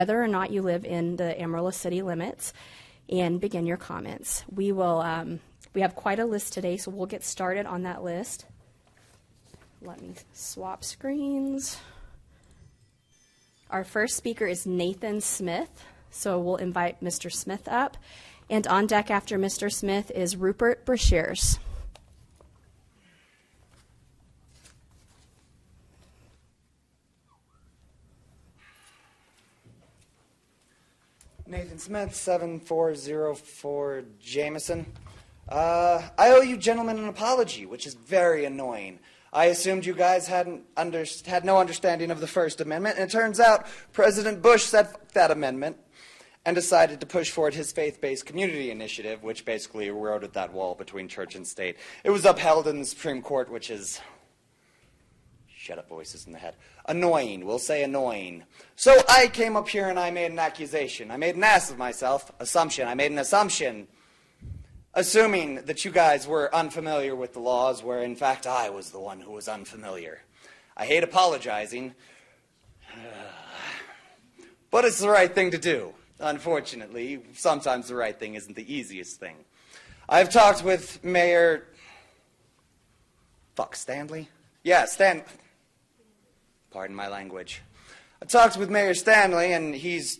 whether or not you live in the Amarillo city limits, and begin your comments. We have quite a list today, so we'll get started on that list. Let me swap screens. Our first speaker is Nathan Smith, so we'll invite Mr. Smith up. And on deck after Mr. Smith is Rupert Brashears. Nathan Smith, 7404 Jameson. I owe you gentlemen an apology, which is very annoying. I assumed you guys had no understanding of the First Amendment, and it turns out President Bush said fuck that amendment and decided to push forward his faith-based community initiative, which basically eroded that wall between church and state. It was upheld in the Supreme Court, which is, shut up voices in the head, annoying. We'll say annoying. So I came up here and I made an accusation. I made an ass of myself. Assumption. I made an assumption, assuming that you guys were unfamiliar with the laws, where in fact I was the one who was unfamiliar. I hate apologizing, but it's the right thing to do. Unfortunately, sometimes the right thing isn't the easiest thing. I've talked with Mayor... Stanley? Yeah, pardon my language. I talked with Mayor Stanley, and he's...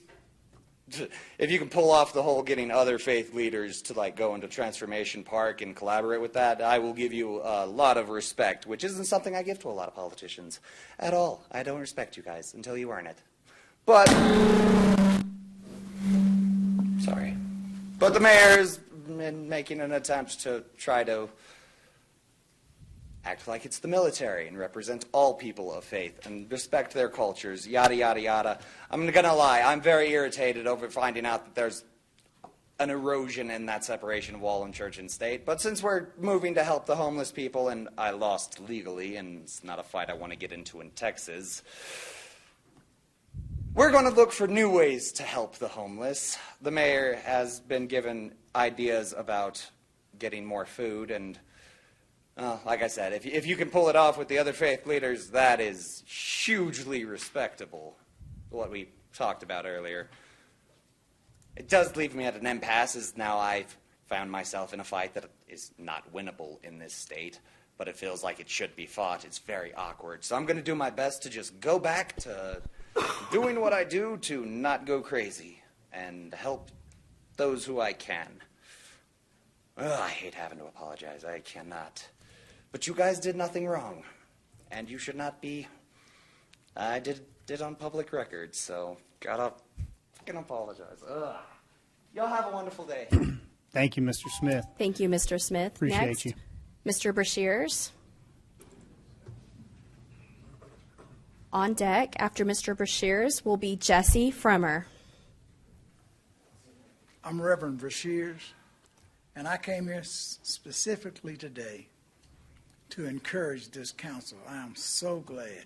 If you can pull off the whole getting other faith leaders to go into Transformation Park and collaborate with that, I will give you a lot of respect, which isn't something I give to a lot of politicians at all. I don't respect you guys until you earn it. But, sorry. But the mayor's been making an attempt to try to act like it's the military and represent all people of faith and respect their cultures, yada, yada, yada. I'm going to lie. I'm very irritated over finding out that there's an erosion in that separation of wall in church and state. But since we're moving to help the homeless people, and I lost legally, and it's not a fight I want to get into in Texas, we're going to look for new ways to help the homeless. The mayor has been given ideas about getting more food, and like I said, if you can pull it off with the other faith leaders, that is hugely respectable, what we talked about earlier. It does leave me at an impasse, as now I've found myself in a fight that is not winnable in this state, but it feels like it should be fought. It's very awkward. So I'm going to do my best to just go back to doing what I do to not go crazy and help those who I can. I hate having to apologize. I cannot. But you guys did nothing wrong, and you should not be. I did on public record, so gotta fucking apologize. Y'all have a wonderful day. Thank you, Mr. Smith. Thank you, Mr. Smith. Appreciate Next, you. Mr. Brashears. On deck after Mr. Brashears will be Jesse Fremmer. I'm Reverend Brashears, and I came here specifically today to encourage this council. I am so glad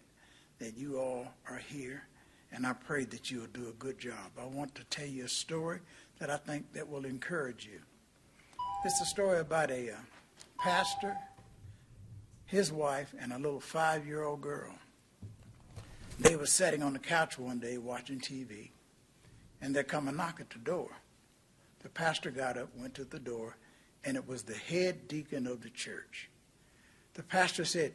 that you all are here, and I pray that you will do a good job. I want to tell you a story that I think that will encourage you. It's a story about a pastor, his wife, and a little 5-year-old girl. They were sitting on the couch one day watching TV, and there come a knock at the door. The pastor got up, went to the door, and it was the head deacon of the church. The pastor said,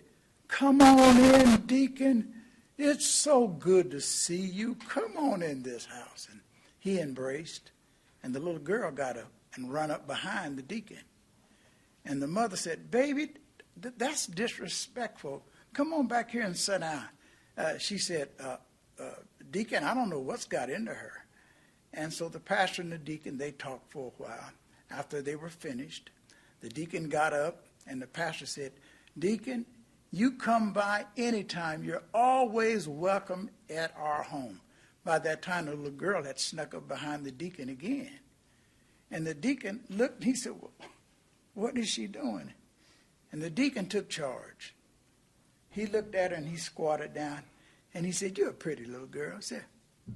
"Come on in, deacon. It's so good to see you. Come on in this house." And he embraced, and the little girl got up and run up behind the deacon. And the mother said, "Baby, that's disrespectful. Come on back here and sit down." She said, "Deacon, I don't know what's got into her." And so the pastor and the deacon, they talked for a while. After they were finished, the deacon got up, and the pastor said, "Deacon, you come by anytime. You're always welcome at our home." By that time, the little girl had snuck up behind the deacon again. And the deacon looked, and he said, "Well, what is she doing?" And the deacon took charge. He looked at her, and he squatted down, and he said, "You're a pretty little girl." I said,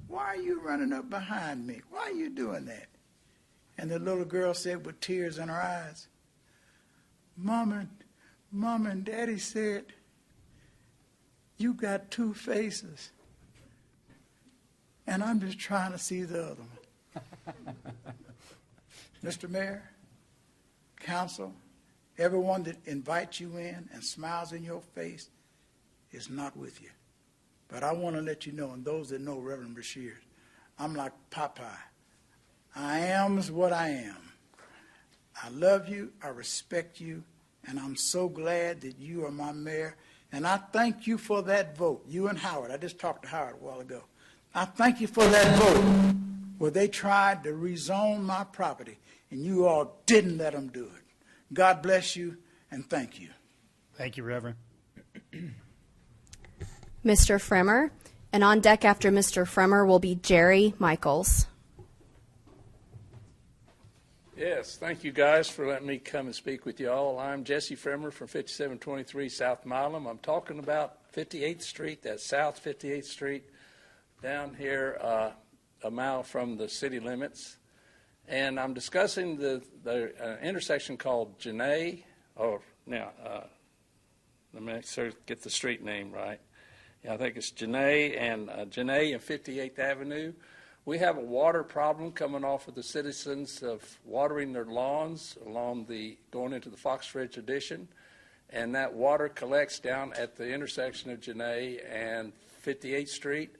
"Why are you running up behind me? Why are you doing that?" And the little girl said with tears in her eyes, Mom and Daddy said, "You got two faces." and I'm just trying to see the other one. Mr. Mayor, council, everyone that invites you in and smiles in your face is not with you. But I want to let you know, and those that know Reverend Bashir, I'm like Popeye. I am is what I am. I love you, I respect you, and I'm so glad that you are my mayor. And I thank you for that vote, you and Howard. I just talked to Howard a while ago. I thank you for that vote where they tried to rezone my property, and you all didn't let them do it. God bless you, and thank you. Thank you, Reverend. Mr. Fremmer, and on deck after Mr. Fremmer will be Jerry Michaels. Yes, thank you guys for letting me come and speak with you all. I'm Jesse Fremmer from 5723 South Milam. I'm talking about 58th Street, that's South 58th Street, down here a mile from the city limits. And I'm discussing the intersection called Janae, let me get the street name right. Yeah, I think it's Janae and 58th Avenue. We have a water problem coming off of the citizens of watering their lawns along going into the Fox Ridge addition. And that water collects down at the intersection of Janae and 58th Street.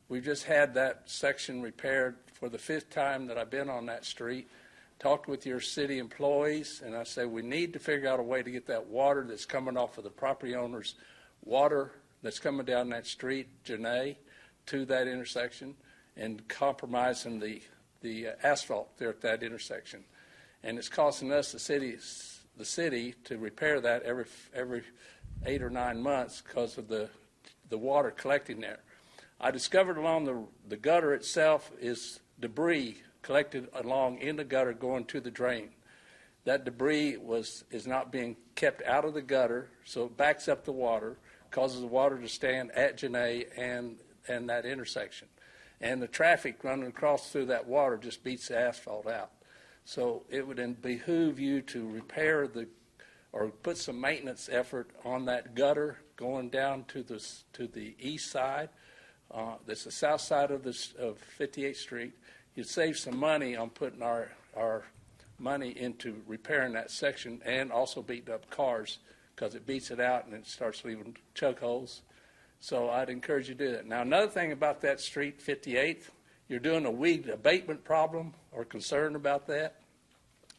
We've just had that section repaired for the 5th time that I've been on that street. Talked with your city employees, and I said we need to figure out a way to get that water that's coming off of the property owner's water that's coming down that street, Janae, to that intersection, and compromising the asphalt there at that intersection. And it's costing us, the city, to repair that every 8 or 9 months because of the water collecting there. I discovered along the gutter itself is debris collected along in the gutter going to the drain. That debris is not being kept out of the gutter, so it backs up the water, causes the water to stand at Janae and that intersection. And the traffic running across through that water just beats the asphalt out. So it would behoove you to repair or put some maintenance effort on that gutter going down to the east side. That's the south side of 58th Street. You'd save some money on putting our money into repairing that section and also beating up cars because it beats it out and it starts leaving choke holes. So I'd encourage you to do that. Now, another thing about that street, 58th, you're doing a weed abatement problem or concerned about that.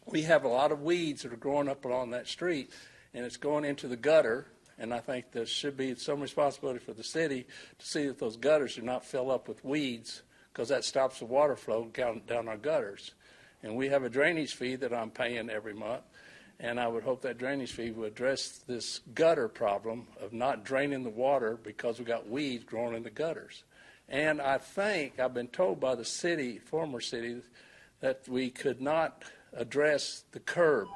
We have a lot of weeds that are growing up along that street, and it's going into the gutter, and I think there should be some responsibility for the city to see that those gutters do not fill up with weeds because that stops the water flow down our gutters. And we have a drainage fee that I'm paying every month, and I would hope that drainage fee would address this gutter problem of not draining the water because we got weeds growing in the gutters. And I think I've been told by the city, former city, that we could not address the curbs.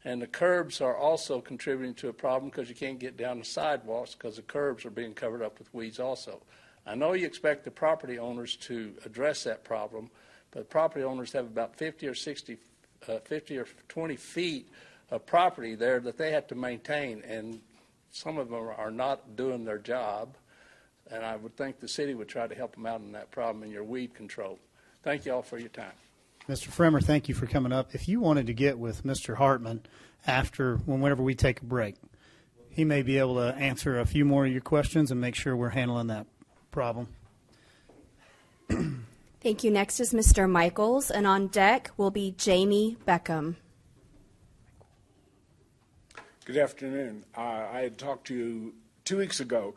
And the curbs are also contributing to a problem because you can't get down the sidewalks because the curbs are being covered up with weeds also. I know you expect the property owners to address that problem, but property owners have about 50 or 20 feet of property there that they have to maintain, and some of them are not doing their job. And I would think the city would try to help them out in that problem in your weed control. Thank you all for your time. Mr. Fremmer, thank you for coming up. If you wanted to get with Mr. Hartman whenever we take a break, he may be able to answer a few more of your questions and make sure we're handling that problem. Thank you. Next is Mr. Michaels, and on deck will be Jamie Beckham. Good afternoon. I had talked to you 2 weeks ago.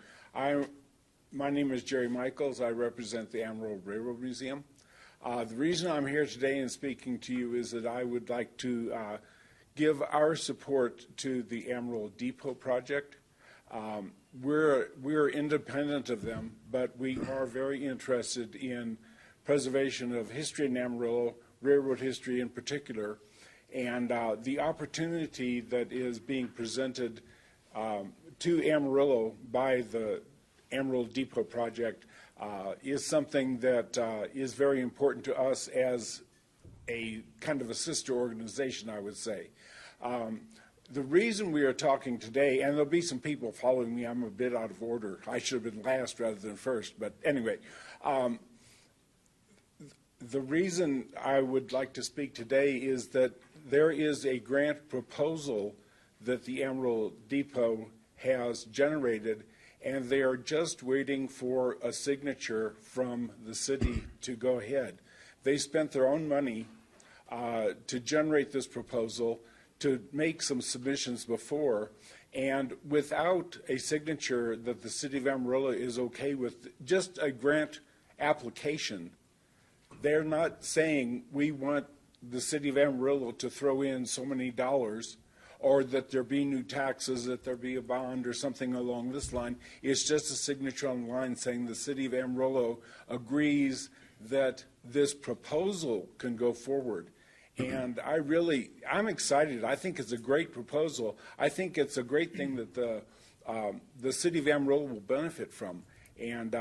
My name is Jerry Michaels. I represent the Amarillo Railroad Museum. The reason I'm here today and speaking to you is that I would like to give our support to the Amarillo Depot project. We're independent of them, but we are very interested in preservation of history in Amarillo, railroad history in particular, and the opportunity that is being presented to Amarillo by the Amarillo Depot project is something that is very important to us as a kind of a sister organization, I would say. The reason we are talking today, and there'll be some people following me, I'm a bit out of order. I should have been last rather than first, but anyway, The reason I would like to speak today is that there is a grant proposal that the Amarillo Depot has generated, and they are just waiting for a signature from the city to go ahead. They spent their own money to generate this proposal, to make some submissions before, and without a signature that the city of Amarillo is okay with, just a grant application, they're not saying we want the city of Amarillo to throw in so many dollars, or that there be new taxes, that there be a bond or something along this line. It's just a signature on the line saying the city of Amarillo agrees that this proposal can go forward. And I'm excited. I think it's a great proposal. I think it's a great thing that the city of Amarillo will benefit from. And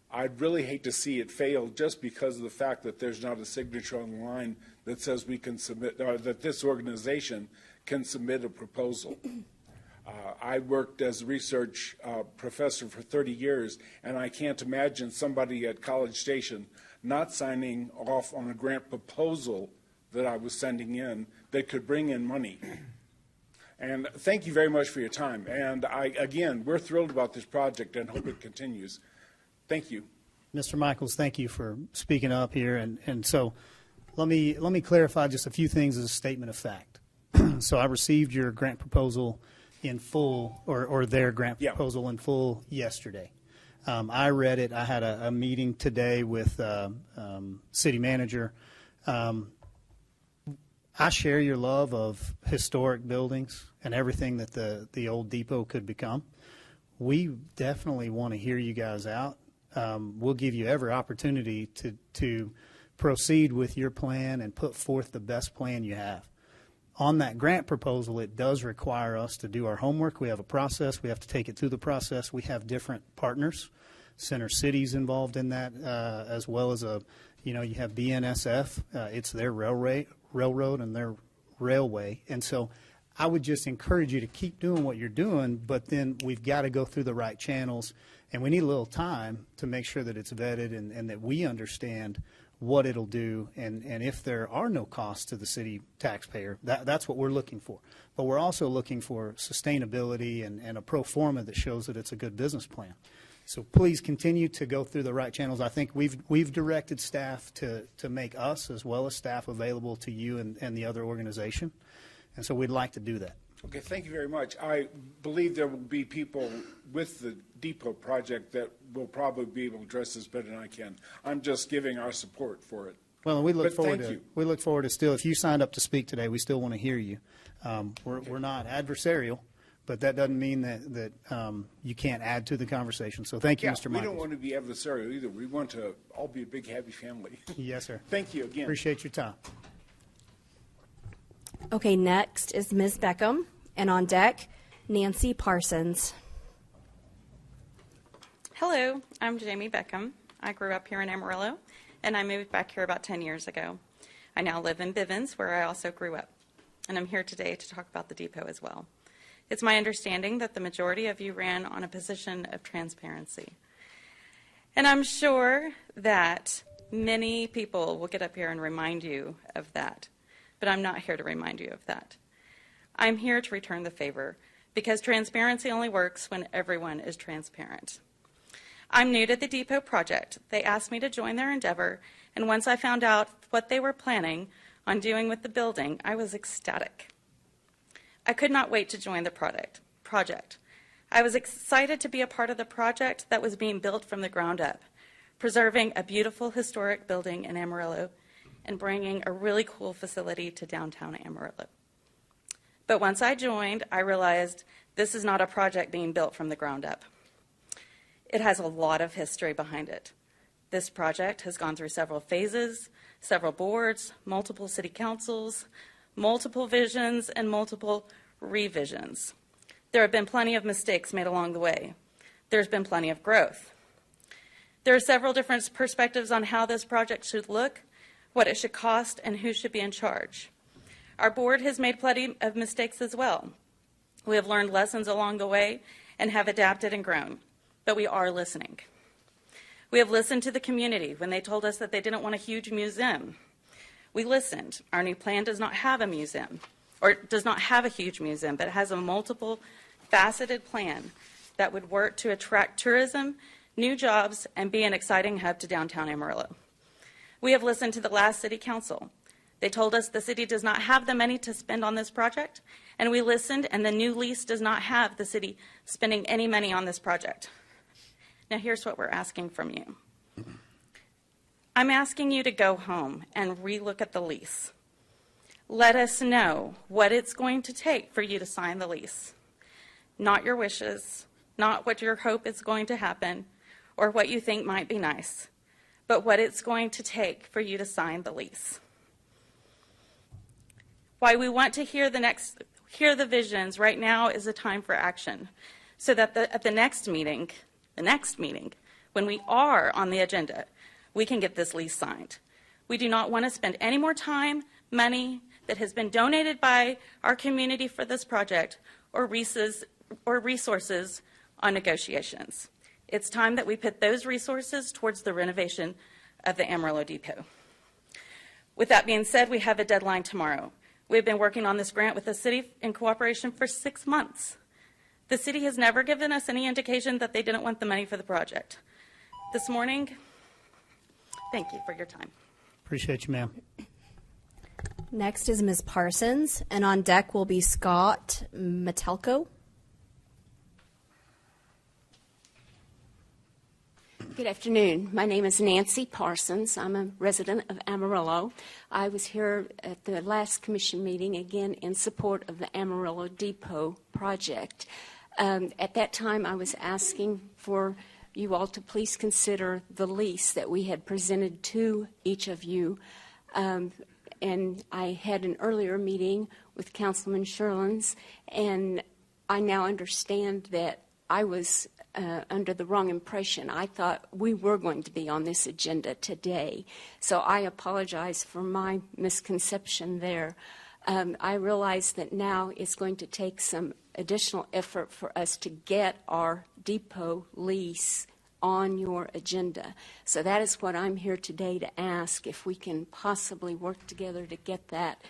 I'd really hate to see it fail just because of the fact that there's not a signature on the line that says we can submit, or that this organization can submit a proposal. I worked as a research professor for 30 years, and I can't imagine somebody at College Station not signing off on a grant proposal that I was sending in that could bring in money. And thank you very much for your time. And again, we're thrilled about this project and hope it continues. Thank you. Mr. Michaels, thank you for speaking up here. And so let me clarify just a few things as a statement of fact. So I received your grant proposal in full, or their grant proposal in full yesterday. I read it. I had a meeting today with city manager. I share your love of historic buildings and everything that the old depot could become. We definitely want to hear you guys out. We'll give you every opportunity to proceed with your plan and put forth the best plan you have. On that grant proposal, it does require us to do our homework. We have a process. We have to take it through the process. We have different partners. Center City's involved in that, as well as you have BNSF. It's their railroad and their railway. And so I would just encourage you to keep doing what you're doing, but then we've got to go through the right channels, and we need a little time to make sure that it's vetted and that we understand what it'll do, and if there are no costs to the city taxpayer, that's what we're looking for. But we're also looking for sustainability and a pro forma that shows that it's a good business plan. So please continue to go through the right channels. I think we've directed staff to make us as well as staff available to you and the other organization, and so we'd like to do that. Okay, thank you very much. I believe there will be people with the depot project that will probably be able to address this better than I can. I'm just giving our support for it. Well, we look forward to. We look forward to still. If you signed up to speak today, we still want to hear you. We're not adversarial, but that doesn't mean that you can't add to the conversation. So thank you, Mr. Michaels. We don't want to be adversarial either. We want to all be a big happy family. Yes, sir. Thank you again. Appreciate your time. Okay, next is Ms. Beckham, and on deck, Nancy Parsons. Hello, I'm Jamie Beckham. I grew up here in Amarillo, and I moved back here about 10 years ago. I now live in Bivens, where I also grew up, and I'm here today to talk about the depot as well. It's my understanding that the majority of you ran on a position of transparency. And I'm sure that many people will get up here and remind you of that, but I'm not here to remind you of that. I'm here to return the favor, because transparency only works when everyone is transparent. I'm new to the depot project. They asked me to join their endeavor, and once I found out what they were planning on doing with the building, I was ecstatic. I could not wait to join the project. I was excited to be a part of the project that was being built from the ground up, preserving a beautiful historic building in Amarillo and bringing a really cool facility to downtown Amarillo. But once I joined, I realized this is not a project being built from the ground up. It has a lot of history behind it. This project has gone through several phases, several boards, multiple city councils, multiple visions, and multiple revisions. There have been plenty of mistakes made along the way. There's been plenty of growth. There are several different perspectives on how this project should look, what it should cost, and who should be in charge. Our board has made plenty of mistakes as well. We have learned lessons along the way and have adapted and grown, but we are listening. We have listened to the community when they told us that they didn't want a huge museum. We listened. Our new plan does not have a museum, or does not have a huge museum, but has a multiple faceted plan that would work to attract tourism, new jobs, and be an exciting hub to downtown Amarillo. We have listened to the last city council. They told us the city does not have the money to spend on this project, and we listened, and the new lease does not have the city spending any money on this project. Now here's what we're asking from you. I'm asking you to go home and relook at the lease. Let us know what it's going to take for you to sign the lease. Not your wishes, not what your hope is going to happen, or what you think might be nice, but what it's going to take for you to sign the lease. Why we want to hear the visions right now is a time for action, so that at the next meeting, when we are on the agenda, we can get this lease signed. We do not want to spend any more time, money that has been donated by our community for this project, or resources on negotiations. It's time that we put those resources towards the renovation of the Amarillo Depot. With that being said, we have a deadline tomorrow. We've been working on this grant with the city in cooperation for 6 months. The city has never given us any indication that they didn't want the money for the project. This morning, thank you for your time. Appreciate you, ma'am. Next is Ms. Parsons, and on deck will be Scott Metelko. Good afternoon. My name is Nancy Parsons. I'm a resident of Amarillo. I was here at the last commission meeting, again, in support of the Amarillo Depot project. At that time, I was asking for you all to please consider the lease that we had presented to each of you. And I had an earlier meeting with Councilman Sherlins, and I now understand that I was under the wrong impression. I thought we were going to be on this agenda today. So I apologize for my misconception there. I realize that now it's going to take some additional effort for us to get our depot lease on your agenda. So that is what I'm here today to ask, if we can possibly work together to get that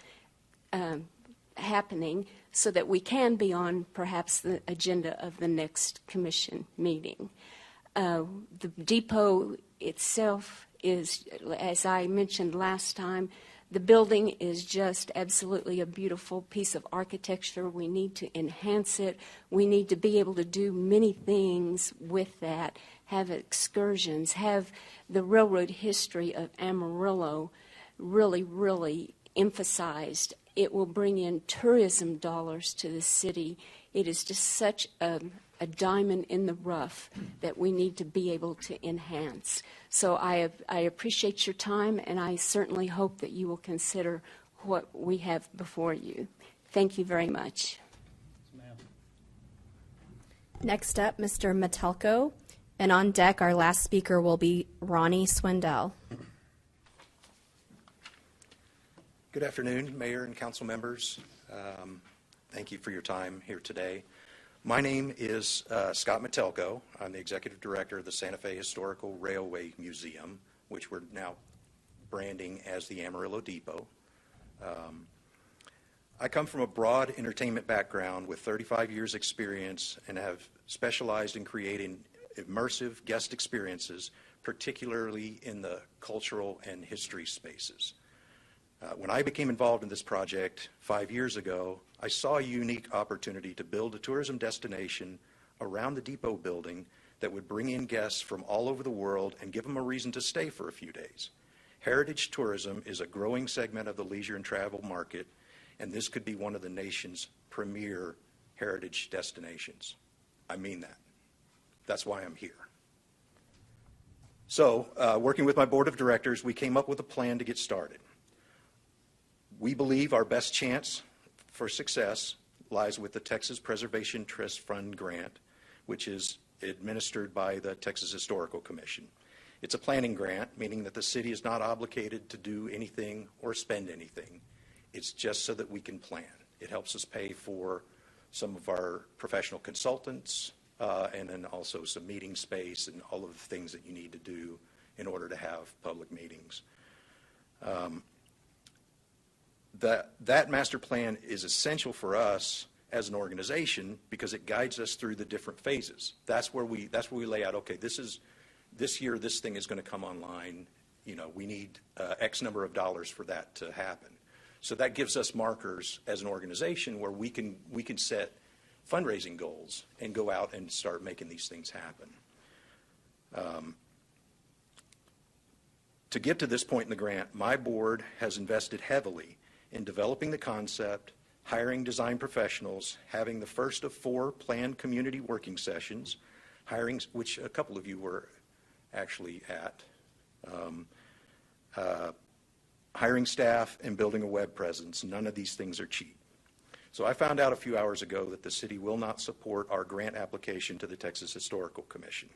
happening so that we can be on perhaps the agenda of the next commission meeting. The depot itself is, as I mentioned last time, the building is just absolutely a beautiful piece of architecture. We need to enhance it. We need to be able to do many things with that, have excursions, have the railroad history of Amarillo really, really emphasized. It will bring in tourism dollars to the city. It is just such a diamond in the rough that we need to be able to enhance. So I appreciate your time, and I certainly hope that you will consider what we have before you. Thank you very much. Next up, Mr. Metelko, and on deck, our last speaker will be Ronnie Swindell. Good afternoon, Mayor and council members. Thank you for your time here today. My name is Scott Metelko. I'm the Executive Director of the Santa Fe Historical Railway Museum, which we're now branding as the Amarillo Depot. I come from a broad entertainment background with 35 years experience and have specialized in creating immersive guest experiences, particularly in the cultural and history spaces. When I became involved in this project 5 years ago, I saw a unique opportunity to build a tourism destination around the depot building that would bring in guests from all over the world and give them a reason to stay for a few days. Heritage tourism is a growing segment of the leisure and travel market, and this could be one of the nation's premier heritage destinations. I mean that. That's why I'm here. So, working with my board of directors, we came up with a plan to get started. We believe our best chance for success lies with the Texas Preservation Trust Fund grant, which is administered by the Texas Historical Commission. It's a planning grant, meaning that the city is not obligated to do anything or spend anything. It's just so that we can plan. It helps us pay for some of our professional consultants, and then also some meeting space and all of the things that you need to do in order to have public meetings. That master plan is essential for us as an organization because it guides us through the different phases. That's where we lay out, okay, this year this thing is going to come online. We need X number of dollars for that to happen. So that gives us markers as an organization where we can set fundraising goals and go out and start making these things happen. To get to this point in the grant, my board has invested heavily in developing the concept, hiring design professionals, having the first of 4 planned community working sessions, which a couple of you were actually at, hiring staff, and building a web presence. None of these things are cheap. So I found out a few hours ago that the city will not support our grant application to the Texas Historical Commission.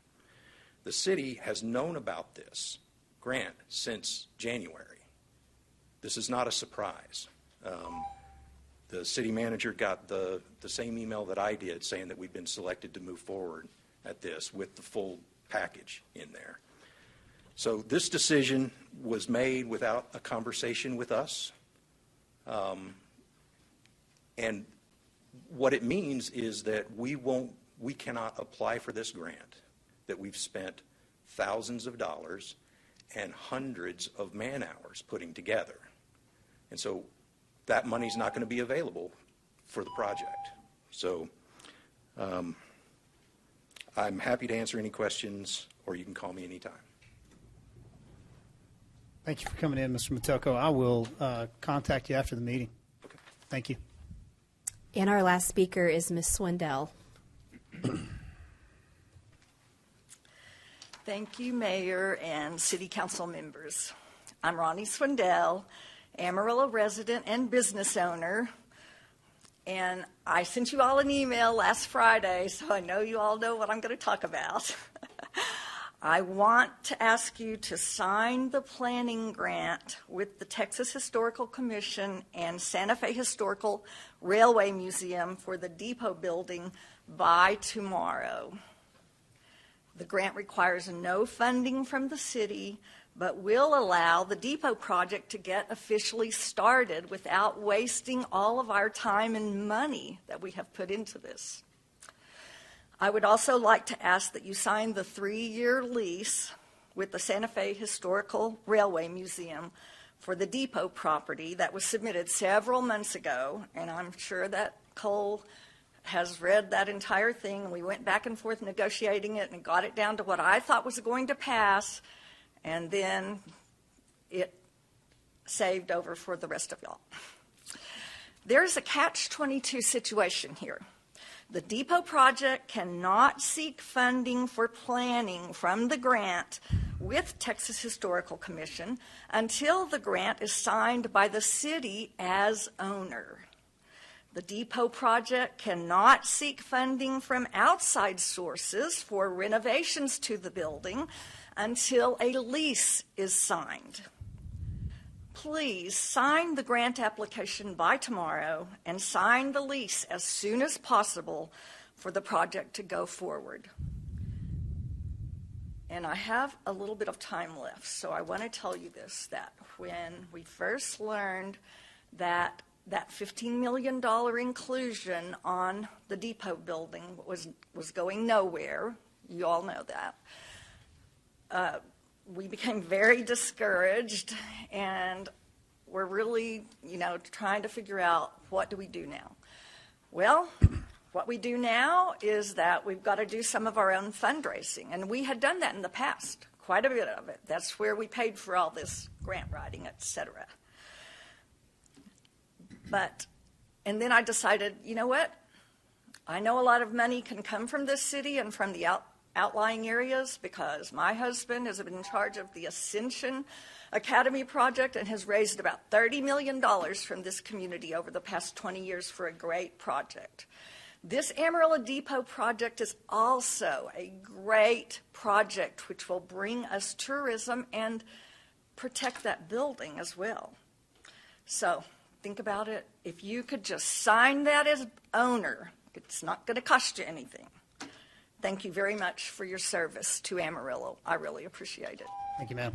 The city has known about this grant since January. This is not a surprise. The city manager got the same email that I did saying that we've been selected to move forward at this with the full package in there. So this decision was made without a conversation with us. And what it means is that we cannot apply for this grant that we've spent thousands of dollars and hundreds of man hours putting together. And so that money's not going to be available for the project. So I'm happy to answer any questions, or you can call me anytime. Thank you for coming in, Mr. Matoko. I will contact you after the meeting. Okay. Thank you. And our last speaker is Ms. Swindell. Thank you, Mayor and City Council members. I'm Ronnie Swindell, Amarillo resident and business owner. And I sent you all an email last Friday, so I know you all know what I'm going to talk about. I want to ask you to sign the planning grant with the Texas Historical Commission and Santa Fe Historical Railway Museum for the depot building by tomorrow. The grant requires no funding from the city, but will allow the depot project to get officially started without wasting all of our time and money that we have put into this. I would also like to ask that you sign the 3-year lease with the Santa Fe Historical Railway Museum for the depot property that was submitted several months ago, and I'm sure that Cole has read that entire thing, and we went back and forth negotiating it and got it down to what I thought was going to pass, and then it saved over for the rest of y'all. There's a catch-22 situation here. The depot project cannot seek funding for planning from the grant with Texas Historical Commission until the grant is signed by the city as owner. The depot project cannot seek funding from outside sources for renovations to the building until a lease is signed. Please sign the grant application by tomorrow and sign the lease as soon as possible for the project to go forward. And I have a little bit of time left, so I want to tell you this, that when we first learned that $15 million inclusion on the depot building was going nowhere, you all know that, we became very discouraged, and we're really, trying to figure out, what do we do now? Well, what we do now is that we've got to do some of our own fundraising, and we had done that in the past, quite a bit of it. That's where we paid for all this grant writing, et cetera. And then I decided, you know what? I know a lot of money can come from this city and from the outlying areas, because my husband has been in charge of the Ascension Academy project and has raised about $30 million from this community over the past 20 years for a great project. This Amarillo Depot project is also a great project which will bring us tourism and protect that building as well. So think about it. If you could just sign that as owner, it's not going to cost you anything. thank you very much for your service to Amarillo. I really appreciate it. Thank you, ma'am.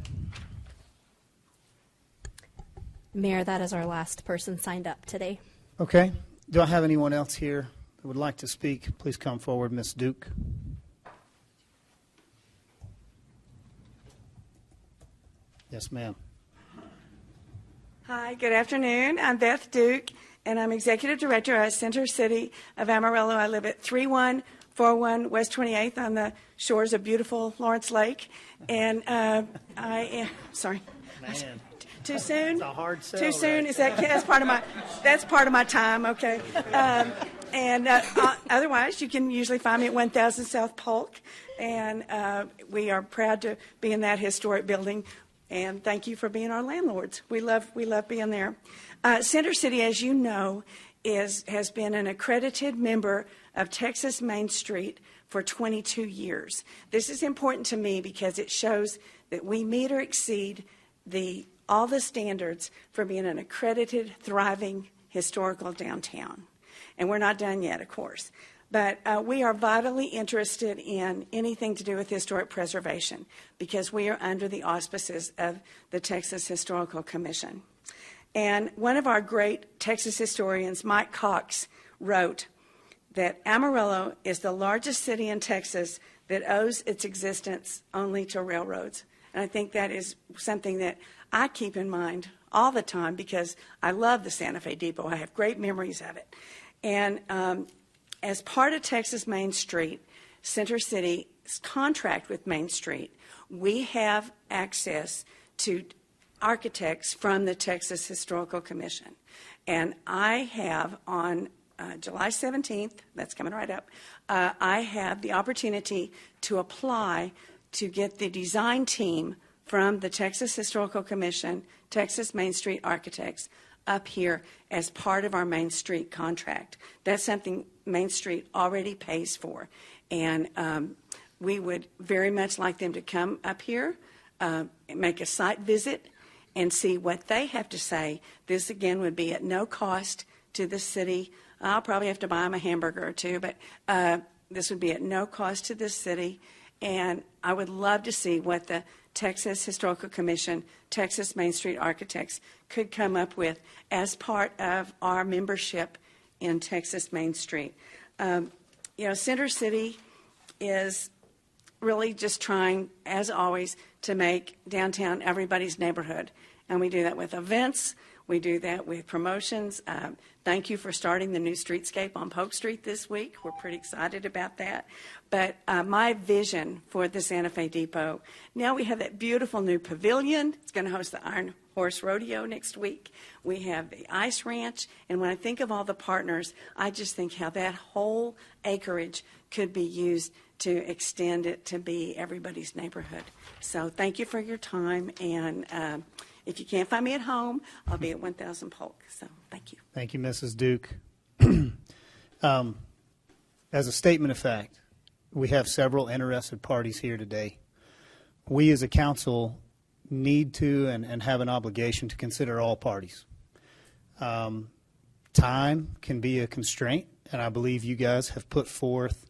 Mayor, that is our last person signed up today. Okay. Do I have anyone else here that would like to speak? Please come forward, Ms. Duke. Yes, ma'am. Hi, good afternoon. I'm Beth Duke, and I'm Executive Director at Center City of Amarillo. I live at 3141 West 28th on the shores of beautiful Lawrence Lake. And I am, sorry. Man. Too soon? It's a hard sell. Too soon? Right? Is that's part of my time, okay. Otherwise, you can usually find me at 1000 South Polk. And we are proud to be in that historic building. And thank you for being our landlords. We love being there. Center City, as you know, has been an accredited member of Texas Main Street for 22 years. This is important to me because it shows that we meet or exceed all the standards for being an accredited, thriving, historical downtown. And we're not done yet, of course. But we are vitally interested in anything to do with historic preservation because we are under the auspices of the Texas Historical Commission. And one of our great Texas historians, Mike Cox, wrote that Amarillo is the largest city in Texas that owes its existence only to railroads. And I think that is something that I keep in mind all the time because I love the Santa Fe Depot. I have great memories of it. And as part of Texas Main Street, Center City's contract with Main Street, we have access to architects from the Texas Historical Commission. And I have on July 17th, that's coming right up, I have the opportunity to apply to get the design team from the Texas Historical Commission, Texas Main Street Architects, up here as part of our Main Street contract. That's something Main Street already pays for. And we would very much like them to come up here, make a site visit, and see what they have to say. This, again, would be at no cost to the city. I'll probably have to buy them a hamburger or two, but this would be at no cost to the city. And I would love to see what the Texas Historical Commission, Texas Main Street Architects could come up with as part of our membership in Texas Main Street. Center City is really just trying, as always, to make downtown everybody's neighborhood. And we do that with events. We do that with promotions. Thank you for starting the new streetscape on Polk Street this week. We're pretty excited about that. But my vision for the Santa Fe Depot, now we have that beautiful new pavilion. It's going to host the Iron Horse Rodeo next week. We have the Ice Ranch. And when I think of all the partners, I just think how that whole acreage could be used to extend it to be everybody's neighborhood. So thank you for your time. And if you can't find me at home, I'll be at 1000 Polk. So thank you. Thank you, Mrs. Duke. As a statement of fact, we have several interested parties here today. We as a council need to and have an obligation to consider all parties. Time can be a constraint, and I believe you guys have put forth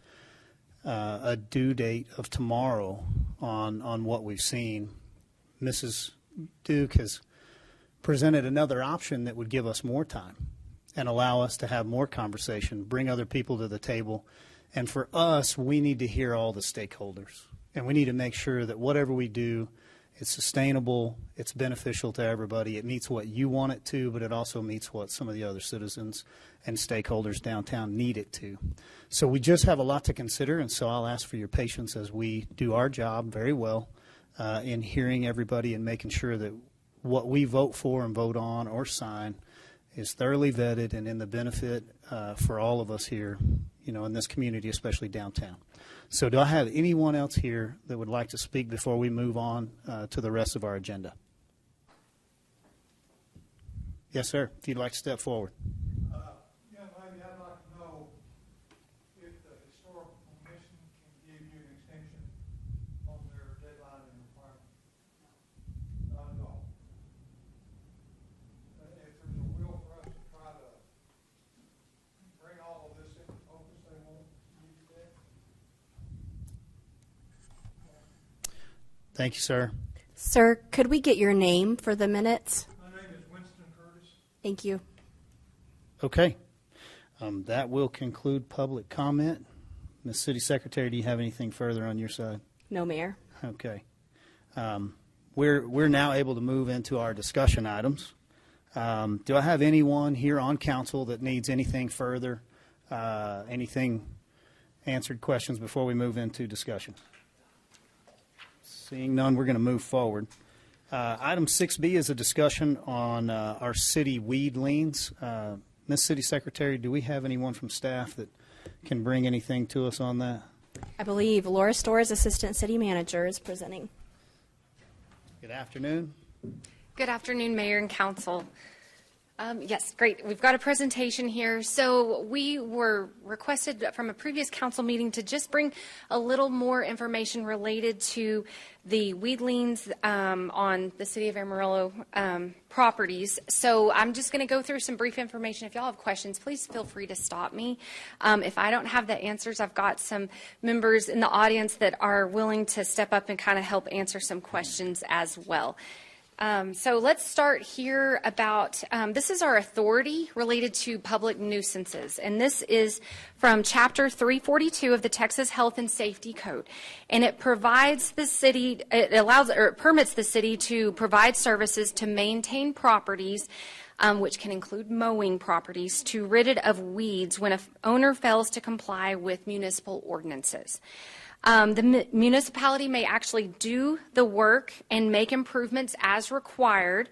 a due date of tomorrow on what we've seen. Mrs. Duke has presented another option that would give us more time and allow us to have more conversation, bring other people to the table. And for us, we need to hear all the stakeholders. And we need to make sure that whatever we do, it's sustainable, it's beneficial to everybody. It meets what you want it to, but it also meets what some of the other citizens and stakeholders downtown need it to. So we just have a lot to consider, and so I'll ask for your patience as we do our job very well in hearing everybody and making sure that what we vote for and vote on or sign is thoroughly vetted and in the benefit for all of us here, in this community, especially downtown. So do I have anyone else here that would like to speak before we move on to the rest of our agenda? Yes, sir, if you'd like to step forward. Young lady, I'd like to know if the Historical Commission can give you an extension on their deadline and requirement. Not at all. If there's a will for us to try to bring all of this into focus, they won't give you that. Thank you, sir. Sir, could we get your name for the minutes? My name is Winston Curtis. Thank you. Okay. That will conclude public comment. Ms. City Secretary, do you have anything further on your side? No, Mayor. Okay. We're now able to move into our discussion items. Do I have anyone here on council that needs anything further, anything answered questions before we move into discussion? Seeing none, we're going to move forward. Item 6B is a discussion on our city weed liens. Ms. City Secretary, do we have anyone from staff that can bring anything to us on that? I believe Laura Storrs, Assistant City Manager, is presenting. Good afternoon. Good afternoon, Mayor and Council. Yes, great. We've got a presentation here. So we were requested from a previous council meeting to just bring a little more information related to the weed liens on the City of Amarillo properties. So I'm just going to go through some brief information. If y'all have questions, please feel free to stop me. If I don't have the answers, I've got some members in the audience that are willing to step up and kind of help answer some questions as well. So let's start here about, this is our authority related to public nuisances, and this is from Chapter 342 of the Texas Health and Safety Code, and it provides the city, it allows, or it permits the city to provide services to maintain properties, which can include mowing properties, to rid it of weeds when an owner fails to comply with municipal ordinances. The municipality may actually do the work and make improvements as required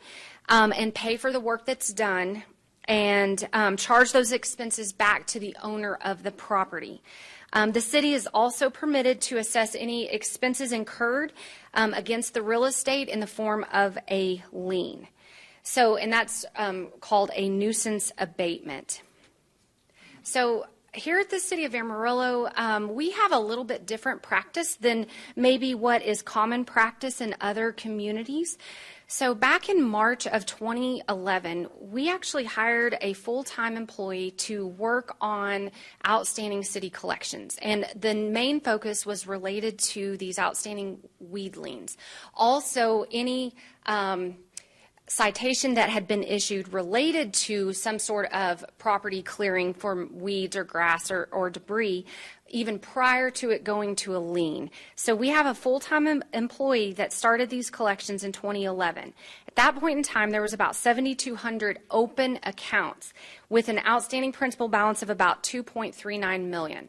and pay for the work that's done and charge those expenses back to the owner of the property. The city is also permitted to assess any expenses incurred against the real estate in the form of a lien. So, and that's called a nuisance abatement. So, here at the City of Amarillo, we have a little bit different practice than maybe what is common practice in other communities. So back in March of 2011, we actually hired a full-time employee to work on outstanding city collections. And the main focus was related to these outstanding weed liens. Also, any citation that had been issued related to some sort of property clearing for weeds or grass or debris, even prior to it going to a lien. So we have a full-time employee that started these collections in 2011. At that point in time, there was about 7,200 open accounts with an outstanding principal balance of about $2.39 million.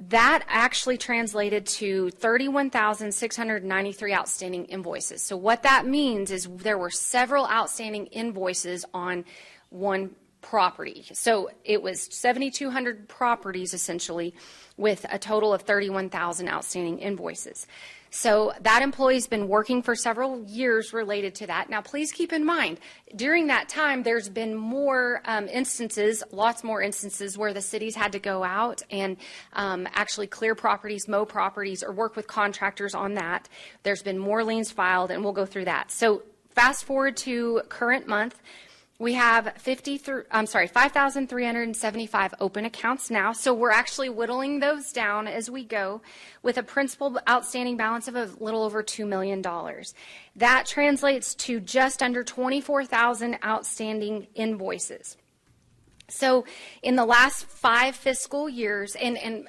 That actually translated to 31,693 outstanding invoices. So what that means is there were several outstanding invoices on one property. So it was 7,200 properties essentially with a total of 31,000 outstanding invoices. So that employee's been working for several years related to that. Now, please keep in mind, during that time, there's been more instances, lots more instances where the cities had to go out and actually clear properties, mow properties, or work with contractors on that. There's been more liens filed, and we'll go through that. So fast forward to current month. We have 5,375 open accounts now, so we're actually whittling those down as we go with a principal outstanding balance of a little over $2 million. That translates to just under 24,000 outstanding invoices. So in the last 5 fiscal years, and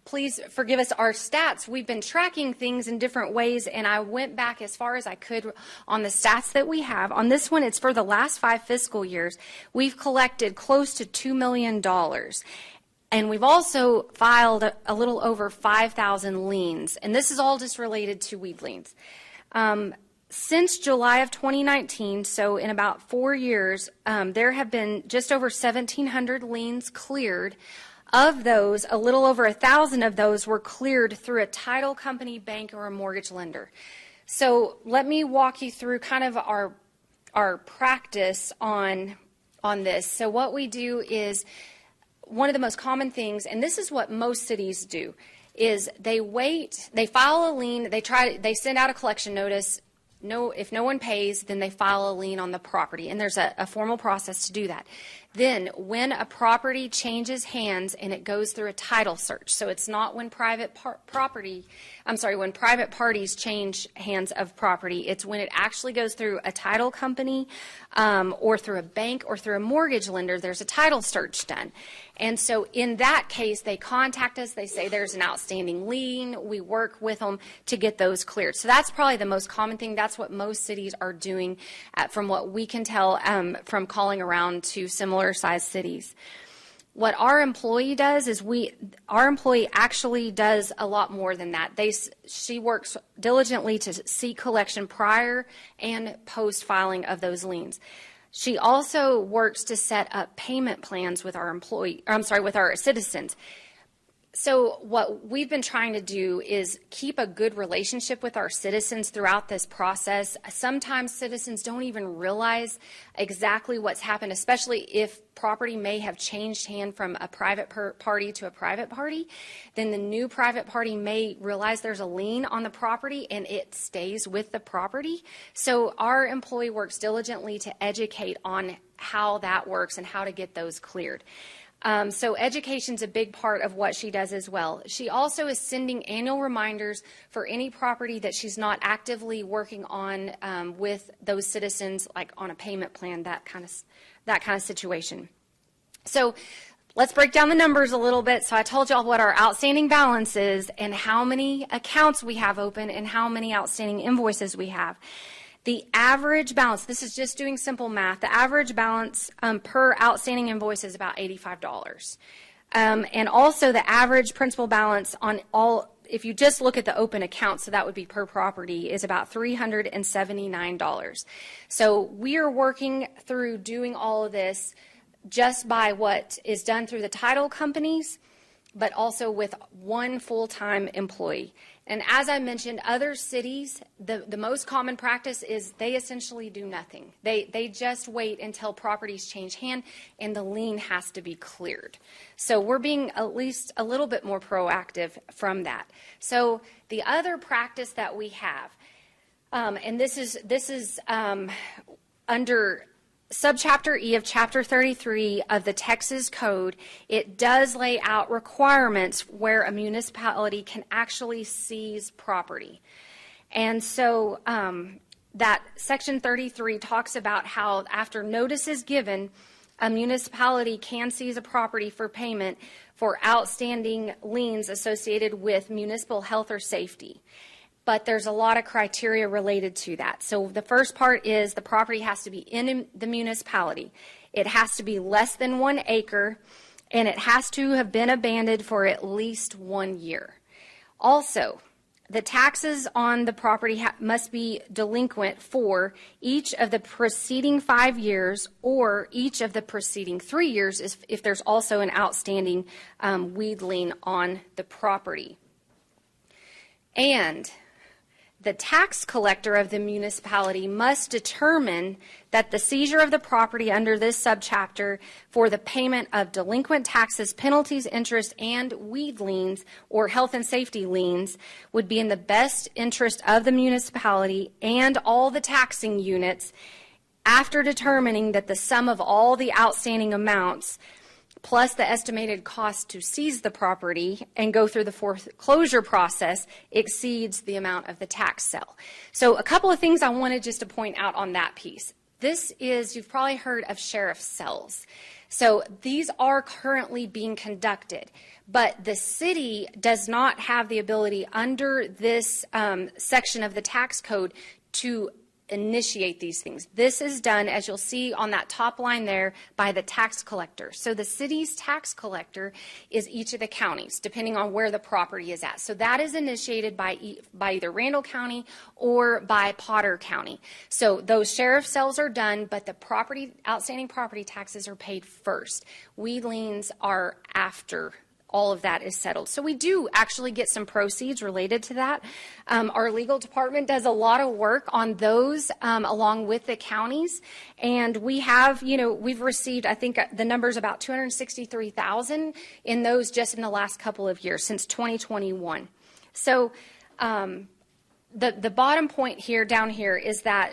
please forgive us our stats. We've been tracking things in different ways, and I went back as far as I could on the stats that we have. On this one, it's for the last 5 fiscal years. We've collected close to $2 million. And we've also filed a little over 5,000 liens. And this is all just related to weed liens. Since July of 2019, so in about 4 years, there have been just over 1,700 liens cleared. Of those, a little over 1,000 of those were cleared through a title company, bank, or a mortgage lender. So let me walk you through kind of our practice on this. So what we do is, one of the most common things, and this is what most cities do, is they wait, they file a lien, they send out a collection notice. If no one pays, then they file a lien on the property, and there's a formal process to do that. Then, when a property changes hands and it goes through a title search, so it's not when private when private parties change hands of property, it's when it actually goes through a title company or through a bank or through a mortgage lender, there's a title search done. And so in that case, they contact us, they say there's an outstanding lien, we work with them to get those cleared. So that's probably the most common thing. That's what most cities are doing from what we can tell from calling around to similar sized cities. What our employee does is our employee actually does a lot more than that. She works diligently to seek collection prior and post filing of those liens. She also works to set up payment plans with with our citizens. So what we've been trying to do is keep a good relationship with our citizens throughout this process. Sometimes citizens don't even realize exactly what's happened, especially if property may have changed hand from a private party to a private party. Then the new private party may realize there's a lien on the property and it stays with the property. So our employee works diligently to educate on how that works and how to get those cleared. So education's a big part of what she does as well. She also is sending annual reminders for any property that she's not actively working on with those citizens, like on a payment plan, that kind of situation. So let's break down the numbers a little bit. So I told y'all what our outstanding balance is and how many accounts we have open and how many outstanding invoices we have. The average balance, this is just doing simple math, the average balance per outstanding invoice is about $85. And also the average principal balance on all, if you just look at the open account, so that would be per property, is about $379. So we are working through doing all of this just by what is done through the title companies, but also with one full-time employee. And as I mentioned, other cities, the most common practice is they essentially do nothing. They just wait until properties change hand and the lien has to be cleared. So we're being at least a little bit more proactive from that. So the other practice that we have, and this is under Subchapter E of Chapter 33 of the Texas Code, it does lay out requirements where a municipality can actually seize property. And so that Section 33 talks about how after notice is given, a municipality can seize a property for payment for outstanding liens associated with municipal health or safety. But there's a lot of criteria related to that. So the first part is the property has to be in the municipality. It has to be less than 1 acre, and it has to have been abandoned for at least 1 year. Also, the taxes on the property must be delinquent for each of the preceding 5 years or each of the preceding 3 years if there's also an outstanding weed lien on the property. And the tax collector of the municipality must determine that the seizure of the property under this subchapter for the payment of delinquent taxes, penalties, interest, and weed liens or health and safety liens would be in the best interest of the municipality and all the taxing units after determining that the sum of all the outstanding amounts plus the estimated cost to seize the property and go through the foreclosure process exceeds the amount of the tax sale. So a couple of things I wanted just to point out on that piece. This is, you've probably heard of sheriff's cells. So these are currently being conducted, but the city does not have the ability under this section of the tax code to initiate these things. This is done, as you'll see on that top line there, by the tax collector. So the city's tax collector is each of the counties, depending on where the property is at. So that is initiated by either Randall County or by Potter County. So those sheriff cells are done, but the outstanding property taxes are paid first. Weed liens are after all of that is settled. So we do actually get some proceeds related to that. Our legal department does a lot of work on those along with the counties. And we have, we've received, I think the number's about $263,000 in those just in the last couple of years, since 2021. So the bottom point here, down here, is that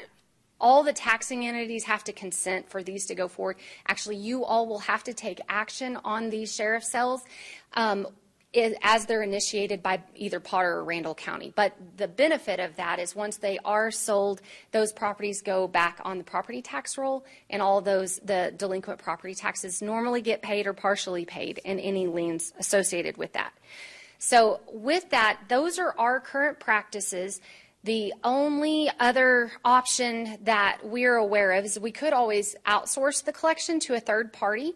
all the taxing entities have to consent for these to go forward. Actually, you all will have to take action on these sheriff sales as they're initiated by either Potter or Randall County. But the benefit of that is once they are sold, those properties go back on the property tax roll, and all the delinquent property taxes normally get paid or partially paid, and any liens associated with that. So with that, those are our current practices. The only other option that we're aware of is we could always outsource the collection to a third party.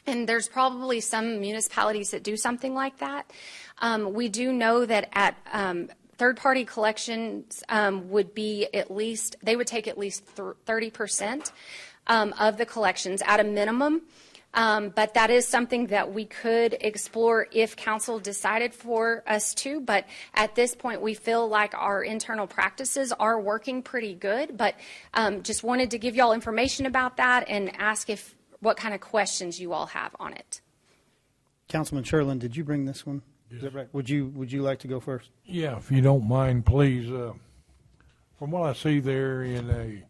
And there's probably some municipalities that do something like that. We do know that at third-party collections would be they would take at least 30% of the collections at a minimum. But that is something that we could explore if council decided for us to. But at this point, we feel like our internal practices are working pretty good. But just wanted to give you all information about that and ask what kind of questions you all have on it. Councilman Sherlin, did you bring this one? Yes. Is that right? Would you like to go first? Yeah, if you don't mind, please. From what I see there, in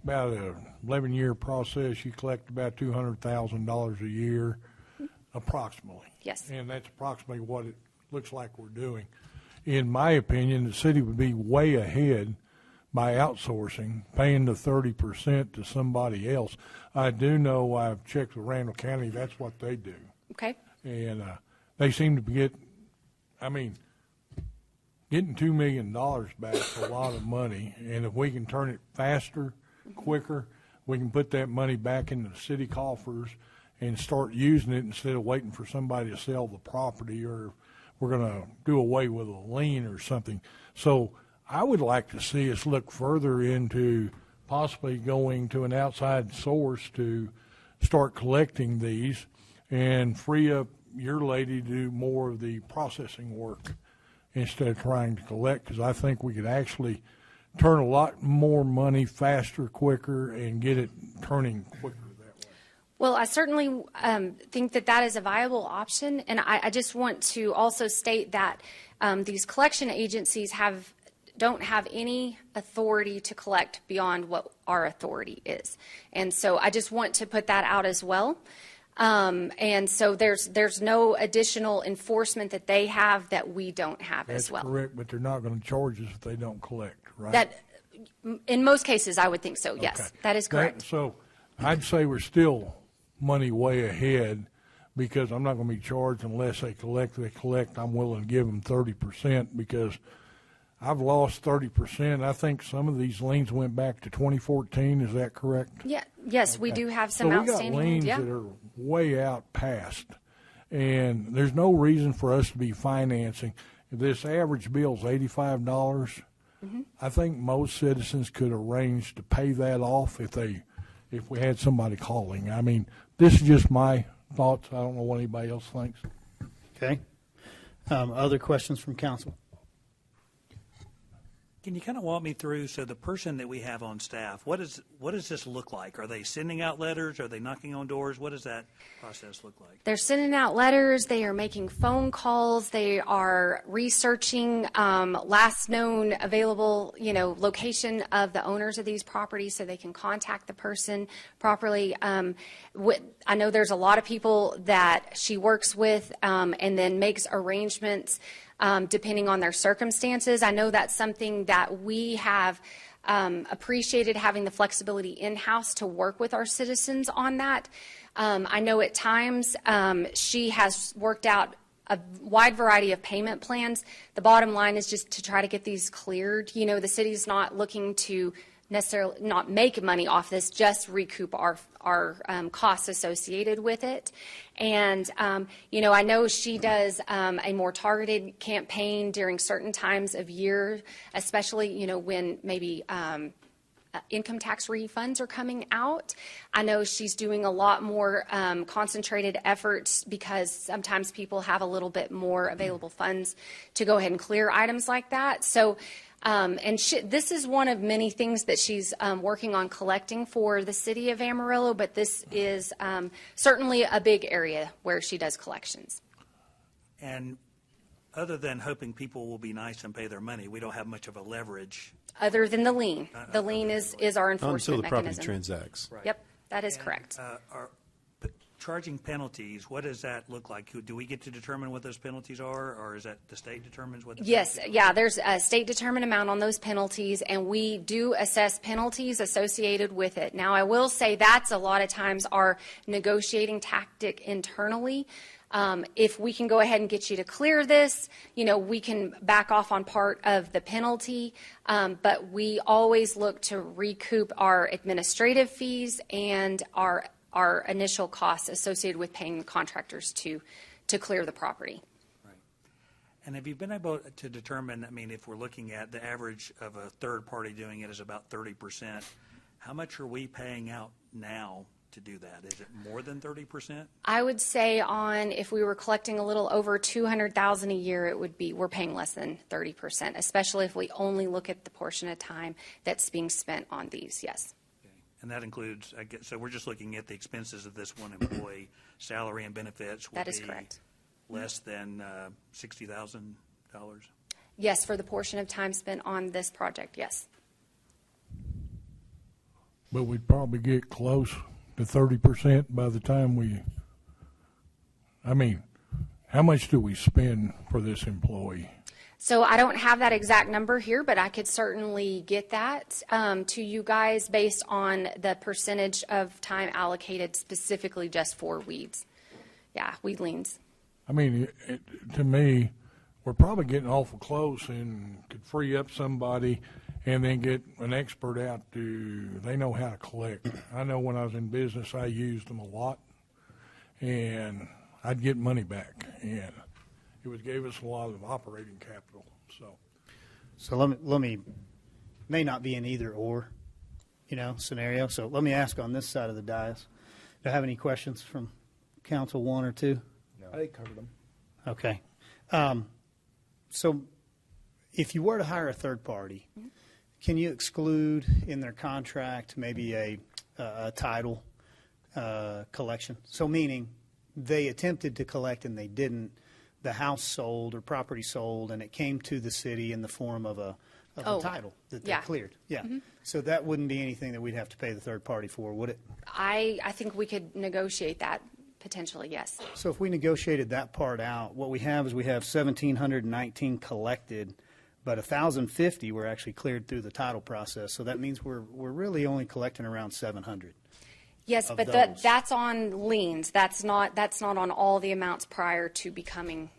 about a 11-year process, you collect about $200,000 a year, approximately. Yes. And that's approximately what it looks like we're doing. In my opinion, the city would be way ahead by outsourcing, paying the 30% to somebody else. I do know, I've checked with Randall County, that's what they do. Okay. And they seem to getting $2 million back is a lot of money. And if we can turn it faster, quicker, we can put that money back into the city coffers and start using it instead of waiting for somebody to sell the property, or we're going to do away with a lien or something. So I would like to see us look further into possibly going to an outside source to start collecting these and free up your lady to do more of the processing work instead of trying to collect, because I think we could actually turn a lot more money faster, quicker, and get it turning quicker that way. Well, I certainly think that is a viable option, and I just want to also state that these collection agencies don't have any authority to collect beyond what our authority is. And so I just want to put that out as well. And so there's no additional enforcement that they have that we don't have as well. That's correct, but they're not going to charge us if they don't collect, right? That, in most cases, I would think so, yes. Okay. That is correct. So I'd say we're still money way ahead, because I'm not going to be charged unless they collect. I'm willing to give them 30% because I've lost 30%. I think some of these liens went back to 2014. Is that correct? Yeah. Yes, okay. We do have some outstanding liens. So we got liens that are way out past, and there's no reason for us to be financing. If this average bill is $85, mm-hmm. I think most citizens could arrange to pay that off if we had somebody calling. I mean, this is just my thoughts. I don't know what anybody else thinks. Okay. Other questions from council? Can you kind of walk me through, so the person that we have on staff, what does this look like? Are they sending out letters? Are they knocking on doors? What does that process look like? They're sending out letters. They are making phone calls. They are researching last known available, location of the owners of these properties so they can contact the person properly. I know there's a lot of people that she works with and then makes arrangements depending on their circumstances. I know that's something that we have appreciated, having the flexibility in-house to work with our citizens on that. I know at times she has worked out a wide variety of payment plans. The bottom line is just to try to get these cleared. The city's not looking to necessarily not make money off this, just recoup our costs associated with it. And, I know she does a more targeted campaign during certain times of year, especially, when maybe income tax refunds are coming out. I know she's doing a lot more concentrated efforts because sometimes people have a little bit more available funds to go ahead and clear items like that. So this is one of many things that she's working on collecting for the city of Amarillo, but this is certainly a big area where she does collections. And other than hoping people will be nice and pay their money, we don't have much of a leverage. Other than the lien. The lien is our enforcement Until the property mechanism. transacts. Right. Yep, that is correct. Charging penalties, what does that look like? Do we get to determine what those penalties are, or is that the state determines what the Yes, penalties yeah, there's a state-determined amount on those penalties, and we do assess penalties associated with it. Now, I will say that's a lot of times our negotiating tactic internally. If we can go ahead and get you to clear this, we can back off on part of the penalty, but we always look to recoup our administrative fees and our initial costs associated with paying the contractors to clear the property. Right. And have you been able to determine, if we're looking at the average of a third party doing it is about 30%, how much are we paying out now to do that? Is it more than 30%? I would say if we were collecting a little over $200,000 a year, we're paying less than 30%, especially if we only look at the portion of time that's being spent on these, yes. And that includes, I guess, so we're just looking at the expenses of this one employee, salary and benefits would That is be correct. less than $60,000? Yes, for the portion of time spent on this project, yes. But we'd probably get close to 30% by the time how much do we spend for this employee? So I don't have that exact number here, but I could certainly get that to you guys based on the percentage of time allocated specifically just for weeds. Yeah, weed liens. To me, we're probably getting awful close and could free up somebody and then get an expert out they know how to collect. I know when I was in business, I used them a lot, and I'd get money back, and it gave us a lot of operating capital. So let me may not be an either or, scenario. So let me ask on this side of the dais. Do I have any questions from Council 1 or 2? No. I covered them. Okay. So if you were to hire a third party, can you exclude in their contract maybe a title collection? So meaning they attempted to collect and they didn't. The house sold or property sold, and it came to the city in the form of a title that they cleared. Yeah. Mm-hmm. So that wouldn't be anything that we'd have to pay the third party for, would it? I think we could negotiate that potentially, yes. So if we negotiated that part out, what we have is we have 1,719 collected, but 1,050 were actually cleared through the title process. So that means we're really only collecting around 700. Yes, but that's on liens. That's not on all the amounts prior to becoming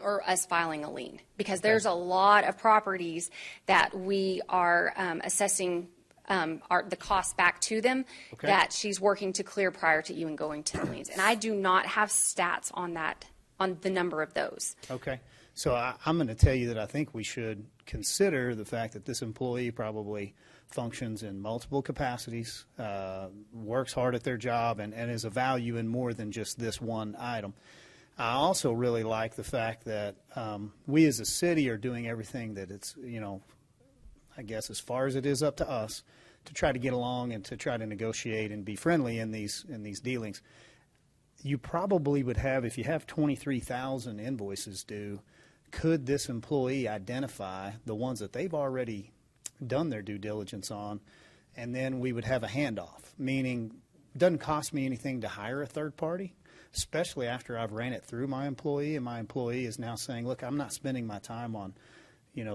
or us filing a lien, because there's a lot of properties that we are assessing the cost back to them that she's working to clear prior to even going to the liens. And I do not have stats on that, on the number of those. Okay. So I'm going to tell you that I think we should consider the fact that this employee probably functions in multiple capacities, works hard at their job, and is a value in more than just this one item. I also really like the fact that we as a city are doing everything that it's, I guess as far as it is up to us to try to get along and to try to negotiate and be friendly in these dealings. You probably would have, if you have 23,000 invoices due, could this employee identify the ones that they've already done their due diligence on, and then we would have a handoff, meaning it doesn't cost me anything to hire a third party, especially after I've ran it through my employee, and my employee is now saying, look, I'm not spending my time on,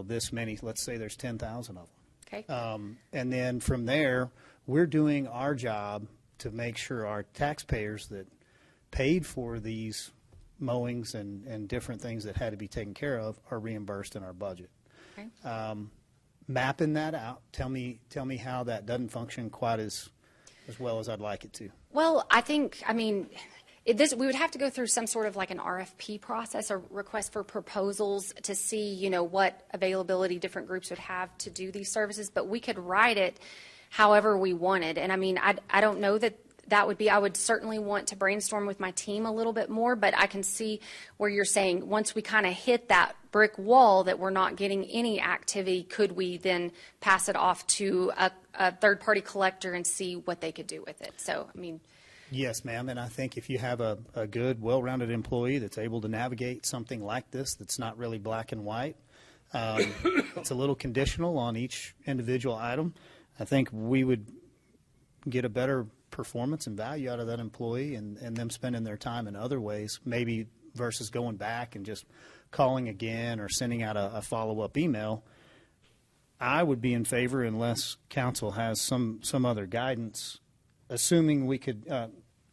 this many, let's say there's 10,000 of them. Okay. And then from there, we're doing our job to make sure our taxpayers that paid for these mowings and different things that had to be taken care of are reimbursed in our budget. Okay. Mapping that out, tell me how that doesn't function quite as well as I'd like it to. Well, we would have to go through some sort of like an RFP process or request for proposals to see, what availability different groups would have to do these services. But we could write it however we wanted. And I don't know that would be, I would certainly want to brainstorm with my team a little bit more, but I can see where you're saying once we kind of hit that brick wall that we're not getting any activity, could we then pass it off to a third-party collector and see what they could do with it? So, Yes, ma'am, and I think if you have a good, well-rounded employee that's able to navigate something like this that's not really black and white, it's a little conditional on each individual item, I think we would get a better performance and value out of that employee and them spending their time in other ways, maybe versus going back and just calling again or sending out a follow-up email. I would be in favor unless council has some other guidance, assuming we could.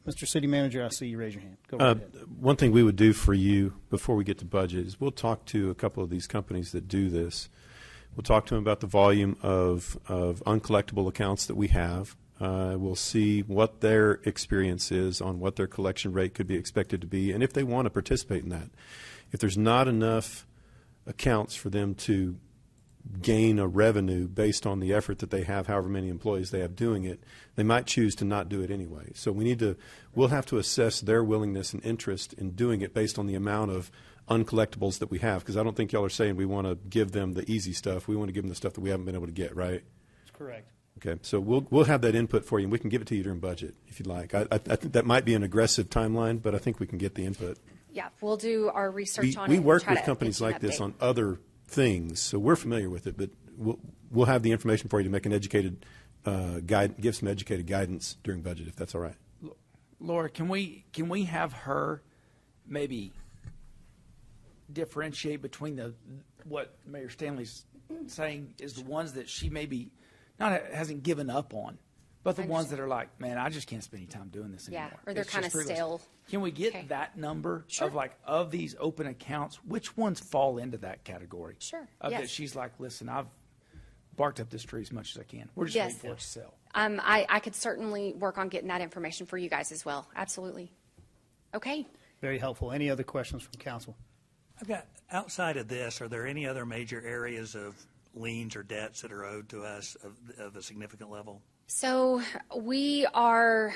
Mr. City Manager, I see you raise your hand. Go right ahead. One thing we would do for you before we get to budget is we'll talk to a couple of these companies that do this. We'll talk to them about the volume of uncollectible accounts that we have. We'll see what their experience is on what their collection rate could be expected to be, and if they want to participate in that. If there's not enough accounts for them to gain a revenue based on the effort that they have, however many employees they have doing it, they might choose to not do it anyway. So we'll have to assess their willingness and interest in doing it based on the amount of uncollectibles that we have, because I don't think y'all are saying we want to give them the easy stuff. We want to give them the stuff that we haven't been able to get, right? That's correct. Okay, so we'll have that input for you, and we can give it to you during budget if you'd like. I think that might be an aggressive timeline, but I think we can get the input. Yeah, we'll do our research on it. We and work try with to companies get you like an this update. on other things, so we're familiar with it, but we'll have the information for you to make an educated give some educated guidance during budget, if that's all right. Laura, can we have her maybe differentiate between what Mayor Stanley's saying is the ones that she maybe hasn't given up on, but the ones that are like, man, I just can't spend any time doing this anymore. Yeah, or they're It's kind of just fruitless. stale. Can we get that number of these open accounts? Which ones fall into that category? Sure. That Yes. she's like, listen, I've barked up this tree as much as I can. We're just Yes. waiting for it to sell. I could certainly work on getting that information for you guys as well. Absolutely. Okay. Very helpful. Any other questions from council? I've got, outside of this, are there any other major areas of liens or debts that are owed to us of a significant level? So we are,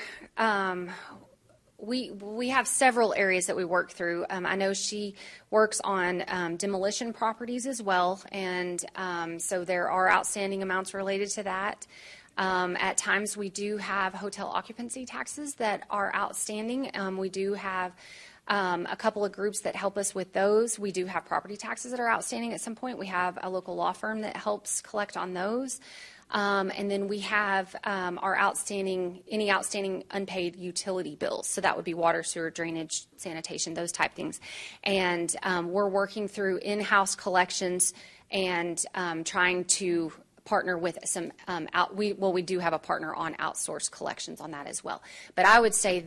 we have several areas that we work through. I know she works on demolition properties as well, and so there are outstanding amounts related to that. At times, we do have hotel occupancy taxes that are outstanding. We do have a couple of groups that help us with those. We do have property taxes that are outstanding at some point. We have a local law firm that helps collect on those. And then we have any outstanding unpaid utility bills. So that would be water, sewer, drainage, sanitation, those type things. And we're working through in-house collections and trying to partner with some we do have a partner on outsourced collections on that as well. But I would say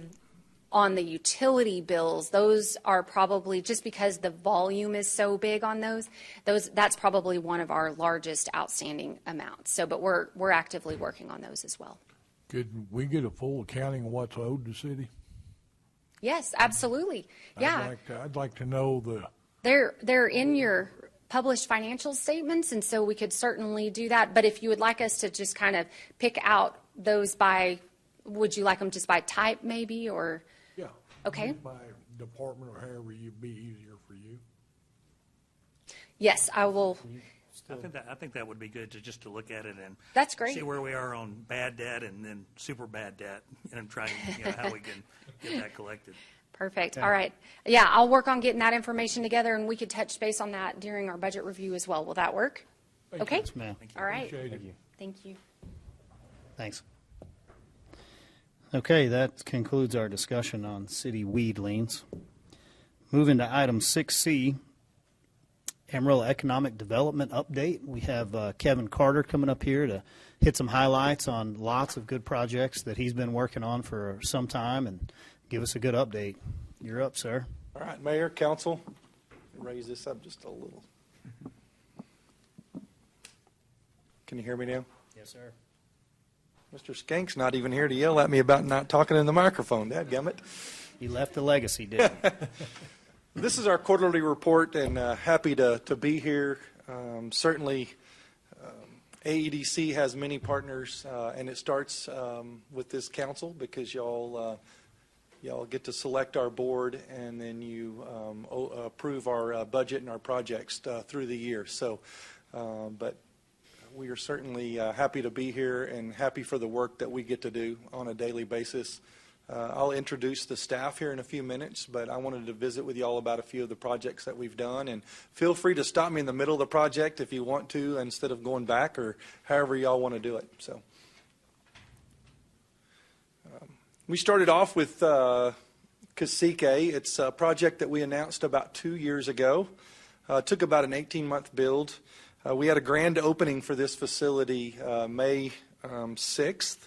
on the utility bills, those are probably, just because the volume is so big on those, that's probably one of our largest outstanding amounts. So, but we're actively working on those as well. Could we get a full accounting of what's owed the city? Yes, absolutely. Yeah. I'd like to know They're in your published financial statements, and so we could certainly do that. But if you would like us to just kind of pick out those would you like them just by type maybe, or? Yeah. Okay. By department or however you'd be easier for you. Yes, I will. I think that would be good to look at it and that's great. See where we are on bad debt and then super bad debt, and trying how we can get that collected. Perfect. All right. Yeah, I'll work on getting that information together, and we could touch base on that during our budget review as well. Will that work? Okay. Yes, ma'am. All right. Appreciate it. Thank you. Thanks. Okay, that concludes our discussion on city weed liens. Moving to item 6C, Amarillo Economic Development Update. We have Kevin Carter coming up here to hit some highlights on lots of good projects that he's been working on for some time and give us a good update. You're up, sir. All right, Mayor, Council, raise this up just a little. Can you hear me now? Yes, sir. Mr. Skank's not even here to yell at me about not talking in the microphone. Dadgummit. He left a legacy, didn't he? This is our quarterly report, and happy to be here. Certainly, AEDC has many partners, and it starts with this council because y'all get to select our board, and then you approve our budget and our projects through the year. So, but we are certainly happy to be here and happy for the work that we get to do on a daily basis. I'll introduce the staff here in a few minutes, but I wanted to visit with you all about a few of the projects that we've done. And feel free to stop me in the middle of the project if you want to, instead of going back, or however y'all want to do it. So we started off with Cacique. It's a project that we announced about 2 years ago. It took about an 18-month build. We had a grand opening for this facility May 6th.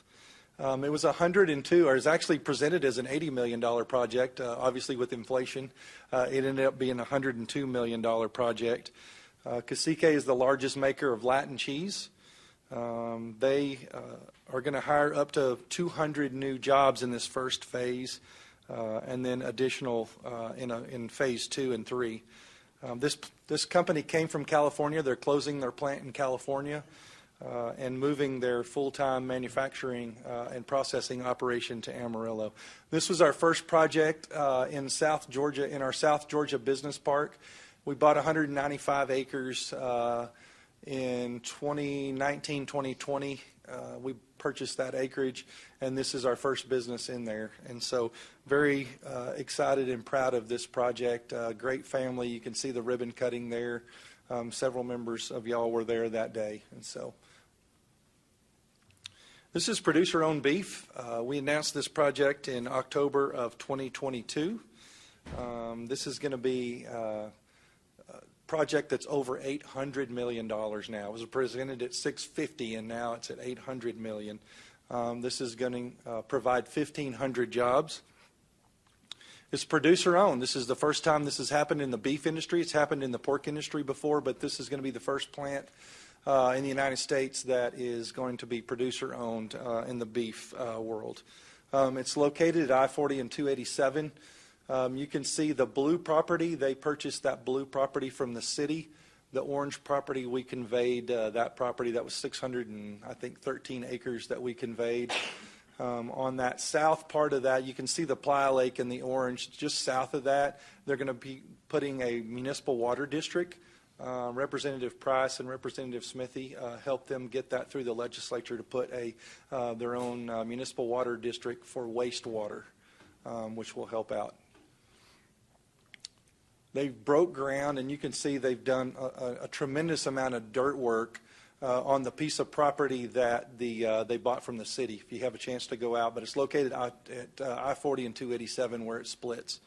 It was 102, or it was actually presented as an $80 million project. Obviously, with inflation, it ended up being a $102 million project. Cacique is the largest maker of Latin cheese. They are going to hire up to 200 new jobs in this first phase, and then additional in phase 2 and 3. This company came from California. They're closing their plant in California and moving their full-time manufacturing and processing operation to Amarillo. This was our first project in South Georgia, in our South Georgia Business Park. We bought 195 acres in 2019, 2020. We purchased that acreage, and this is our first business in there. And so very excited and proud of this project. Great family. You can see the ribbon cutting there. Several members of y'all were there that day. And so this is producer-owned beef. We announced this project in October of 2022. This is going to be a project that's over $800 million now. It was presented at $650, and now it's at $800 million. This is going to provide 1,500 jobs. It's producer-owned. This is the first time this has happened in the beef industry. It's happened in the pork industry before, but this is going to be the first plant in the United States that is going to be producer-owned in the beef world. It's located at I-40 and 287. You can see the blue property. They purchased that blue property from the city. The orange property, we conveyed that property. That was 613 acres that we conveyed. On that south part of that, you can see the Playa Lake in the orange. Just south of that, they're going to be putting a municipal water district. Representative Price and Representative Smithy helped them get that through the legislature to put their own municipal water district for wastewater, which will help out. They broke ground, and you can see they've done a tremendous amount of dirt work on the piece of property that they bought from the city, if you have a chance to go out. But it's located at I-40 and 287 where it splits.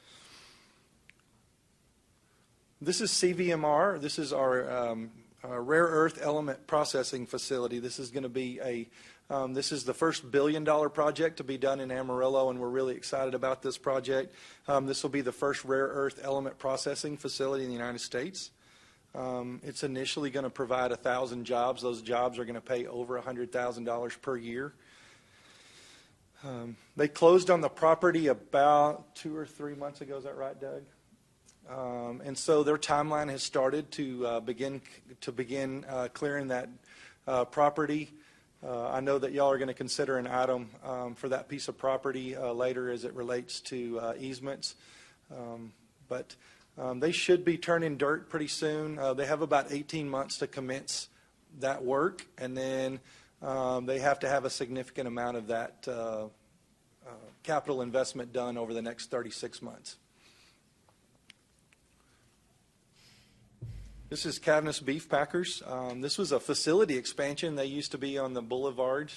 This is CVMR. This is our rare earth element processing facility. This is going to be this is the first $1 billion project to be done in Amarillo, and we're really excited about this project. This will be the first rare earth element processing facility in the United States. It's initially going to provide 1,000 jobs. Those jobs are going to pay over $100,000 per year. They closed on the property about 2 or 3 months ago. Is that right, Doug? And so their timeline has started to begin clearing that property. I know that y'all are going to consider an item for that piece of property later as it relates to easements. But they should be turning dirt pretty soon. They have about 18 months to commence that work, and then they have to have a significant amount of that capital investment done over the next 36 months. This is Cavness Beef Packers. This was a facility expansion. They used to be on the boulevard,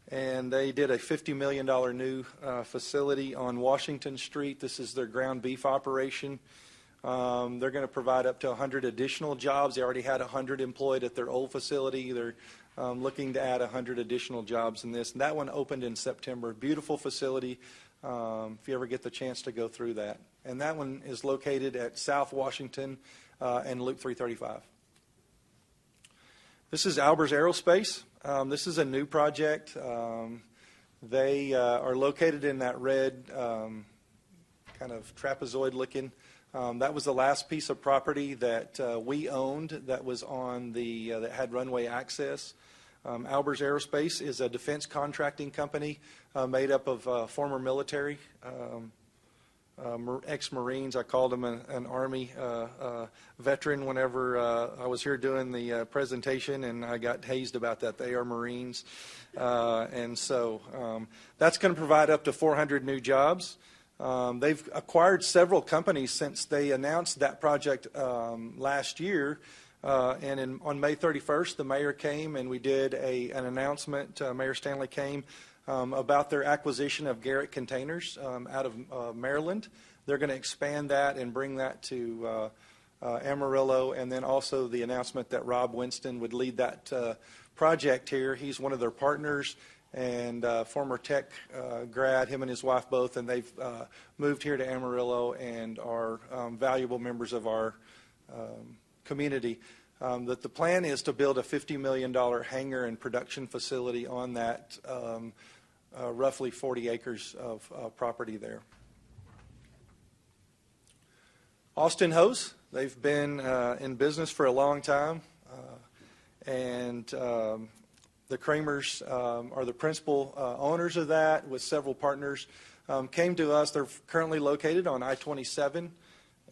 and they did a $50 million new facility on Washington Street. This is their ground beef operation. They're going to provide up to 100 additional jobs. They already had 100 employed at their old facility. They're looking to add 100 additional jobs in this. And that one opened in September. Beautiful facility if you ever get the chance to go through that. And that one is located at South Washington and Loop 335. This is Albers Aerospace. This is a new project. They are located in that red kind of trapezoid looking. That was the last piece of property that we owned that was on that had runway access. Albers Aerospace is a defense contracting company made up of former military ex-Marines. I called him an Army veteran whenever I was here doing the presentation, and I got hazed about that. They are Marines. And so that's going to provide up to 400 new jobs. They've acquired several companies since they announced that project last year. And on May 31st, the mayor came and we did an announcement. Mayor Stanley came about their acquisition of Garrett Containers out of Maryland. They're going to expand that and bring that to Amarillo, and then also the announcement that Rob Winston would lead that project here. He's one of their partners and former tech grad, him and his wife both, and they've moved here to Amarillo and are valuable members of our community. That the plan is to build a $50 million hangar and production facility on that roughly 40 acres of property there. Austin Hose, they've been in business for a long time, and the Kramers are the principal owners of that with several partners. Came to us. They're currently located on I-27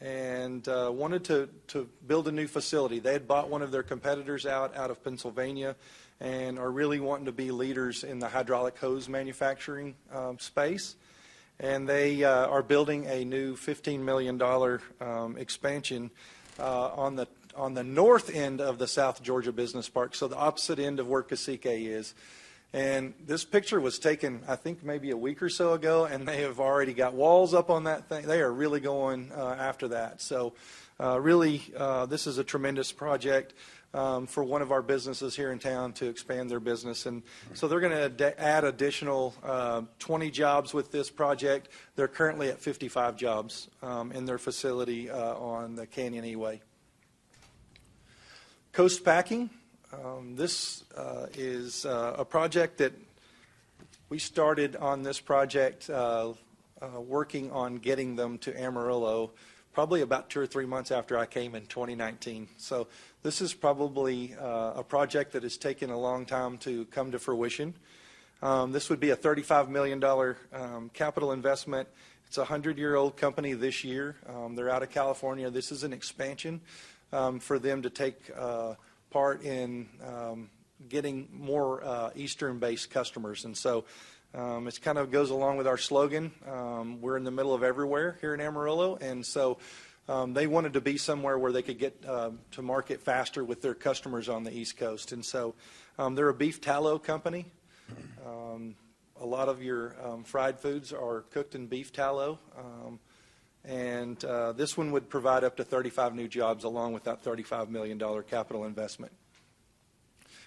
and wanted to build a new facility. They had bought one of their competitors out of Pennsylvania and are really wanting to be leaders in the hydraulic hose manufacturing space. And they are building a new $15 million expansion on the north end of the South Georgia Business Park, so the opposite end of where Cacique is. And this picture was taken, I think, maybe a week or so ago, and they have already got walls up on that thing. They are really going after that. So really, this is a tremendous project for one of our businesses here in town to expand their business. And so they're going to add additional 20 jobs with this project. They're currently at 55 jobs in their facility on the Canyon E-Way. Coast Packing. This is a project that we started on this project working on getting them to Amarillo probably about 2 or 3 months after I came in 2019. So this is probably a project that has taken a long time to come to fruition. This would be a $35 million capital investment. It's a 100-year-old company this year. They're out of California. This is an expansion for them to take part in getting more Eastern-based customers. And so it kind of goes along with our slogan. We're in the middle of everywhere here in Amarillo, and so they wanted to be somewhere where they could get to market faster with their customers on the East Coast. And so they're a beef tallow company. A lot of your fried foods are cooked in beef tallow. And this one would provide up to 35 new jobs along with that $35 million capital investment.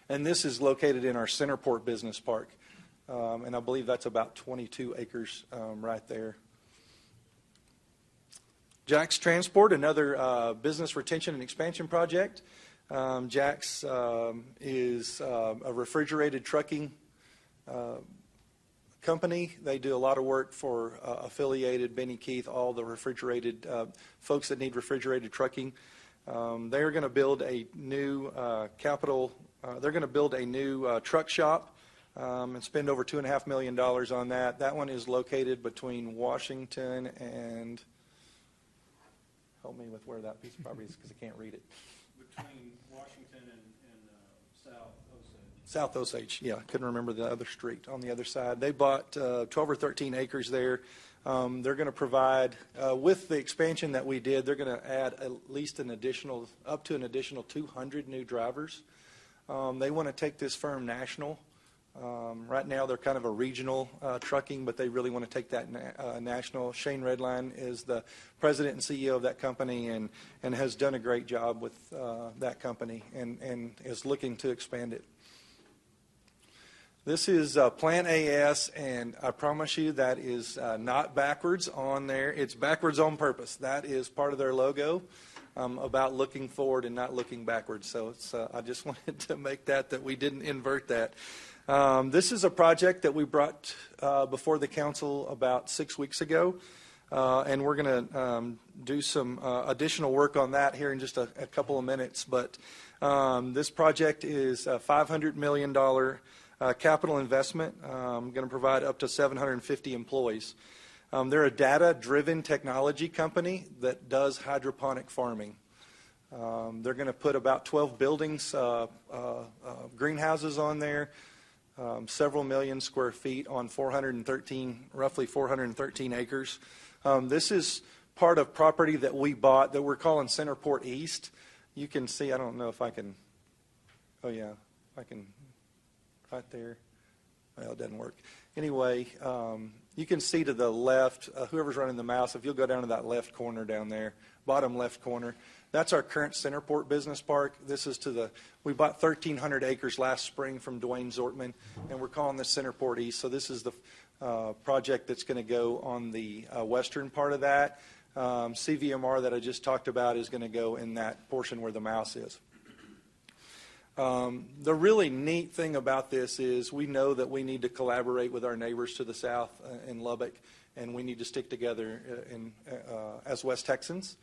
And this is located in our Centerport Business Park. And I believe that's about 22 acres right there. Jack's Transport, another business retention and expansion project. Jack's is a refrigerated trucking company. They do a lot of work for affiliated Benny Keith, all the refrigerated folks that need refrigerated trucking. They are going to build a new they're going to build a new truck shop and spend over $2.5 million on that. That one is located between Washington and, help me with where that piece of property is because I can't read it. Between Washington and South Osage. South Osage, yeah. I couldn't remember the other street on the other side. They bought 12 or 13 acres there. They're going to provide, with the expansion that we did, they're going to add at least up to an additional 200 new drivers. They want to take this firm national. Right now they're kind of a regional trucking, but they really want to take that national. Shane Redline is the president and CEO of that company and has done a great job with that company and is looking to expand it. This is Plant AS, and I promise you that is not backwards on there. It's backwards on purpose. That is part of their logo. About looking forward and not looking backwards. So I just wanted to make that we didn't invert that. This is a project that we brought before the council about 6 weeks ago, and we're going to do some additional work on that here in just a couple of minutes. But this project is a $500 million capital investment, going to provide up to 750 employees. They're a data-driven technology company that does hydroponic farming. They're going to put about 12 buildings, greenhouses on there, several million square feet on roughly 413 acres. This is part of property that we bought that we're calling Centerport East. You can see, I don't know if I can, oh yeah, I can, right there. Well, it doesn't work. Anyway, you can see to the left, whoever's running the mouse, if you'll go down to that left corner down there, bottom left corner, that's our current Centerport Business Park. This is we bought 1,300 acres last spring from Dwayne Zortman, and we're calling this Centerport East. So this is the project that's going to go on the western part of that. CVMR that I just talked about is going to go in that portion where the mouse is. The really neat thing about this is we know that we need to collaborate with our neighbors to the south in Lubbock, and we need to stick together as West Texans.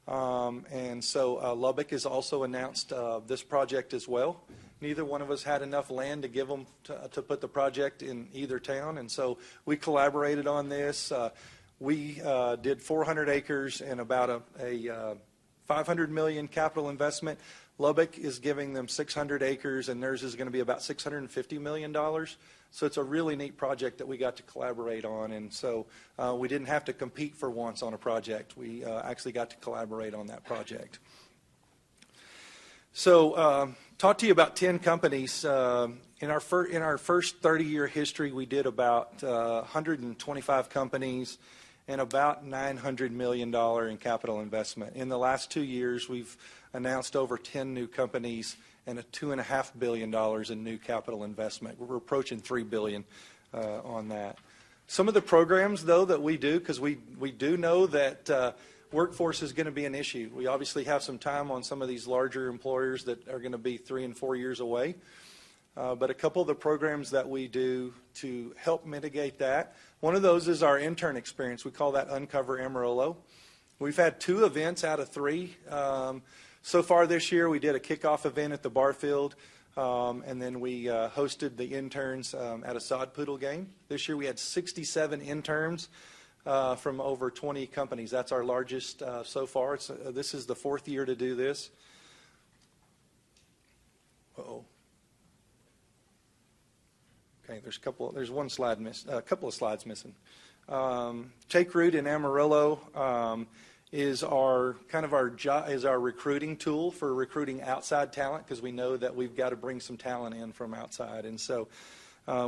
And so Lubbock has also announced this project as well. Neither one of us had enough land to give them to put the project in either town, and so we collaborated on this. We did 400 acres and about a $500 million capital investment. Lubbock is giving them 600 acres, and theirs is going to be about $650 million. So it's a really neat project that we got to collaborate on, and so we didn't have to compete for once on a project. We actually got to collaborate on that project. So talk to you about 10 companies. In our first 30-year history, we did about 125 companies and about $900 million in capital investment. In the last 2 years, we've announced over 10 new companies and $2.5 billion in new capital investment. We're approaching $3 billion on that. Some of the programs, though, that we do, because we do know that workforce is going to be an issue. We obviously have some time on some of these larger employers that are going to be 3 and 4 years away. But a couple of the programs that we do to help mitigate that, one of those is our intern experience. We call that Uncover Amarillo. We've had 2 events out of 3. So far this year, we did a kickoff event at the Barfield, and then we hosted the interns at a sod poodle game. This year we had 67 interns from over 20 companies. That's our largest so far. This is the 4th year to do this. Uh-oh. Okay, there's a couple of slides missing. Take Root in Amarillo is our recruiting tool for recruiting outside talent, because we know that we've got to bring some talent in from outside. And so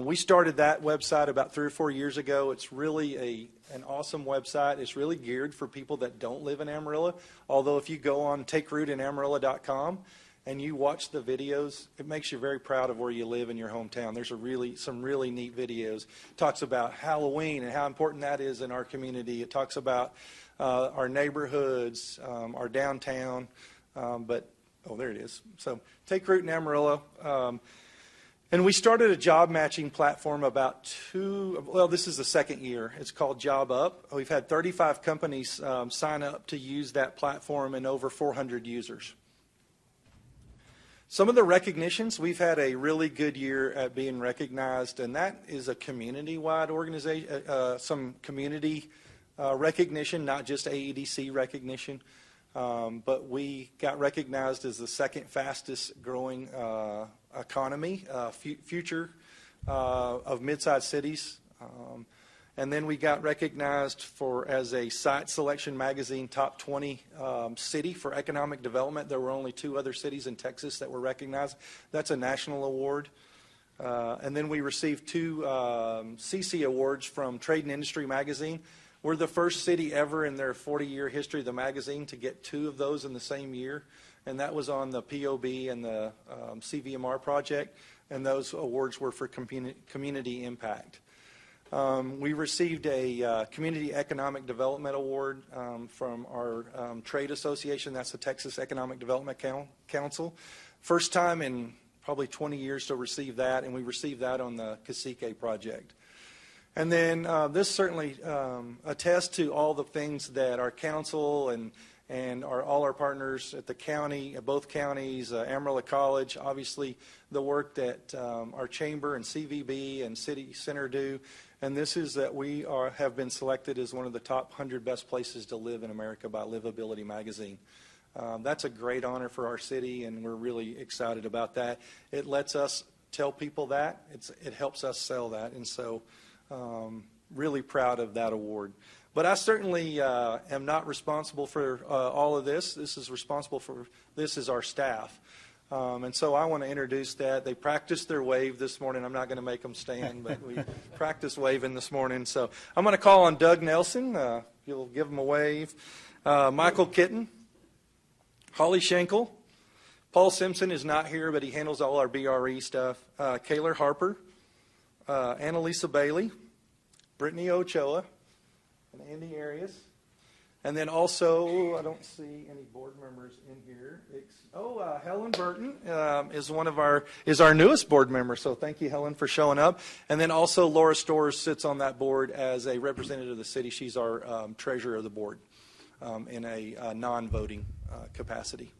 we started that website about 3 or 4 years ago. It's really an awesome website. It's really geared for people that don't live in Amarillo. Although if you go on takerootinamarillo.com and you watch the videos, it makes you very proud of where you live in your hometown. There's some really neat videos. It talks about Halloween and how important that is in our community. It talks about our neighborhoods, our downtown. There it is. So Take Root in Amarillo. And we started a job matching platform this is the 2nd year. It's called Job Up. We've had 35 companies sign up to use that platform and over 400 users. Some of the recognitions, we've had a really good year at being recognized, and that is a community-wide organization, some community recognition, not just AEDC recognition. But we got recognized as the 2nd fastest growing economy, future of mid-sized cities. And then we got recognized as a Site Selection Magazine top 20 city for economic development. There were only 2 other cities in Texas that were recognized. That's a national award. And then we received 2 CC awards from Trade and Industry Magazine. We're the first city ever in their 40-year history of the magazine to get 2 of those in the same year. And that was on the POB and the CVMR project. And those awards were for community impact. We received a Community Economic Development Award from our trade association. That's the Texas Economic Development Council. First time in probably 20 years to receive that, and we received that on the Cacique project. And then this certainly attests to all the things that our council and and all our partners at the county, at both counties, Amarillo College, obviously the work that our chamber and CVB and City Center do. And this is that we have been selected as one of the top 100 best places to live in America by Livability Magazine. That's a great honor for our city, and we're really excited about that. It lets us tell people that. It helps us sell that, and so really proud of that award. But I certainly am not responsible for all of this. This is our staff. And so I want to introduce that. They practiced their wave this morning. I'm not going to make them stand, but we practiced waving this morning. So I'm going to call on Doug Nelson. You'll give him a wave. Michael Kitten. Holly Schenkel. Paul Simpson is not here, but he handles all our BRE stuff. Kaylor Harper. Annalisa Bailey. Brittany Ochoa. And Andy Arias. And then also, I don't see any board members in here. Helen Burton is our newest board member. So thank you, Helen, for showing up. And then also Laura Storrs sits on that board as a representative of the city. She's our treasurer of the board in a non-voting capacity.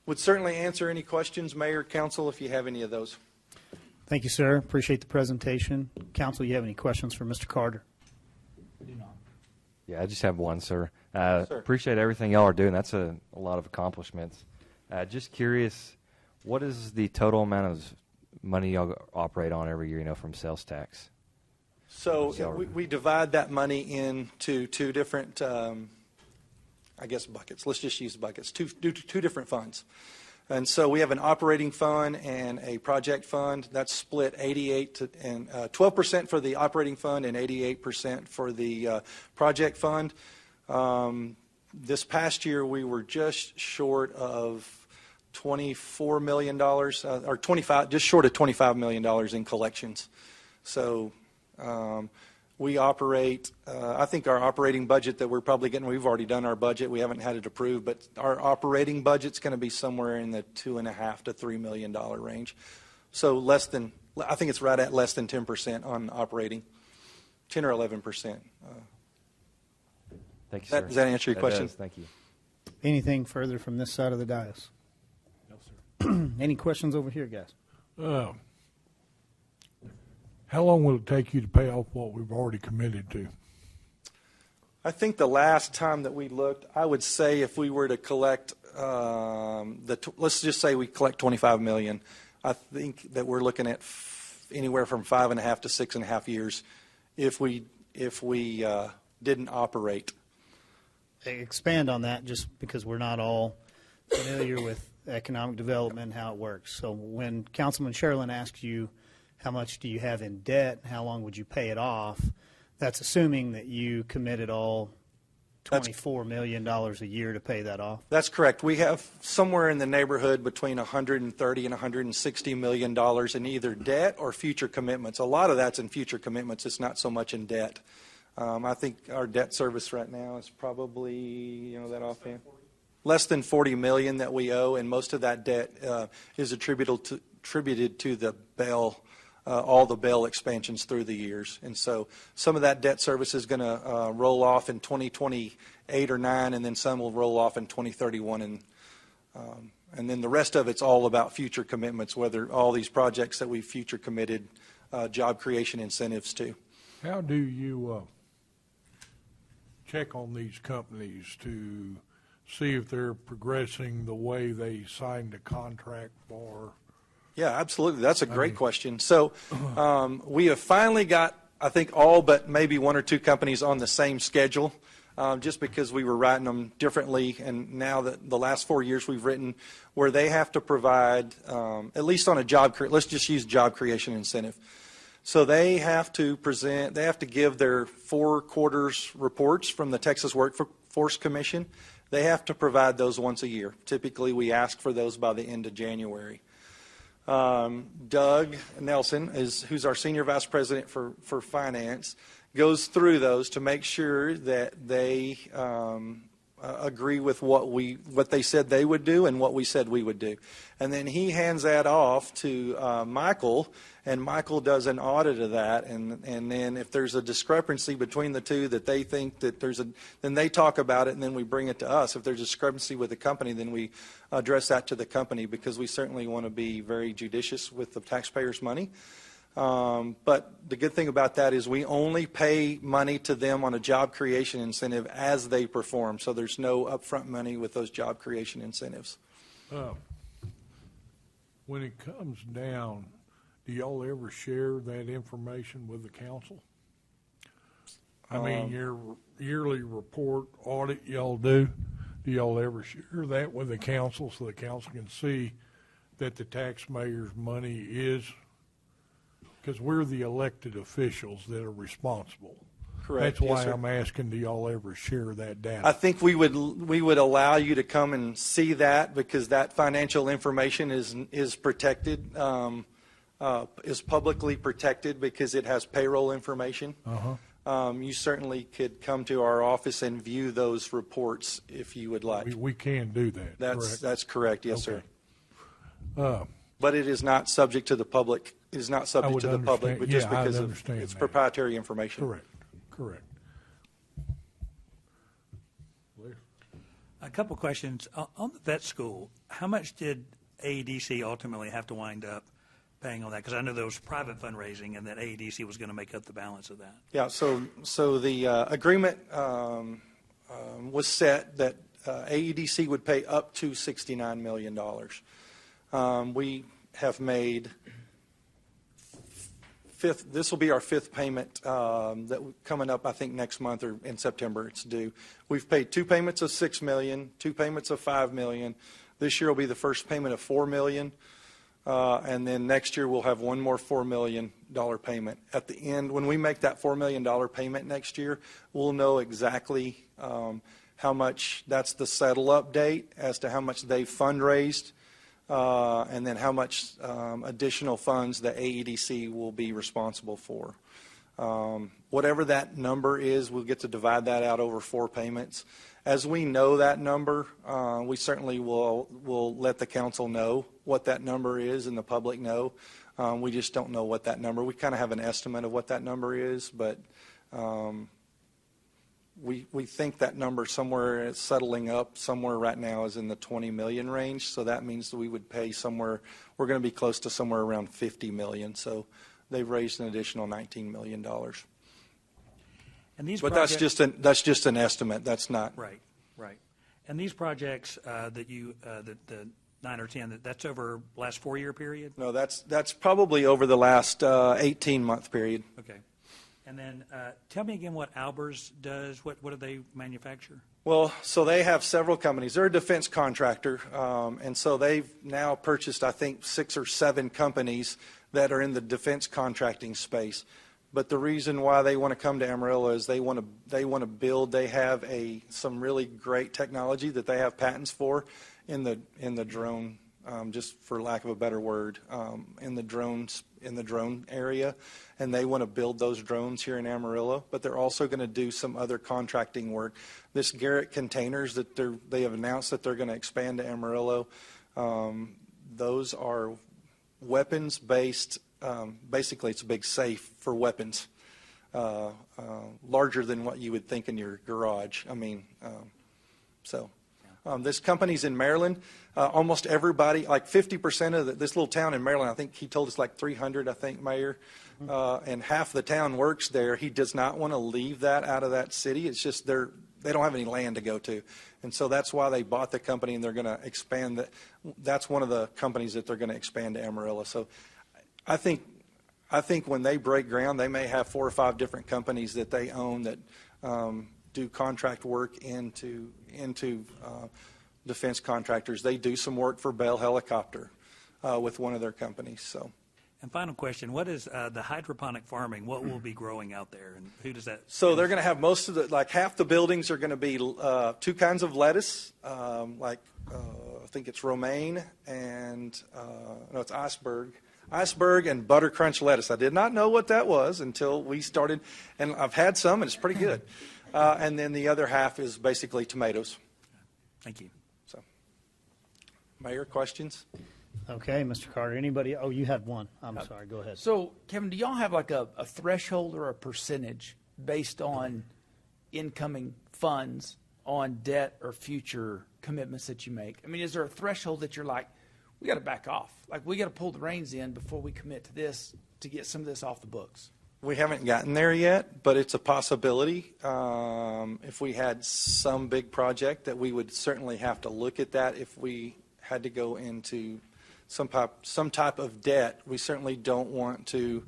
Would certainly answer any questions, Mayor, Council, if you have any of those. Thank you, sir. Appreciate the presentation. Council, you have any questions for Mr. Carter? Yeah, I just have one, sir. Appreciate everything y'all are doing. That's a lot of accomplishments. Just curious, what is the total amount of money y'all operate on every year, from sales tax? So we divide that money into two different, buckets. Let's just use buckets, two different funds. And so we have an operating fund and a project fund. That's split 12% for the operating fund and 88% for the project fund. This past year, we were just short of $24 million, just short of $25 million in collections. So we operate, I think our operating budget that we're probably getting, we've already done our budget. We haven't had it approved, but our operating budget's going to be somewhere in the $2.5 to $3 million range. So I think it's right at less than 10% on operating, 10 or 11%. Thank you, sir. Does that answer your question? Does. Thank you. Anything further from this side of the dais? No, sir. Any questions over here, guys? How long will it take you to pay off what we've already committed to? I think the last time that we looked, I would say if we were to collect, let's just say we collect $25 million, I think that we're looking at anywhere from 5.5 to 6.5 years if we didn't operate. Expand on that, just because we're not all familiar with economic development and how it works. So when Councilman Sherlin asks you, how much do you have in debt? How long would you pay it off? That's assuming that you committed all $24 million a year to pay that off. That's correct. We have somewhere in the neighborhood between $130 and $160 million in either debt or future commitments. A lot of that's in future commitments. It's not so much in debt. I think our debt service right now is probably, that offhand, less than $40 million that we owe, and most of that debt is attributed to the Bell. All the Bell expansions through the years. And so some of that debt service is going to roll off in 2028 or 9, and then some will roll off in 2031. And then the rest of it's all about future commitments, whether all these projects that we've future committed job creation incentives to. How do you check on these companies to see if they're progressing the way they signed a contract for? Yeah, absolutely. That's a great question. So we have finally got, I think, all but maybe one or two companies on the same schedule, just because we were writing them differently. And now that the last 4 years we've written where they have to provide, at least on a let's just use job creation incentive. So they have to give their 4 quarters reports from the Texas Workforce Commission. They have to provide those once a year. Typically, we ask for those by the end of January. Doug Nelson, who's our Senior Vice President for Finance, goes through those to make sure that they agree with what they said they would do and what we said we would do. And then he hands that off to Michael, and Michael does an audit of that. And then if there's a discrepancy between the two that they think that then they talk about it, and then we bring it to us. If there's a discrepancy with the company, then we address that to the company, because we certainly want to be very judicious with the taxpayers' money. But the good thing about that is we only pay money to them on a job creation incentive as they perform. So there's no upfront money with those job creation incentives. When it comes down, do y'all ever share that information with the council? I mean, your yearly report audit y'all do y'all ever share that with the council so the council can see that the taxpayers' money is, because we're the elected officials that are responsible. Correct. That's why Yes, sir. I'm asking, do y'all ever share that data? I think we would allow you to come and see that, because that financial information is protected, is publicly protected, because it has payroll information. You certainly could come to our office and view those reports if you would like. We can do that. That's correct. Yes, Okay. sir. But it is not subject to the public. It is not subject to the public, but just because it's proprietary information. Correct. A couple questions. On the vet school, how much did AEDC ultimately have to wind up paying on that? Because I know there was private fundraising and that AEDC was going to make up the balance of that. Yeah, so the agreement was set that AEDC would pay up to $69 million. We have made this will be our fifth payment coming up, I think, next month or in September it's due. We've paid 2 payments of $6 million, 2 payments of $5 million. This year will be the first payment of $4 million. And then next year we'll have one more $4 million payment. At the end, when we make that $4 million payment next year, we'll know exactly how much, that's the settle up date, as to how much they've fundraised, and then how much additional funds the AEDC will be responsible for. Whatever that number is, we'll get to divide that out over 4 payments. As we know that number, we certainly will let the council know what that number is and the public know. We just don't know what that number. We kind of have an estimate of what that number is, but we think that number somewhere settling up somewhere right now is in the 20 million range. So that means that we would pay somewhere. We're going to be close to somewhere around 50 million. So they've raised an additional $19 million. And these but projects, that's just an estimate. That's not right. And these projects that the 9 or 10, that's over the last 4-year period? No, that's probably over the last 18-month period. Okay. And then tell me again what Albers does. What do they manufacture? Well, so they have several companies. They're a defense contractor, and so they've now purchased, I think, 6 or 7 companies that are in the defense contracting space. But the reason why they want to come to Amarillo is they want to build. They have some really great technology that they have patents for in the drone, just for lack of a better word, in the drone area, and they want to build those drones here in Amarillo. But they're also going to do some other contracting work. This Garrett Containers that they have announced that they're going to expand to Amarillo. Those are weapons-based. Basically, it's a big safe for weapons, larger than what you would think in your garage. I mean, this company's in Maryland. Almost everybody, like 50% of this little town in Maryland, I think he told us like 300, I think, Mayor, and half the town works there. He does not want to leave that out of that city. It's just they don't have any land to go to. And so that's why they bought the company, and they're going to expand. That's one of the companies that they're going to expand to Amarillo. So I think when they break ground, they may have 4 or 5 different companies that they own that do contract work into defense contractors. They do some work for Bell Helicopter with one of their companies. So. And final question, what is the hydroponic farming? What will be growing out there, and who does that? So they're going to have most of half the buildings are going to be 2 kinds of lettuce, I think it's romaine and no, it's iceberg and butter crunch lettuce. I did not know what that was until we started, and I've had some, and it's pretty good. And then the other half is basically tomatoes. Thank you. So, Mayor, questions? Okay, Mr. Carter. Anybody? Oh, you had one. I'm sorry. Go ahead. So, Kevin, do y'all have like a threshold or a percentage based on incoming funds on debt or future commitments that you make? I mean, is there a threshold that you're like, we got to back off? Like, we got to pull the reins in before we commit to this to get some of this off the books? We haven't gotten there yet, but it's a possibility. If we had some big project, that we would certainly have to look at that. If we had to go into some type of debt, we certainly don't want to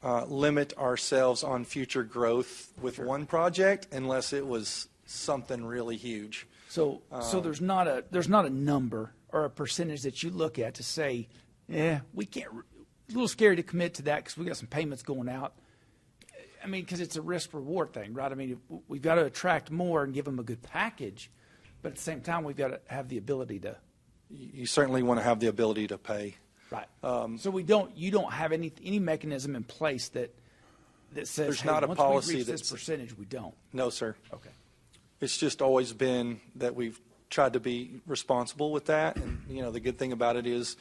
limit ourselves on future growth with one project unless it was something really huge. So there's not a number or a percentage that you look at to say, yeah, we can't. A little scary to commit to that because we got some payments going out. I mean, because it's a risk reward thing, right? I mean, we've got to attract more and give them a good package, but at the same time, we've got to have the ability to. You certainly want to have the ability to pay. Right. So you don't have any mechanism in place that says there's hey, not a once policy we reach that's this percentage, we don't. No, sir. Okay. It's just always been that we've tried to be responsible with that, and the good thing about it is,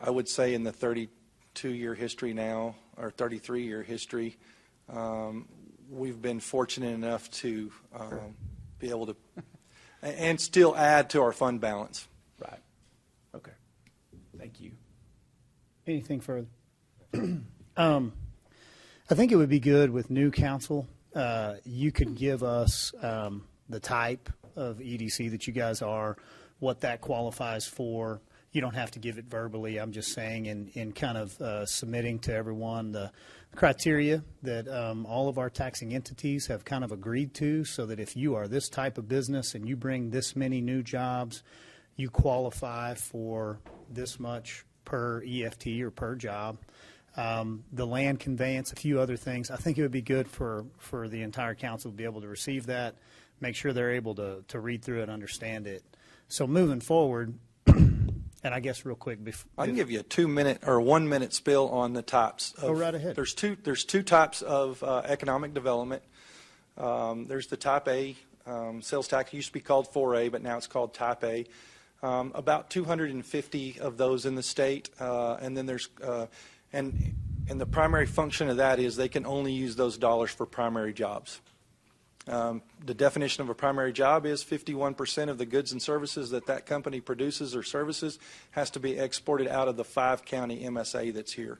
I would say in the 32-year history now, or 33-year history, we've been fortunate enough to be able to, and still add to our fund balance. Right. Okay. Thank you. Anything further? I think it would be good with new council. You could give us the type of EDC that you guys are, what that qualifies for. You don't have to give it verbally. I'm just saying in kind of submitting to everyone the criteria that all of our taxing entities have kind of agreed to, so that if you are this type of business and you bring this many new jobs, you qualify for this much per EFT or per job. The land conveyance, a few other things. I think it would be good for the entire council to be able to receive that, make sure they're able to read through it, understand it. So moving forward, and I guess real quick, I can give you a 2-minute or 1-minute spill on the types. Go right ahead. There's two types of economic development. There's the Type A sales tax. It used to be called 4A, but now it's called Type A. About 250 of those in the state, and then there's and the primary function of that is they can only use those dollars for primary jobs. The definition of a primary job is 51% of the goods and services that company produces or services has to be exported out of the 5-county MSA that's here.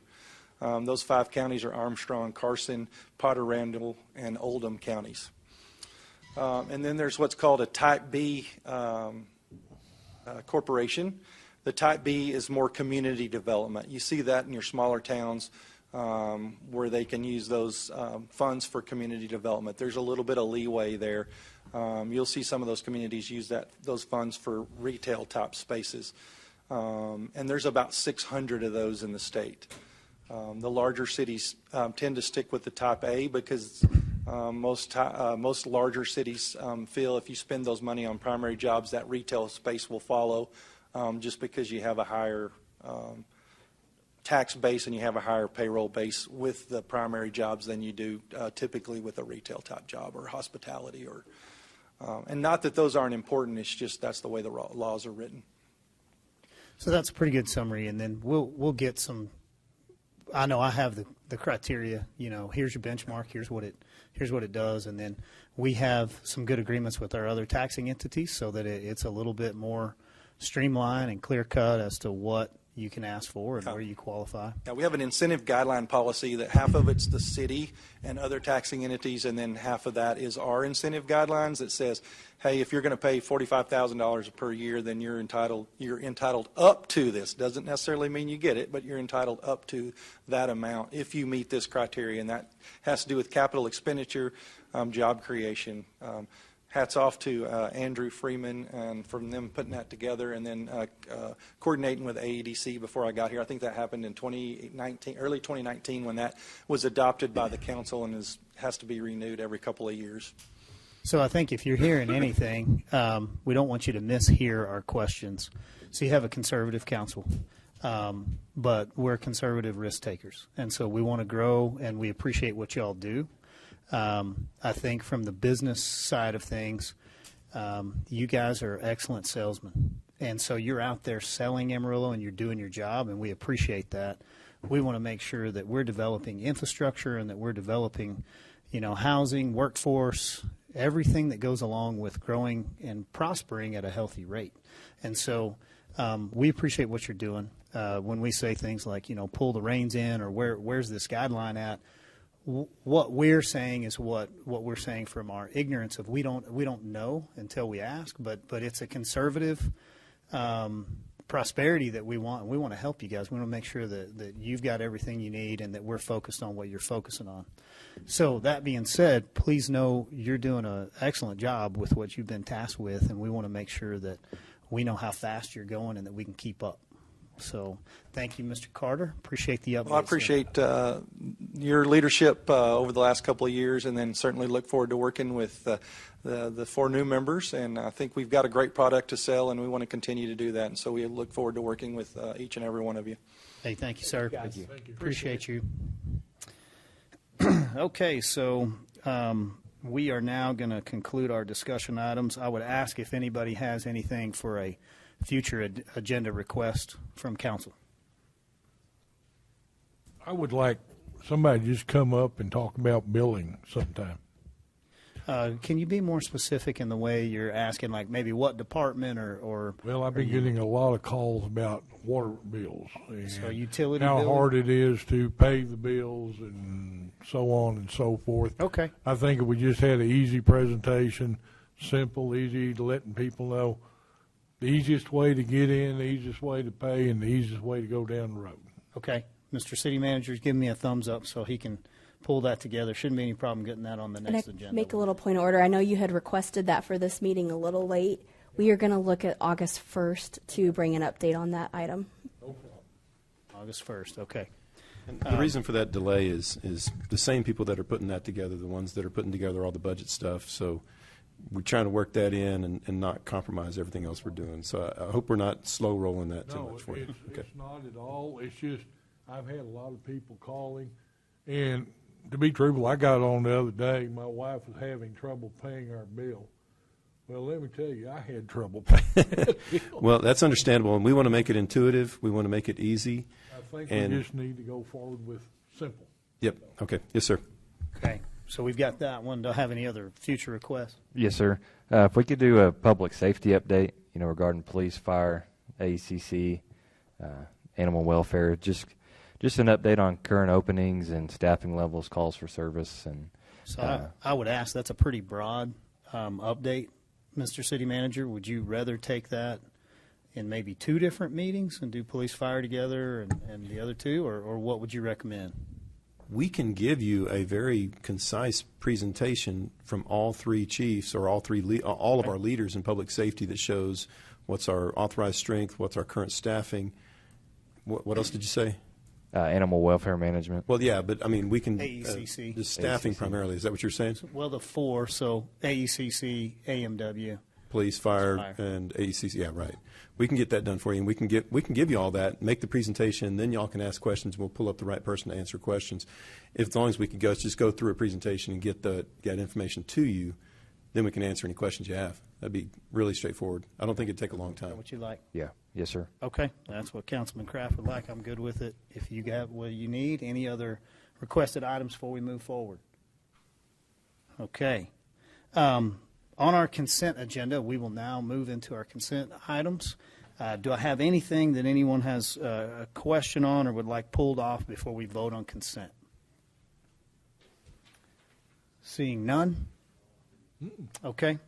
Those 5 counties are Armstrong, Carson, Potter Randall, and Oldham counties. And then there's what's called a Type B corporation. The Type B is more community development. You see that in your smaller towns. Where they can use those funds for community development. There's a little bit of leeway there. You'll see some of those communities use those funds for retail type spaces. And there's about 600 of those in the state. The larger cities tend to stick with the Type A because most larger cities feel if you spend those money on primary jobs, that retail space will follow just because you have a higher tax base and you have a higher payroll base with the primary jobs than you do typically with a retail type job or hospitality or and not that those aren't important, it's just that's the way the laws are written. So that's a pretty good summary, and then we'll get some. I know I have the criteria. Here's your benchmark. Here's what it does, and then we have some good agreements with our other taxing entities so that it's a little bit more streamlined and clear cut as to what you can ask for and where you qualify. Now, we have an incentive guideline policy that half of it's the city and other taxing entities, and then half of that is our incentive guidelines that says, hey, if you're going to pay $45,000 per year, then you're entitled up to this. Doesn't necessarily mean you get it, but you're entitled up to that amount if you meet this criteria, and that has to do with capital expenditure, job creation. Hats off to Andrew Freeman and from them putting that together and then coordinating with AEDC before I got here. I think that happened in 2019, early 2019 when that was adopted by the council and has to be renewed every couple of years. So I think if you're hearing anything, we don't want you to mishear our questions. So you have a conservative council, but we're conservative risk takers. And so we want to grow and we appreciate what y'all do. I think from the business side of things, You guys are excellent salesmen. And so you're out there selling Amarillo and you're doing your job, and we appreciate that. We want to make sure that we're developing infrastructure and that we're developing, housing, workforce, everything that goes along with growing and prospering at a healthy rate. And so we appreciate what you're doing. When we say things like, pull the reins in or where's this guideline at, what we're saying is what we're saying from our ignorance of we don't know until we ask, but it's a conservative prosperity that we want. We want to help you guys. We want to make sure that you've got everything you need and that we're focused on what you're focusing on. So that being said, please know you're doing an excellent job with what you've been tasked with, and we want to make sure that we know how fast you're going and that we can keep up. So thank you, Mr. Carter. Appreciate the update. Well, I appreciate your leadership over the last couple of years, and then certainly look forward to working with the 4 new members. And I think we've got a great product to sell, and we want to continue to do that. And so we look forward to working with each and every one of you. Hey, thank you, sir. Thank you. Appreciate you. Okay, so we are now going to conclude our discussion items. I would ask if anybody has anything for a future agenda request from council. I would like somebody to just come up and talk about billing sometime. Can you be more specific in the way you're asking, like maybe what department or Well, I've been getting a lot of calls about water bills. And So utility how billing? hard it is to pay the bills and so on and so forth. Okay. I think if we just had an easy presentation, simple, easy to letting people know the easiest way to get in, the easiest way to pay, and the easiest way to go down the road. Okay. Mr. City Manager's giving me a thumbs up so he can pull that together. Shouldn't be any problem getting that on the And next I agenda. make a little point of order. I know you had requested that for this meeting a little late. We are going to look at August 1st to bring an update on that item. August 1st, okay. And the reason for that delay is the same people that are putting that together, the ones that are putting together all the budget stuff. So we're trying to work that in and not compromise everything else we're doing. So I hope we're not slow rolling that too much for you. It's not at all. It's just I've had a lot of people calling, and to be truthful, I got on the other day. My wife was having trouble paying our bill. Well, let me tell you, I had trouble paying that bill. Well, that's understandable, and we want to make it intuitive. We want to make it easy. I think and we just need to go forward with simple. Yep. Okay. Yes, sir. Okay. So we've got that one. Do I have any other future requests? Yes, sir. If we could do a public safety update, regarding police, fire, AECC, animal welfare, just an update on current openings and staffing levels, calls for service, and. So I would ask, that's a pretty broad update, Mr. City Manager. Would you rather take that in maybe 2 different meetings and do police, fire together and the other 2, or what would you recommend? We can give you a very concise presentation from all 3 chiefs or all of our leaders in public safety that shows what's our authorized strength, what's our current staffing. What else did you say? Animal welfare management. Well, yeah, but I mean, we can AECC. the staffing AECC. primarily. Is that what you're saying? Well, the 4, so AECC, AMW. Police, fire, and AECC. Yeah, right. We can get that done for you, and we can give you all that. Make the presentation, then y'all can ask questions. We'll pull up the right person to answer questions. As long as we can just go through a presentation and get that information to you, then we can answer any questions you have. That'd be really straightforward. I don't think it'd take a long time. Is that what you like? Yeah. Yes, sir. Okay, that's what Councilman Kraft would like. I'm good with it. If you got what you need, any other requested items before we move forward? Okay. On our consent agenda, we will now move into our consent items. Do I have anything that anyone has a question on or would like pulled off before we vote on consent? Seeing none? Okay.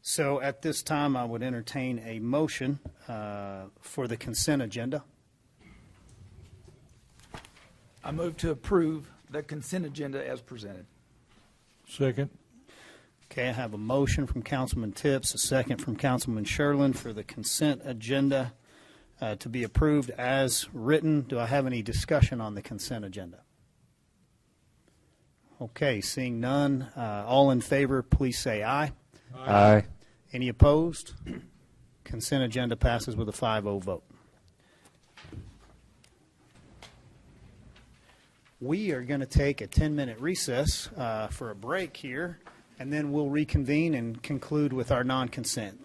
So at this time, I would entertain a motion for the consent agenda. I move to approve the consent agenda as presented. Second. Okay, I have a motion from Councilman Tips, a second from Councilman Sherlin for the consent agenda to be approved as written. Do I have any discussion on the consent agenda? Okay, seeing none, all in favor, please say aye. Aye. Any opposed? Consent agenda passes with a 5-0 vote. We are going to take a 10-minute recess for a break here. and then we'll reconvene and conclude with our non-consent.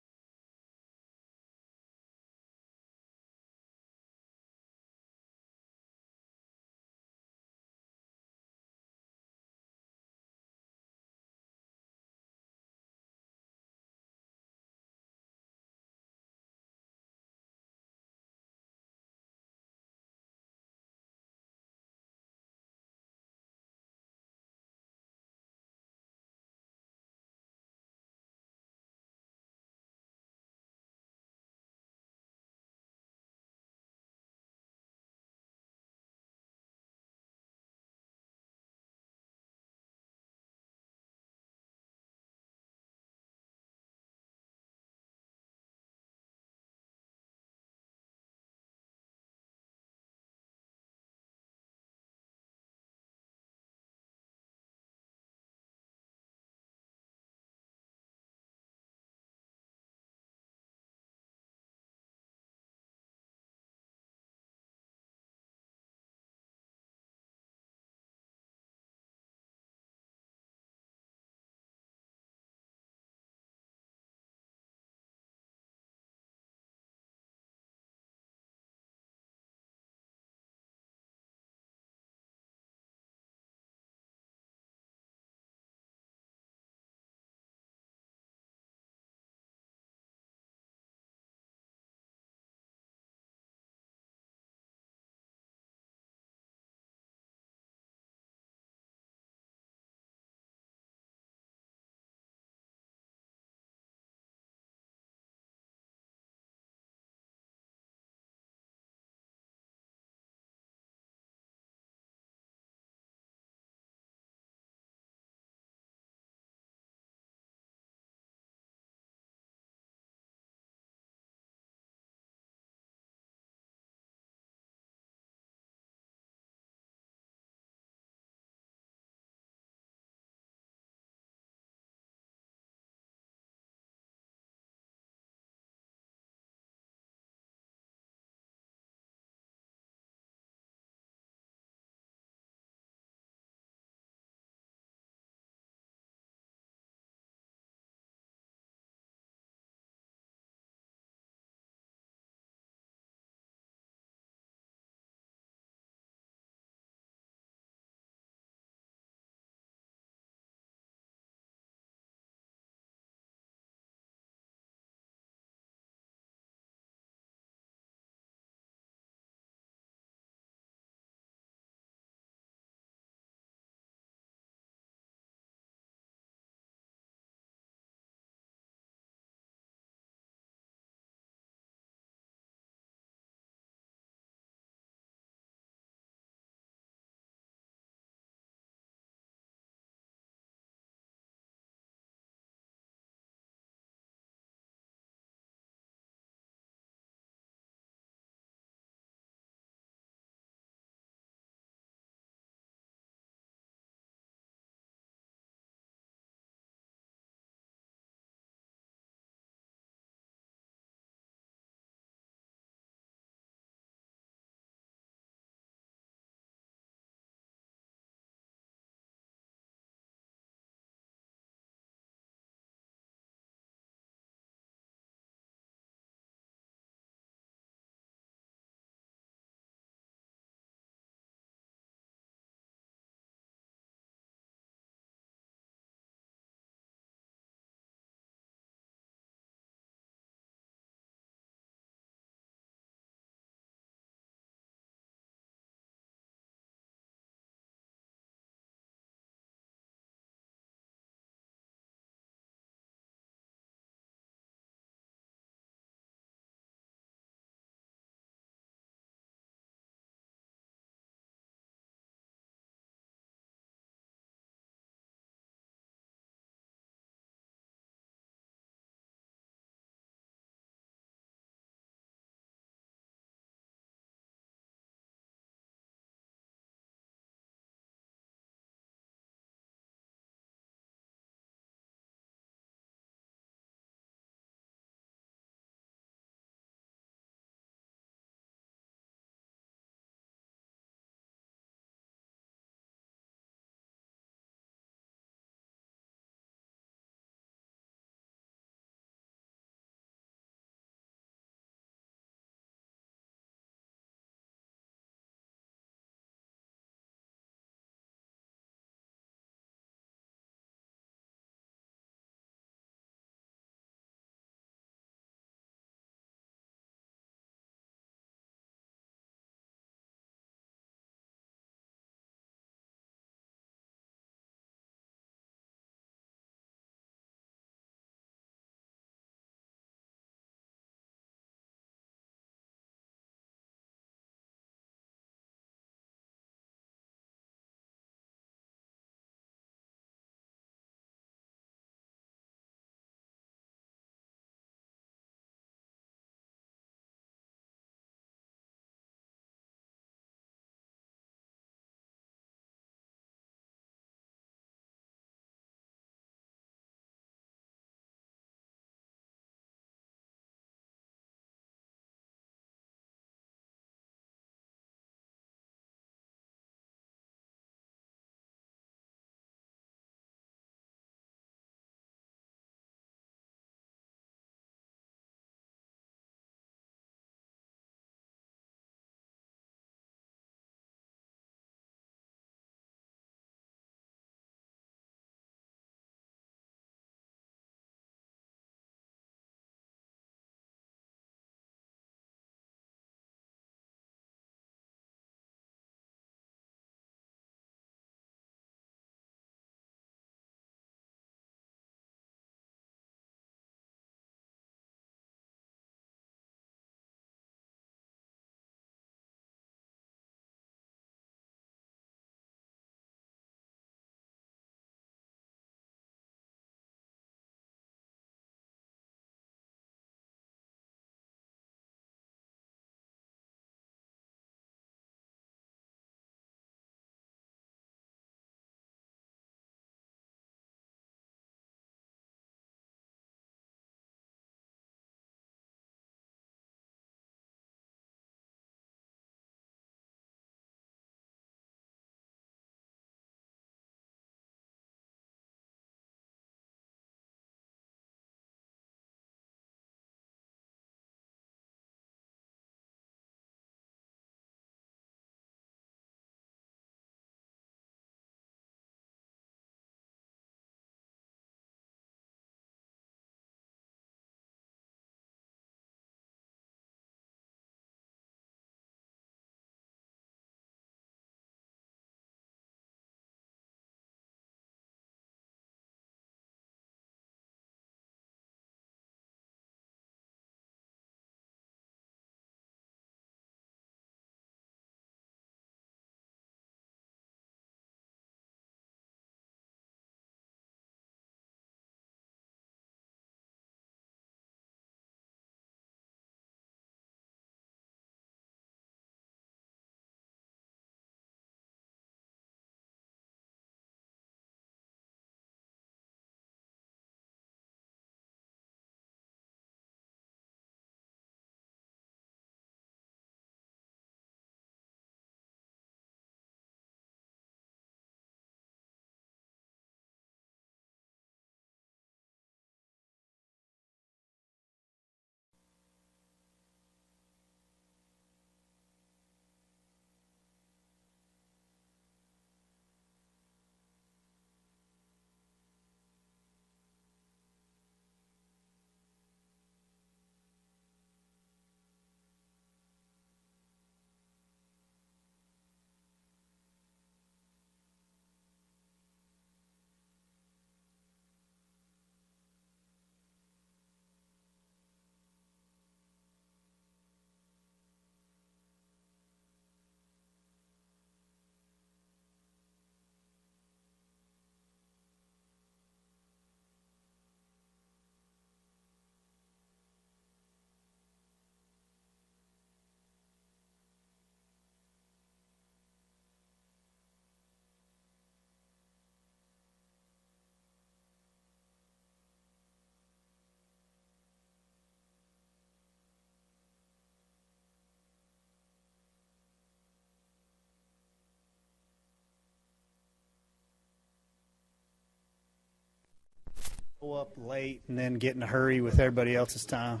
Go up late and then get in a hurry with everybody else's time.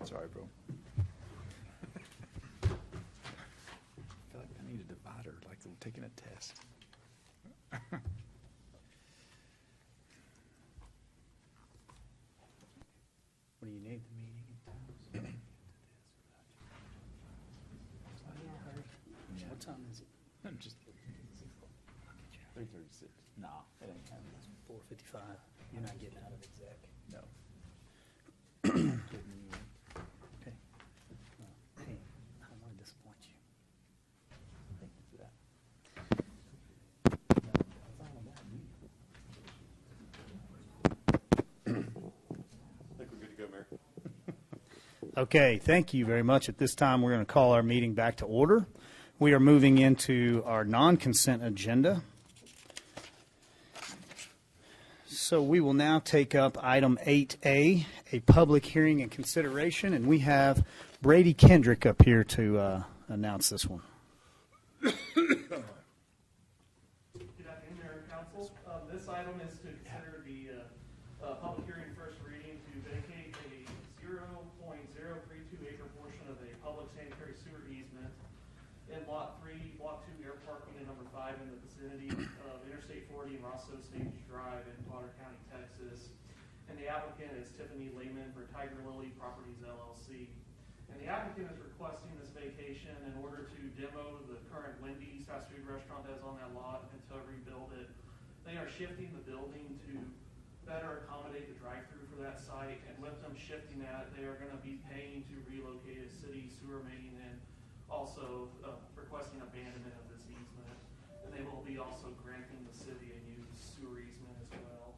Sorry, bro. I feel like I need a divider, like I'm taking a test. What do you need? The meeting. Yeah. What time is it? I'm just kidding. 3:36. No, it ain't happening. 4:55. You're not getting out of exec. No. Okay. Hey, I don't want to disappoint you. Thank you for that. I think we're good to go, Mayor. Okay, thank you very much. At this time, we're going to call our meeting back to order. We are moving into our non-consent agenda. So we will now take up item 8A, a public hearing and consideration, and we have Brady Kendrick up here to announce this one. Good afternoon, Mayor and Council. This item is to consider the public hearing first reading to vacate a 0.032 acre portion of a public sanitary sewer easement in Lot 3, Block 2 air parking and number 5 in the vicinity of Interstate 40 and Rosso Stage Drive in Potter County, Texas. And the applicant is Tiffany Lehman for Tiger Lily Properties, LLC. And the applicant is requesting this vacation in order to demo the current Wendy's fast food restaurant that's on that lot and to rebuild it. They are shifting the building to better accommodate the drive-through for that site, and with them shifting that, they are going to be paying to relocate a city sewer main and also requesting abandonment of this easement. And they will be also granting the city a new sewer easement as well.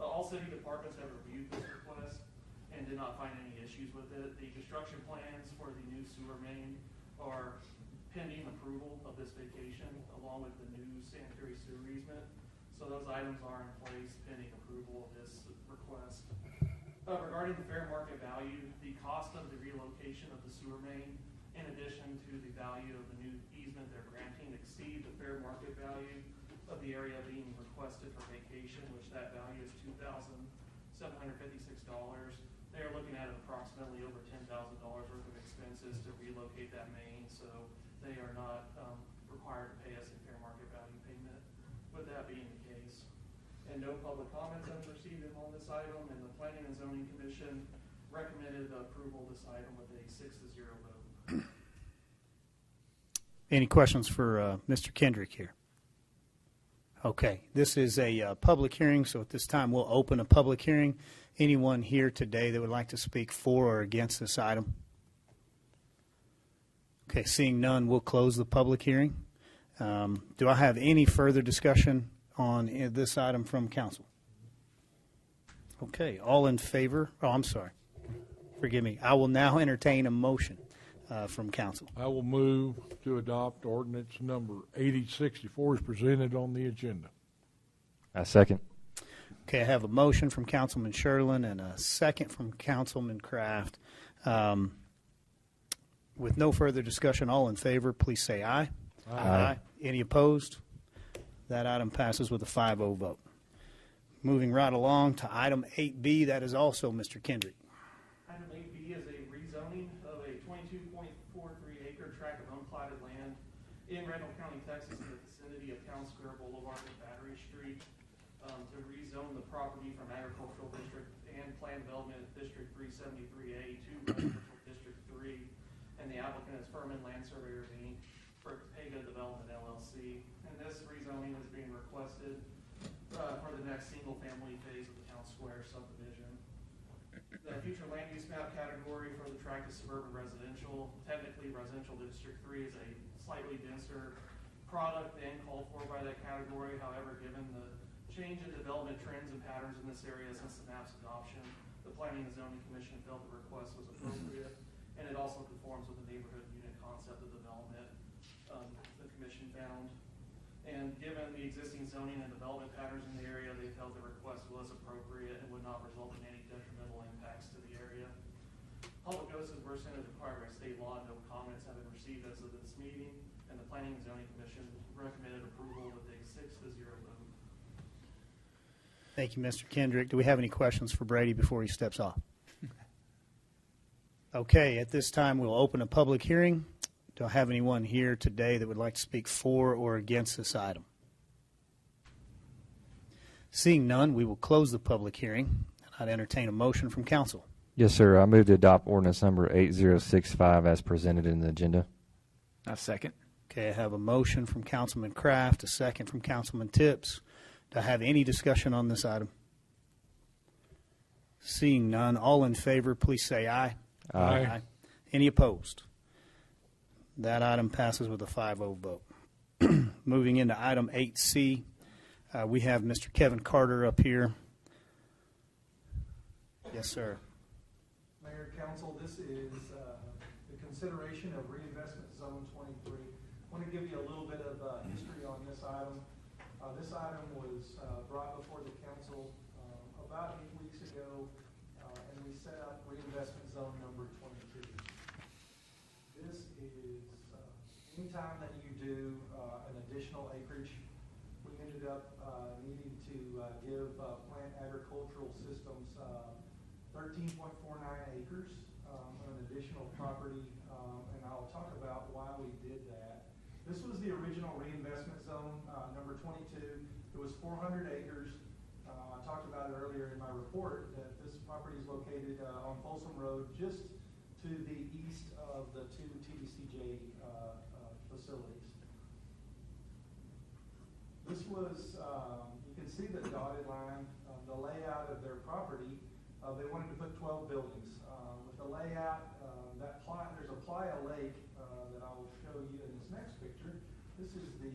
All city departments have reviewed this request and did not find any issues with it. The construction plans for the new sewer main are pending approval of this vacation along with the new sanitary sewer easement. So those items are in place pending approval of this request. Regarding the fair market value, the cost of the relocation of the sewer main, in addition to the value of the new easement they're granting, exceed the fair market value of the area being requested for vacation, which that value is $2,756. They are looking at approximately over $10,000 worth of expenses to relocate that main, so they are not required to pay us a fair market value payment, with that being the case. And no public comments have been received on this item, and the Planning and Zoning Commission recommended approval of this item with a 6-0 vote. Any questions for Mr. Kendrick here? Okay, this is a public hearing, so at this time we'll open a public hearing. Anyone here today that would like to speak for or against this item? Okay, seeing none, we'll close the public hearing. Do I have any further discussion on this item from council? Okay, all in favor? Oh, I'm sorry. Forgive me. I will now entertain a motion from council. I will move to adopt ordinance number 8064 as presented on the agenda. I second. Okay, I have a motion from Councilman Sherlin and a second from Councilman Kraft. With no further discussion, all in favor, please say aye. Aye. Any opposed? That item passes with a 5-0 vote. Moving right along to item 8B, that is also Mr. Kendrick. Item 8B is a rezoning of a 22.43 acre tract of unplatted land in Randall County, Texas, in the vicinity of Town Square Boulevard and Battery Street, to rezone the property from Agricultural District and Planned Development District 373A to Residential District 3. And the applicant is Furman Land Surveyors, Inc. for Pega Development, LLC. And this rezoning is being requested for the next single-family phase of the Town Square subdivision. The future land use map category for the tract is suburban residential. Technically, Residential District 3 is a slightly denser product than called for by that category. However, given the change in development trends and patterns in this area since the map's adoption, the Planning and Zoning Commission felt the request was appropriate, and it also conforms with the neighborhood unit concept of development the commission found. And given the existing zoning and development patterns in the area, they felt the request was appropriate and would not result in any detrimental impacts to the area. Public notices were sent as required by state law. No comments have been received as of this meeting, and the Planning and Zoning Commission recommended approval with a 6-0 vote. Thank you, Mr. Kendrick. Do we have any questions for Brady before he steps off? Okay, at this time, we'll open a public hearing. Do I have anyone here today that would like to speak for or against this item? Seeing none, we will close the public hearing. I'd entertain a motion from council. Yes, sir. I move to adopt ordinance number 8065 as presented in the agenda. A second. Okay, I have a motion from Councilman Kraft, a second from Councilman Tips. Do I have any discussion on this item? Seeing none, all in favor, please say aye. Aye. Any opposed? That item passes with a 5-0 vote. Moving into item 8C, we have Mr. Kevin Carter up here. Yes, sir. Mayor, Council, this is the consideration of reinvestment zone 23. I want to give you a little bit of history on this item. This item was brought before the council about 8 weeks ago, and we set up reinvestment zone number 22. This is anytime that you do an additional acreage, we ended up needing to give plant agricultural systems 13.49 acres on an additional property, and I'll talk about why we did that. This was the original reinvestment zone, number 22. It was 400 acres. I talked about it earlier in my report that this property is located on Folsom Road, just to the east of the two TDCJ facilities. This was, you can see the dotted line, the layout of their property. They wanted to put 12 buildings. With the layout, there's a playa lake that I will show you in this next picture. This is the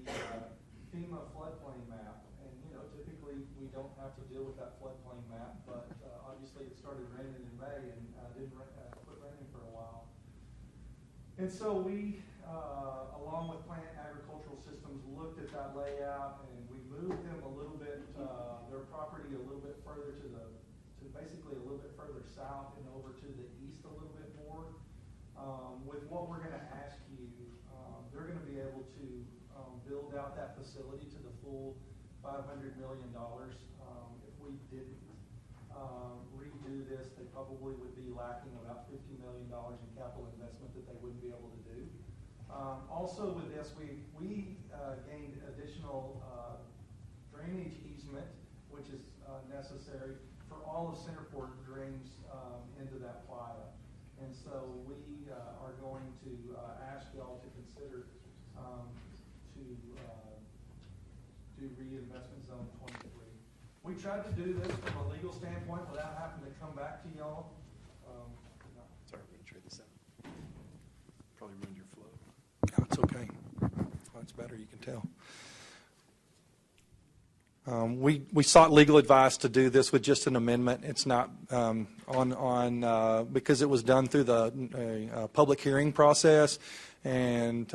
FEMA floodplain map. And, typically we don't have to deal with that floodplain map, but obviously it started raining in May and didn't quit raining for a while. And so we, along with Plant Agricultural Systems, looked at that layout and we moved them a little bit, their property a little bit further to basically a little bit further south and over to the east a little bit more. With what we're going to ask you, they're going to be able to build out that facility to the full $500 million. If we didn't redo this, they probably would be lacking about $50 million in capital investment that they wouldn't be able to do. Also with this, we gained additional drainage easement, which is necessary for all of Centerport drains into that playa. And so we are going to ask y'all to consider to do reinvestment zone 23. We tried to do this from a legal standpoint without having to come back to y'all. Sorry, I'm going to trade this out. Probably ruined your flow. No, it's okay. Oh, it's better, you can tell. We sought legal advice to do this with just an amendment. It's not because it was done through the public hearing process, and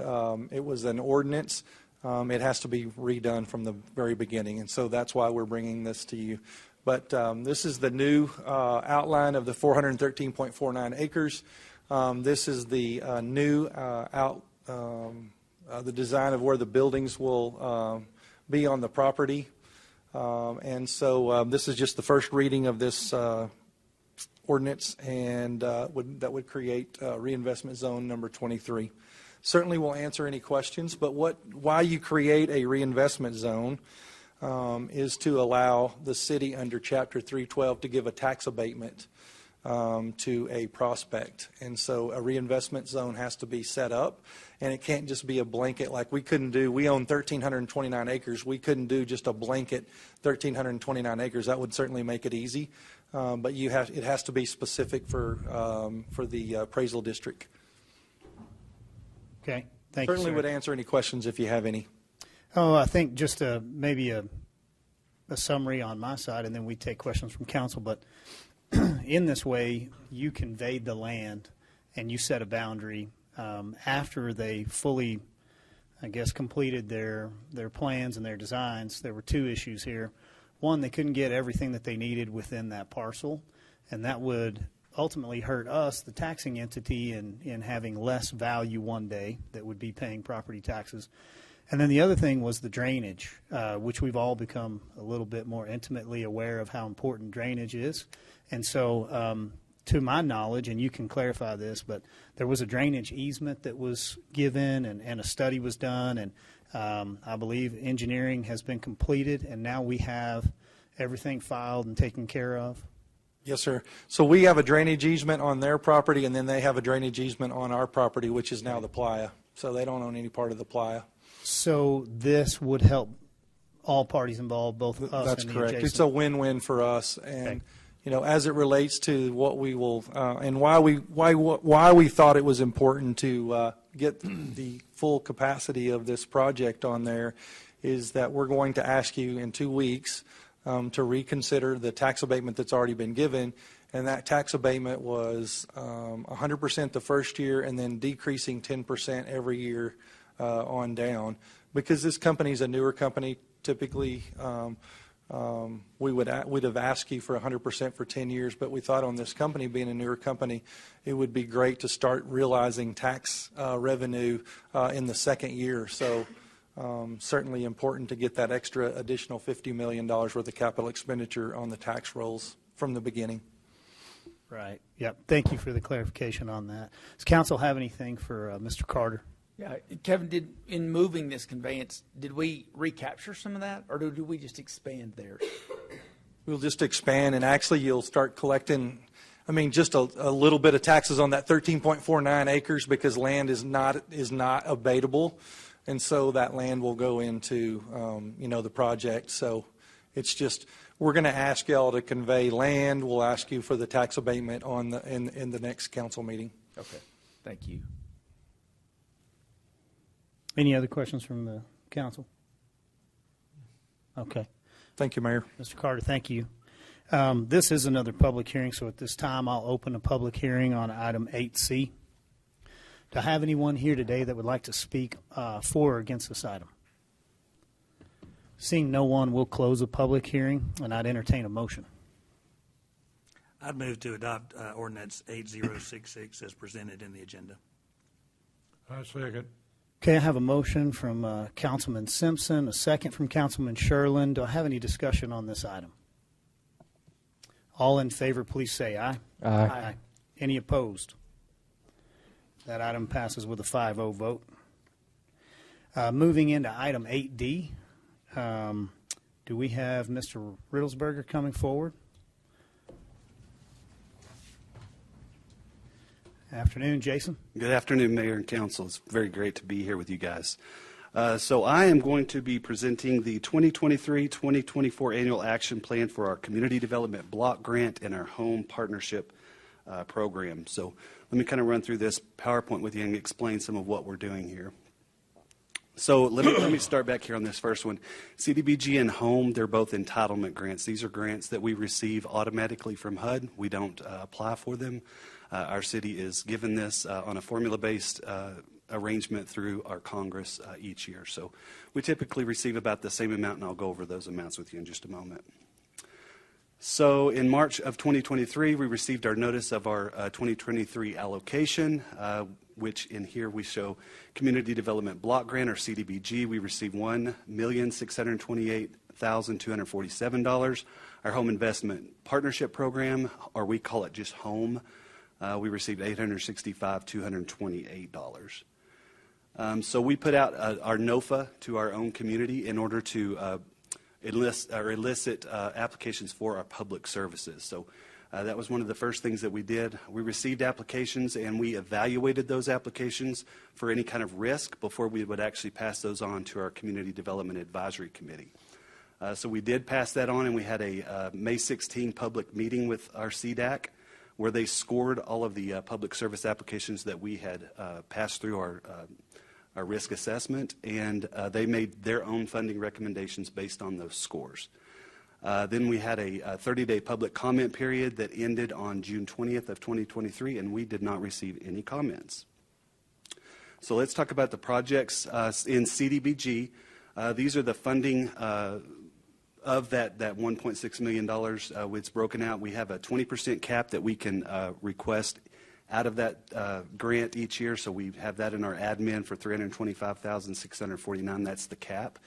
it was an ordinance. It has to be redone from the very beginning, and so that's why we're bringing this to you. But this is the new outline of the 413.49 acres. This is the new the design of where the buildings will be on the property. And so this is just the first reading of this ordinance, and that would create reinvestment zone number 23. Certainly we'll answer any questions, but why you create a reinvestment zone is to allow the city under Chapter 312 to give a tax abatement to a prospect. And so a reinvestment zone has to be set up, and it can't just be a blanket like we own 1,329 acres. We couldn't do just a blanket 1,329 acres. That would certainly make it easy, but it has to be specific for the appraisal district. Okay, thank you, Certainly sir. would answer any questions if you have any. Oh, I think just maybe a summary on my side, and then we take questions from council. But in this way, you conveyed the land and you set a boundary after they fully, I guess, completed their plans and their designs. There were two issues here. One, they couldn't get everything that they needed within that parcel, and that would ultimately hurt us, the taxing entity, in having less value one day that would be paying property taxes. And then the other thing was the drainage, which we've all become a little bit more intimately aware of how important drainage is. And so, to my knowledge, and you can clarify this, but there was a drainage easement that was given, and a study was done, and I believe engineering has been completed, and now we have everything filed and taken care of. Yes, sir. So we have a drainage easement on their property, and then they have a drainage easement on our property, which is now the playa. So they don't own any part of the playa. So this would help all parties involved, both us That's and the correct. adjacent. It's a win-win for us, and Okay. you know, as it relates to what we will and why we thought it was important to get the full capacity of this project on there, is that we're going to ask you in 2 weeks to reconsider the tax abatement that's already been given, and that tax abatement was 100% the first year, and then decreasing 10% every year on down. Because this company is a newer company, typically we'd have asked you for 100% for 10 years, but we thought on this company being a newer company, it would be great to start realizing tax revenue in the second year. So certainly important to get that extra additional $50 million worth of capital expenditure on the tax rolls from the beginning. Right. Yep. Thank you for the clarification on that. Does council have anything for Mr. Carter? Yeah, Kevin, in moving this conveyance, did we recapture some of that, or do we just expand there? We'll just expand, and actually you'll start collecting, I mean, just a little bit of taxes on that 13.49 acres, because land is not abatable, and so that land will go into the project. So it's just, we're going to ask y'all to convey land. We'll ask you for the tax abatement in the next council meeting. Okay, thank you. Any other questions from the council? Okay. Thank you, Mayor. Mr. Carter, thank you. This is another public hearing, so at this time I'll open a public hearing on item 8C. Do I have anyone here today that would like to speak for or against this item? Seeing no one, we'll close the public hearing, and I'd entertain a motion. I'd move to adopt ordinance 8066 as presented in the agenda. I second. Okay, I have a motion from Councilman Simpson, a second from Councilman Sherlin. Do I have any discussion on this item? All in favor, please say aye. Aye. Aye. Any opposed? That item passes with a 5-0 vote. Moving into item 8D, do we have Mr. Riddlesberger coming forward? Afternoon, Jason. Good afternoon, Mayor and Council. It's very great to be here with you guys. So I am going to be presenting the 2023-2024 Annual Action Plan for our Community Development Block Grant and our Home Partnership Program. So let me kind of run through this PowerPoint with you and explain some of what we're doing here. So let me start back here on this first one. CDBG and Home, they're both entitlement grants. These are grants that we receive automatically from HUD. We don't apply for them. Our city is given this on a formula-based arrangement through our Congress each year. So we typically receive about the same amount, and I'll go over those amounts with you in just a moment. So in March of 2023, we received our notice of our 2023 allocation, which in here we show Community Development Block Grant, or CDBG. We received $1,628,247. Our Home Investment Partnership Program, or we call it just HOME, we received $865,228. So we put out our NOFA to our own community in order to elicit applications for our public services. So that was one of the first things that we did. We received applications and we evaluated those applications for any kind of risk before we would actually pass those on to our Community Development Advisory Committee. So we did pass that on, and we had a May 16 public meeting with our CDAC where they scored all of the public service applications that we had passed through our risk assessment, and they made their own funding recommendations based on those scores. Then we had a 30-day public comment period that ended on June 20th of 2023, and we did not receive any comments. So let's talk about the projects in CDBG. These are the funding of that $1.6 million. It's broken out. We have a 20% cap that we can request out of that grant each year, so we have that in our admin for $325,649. That's the cap.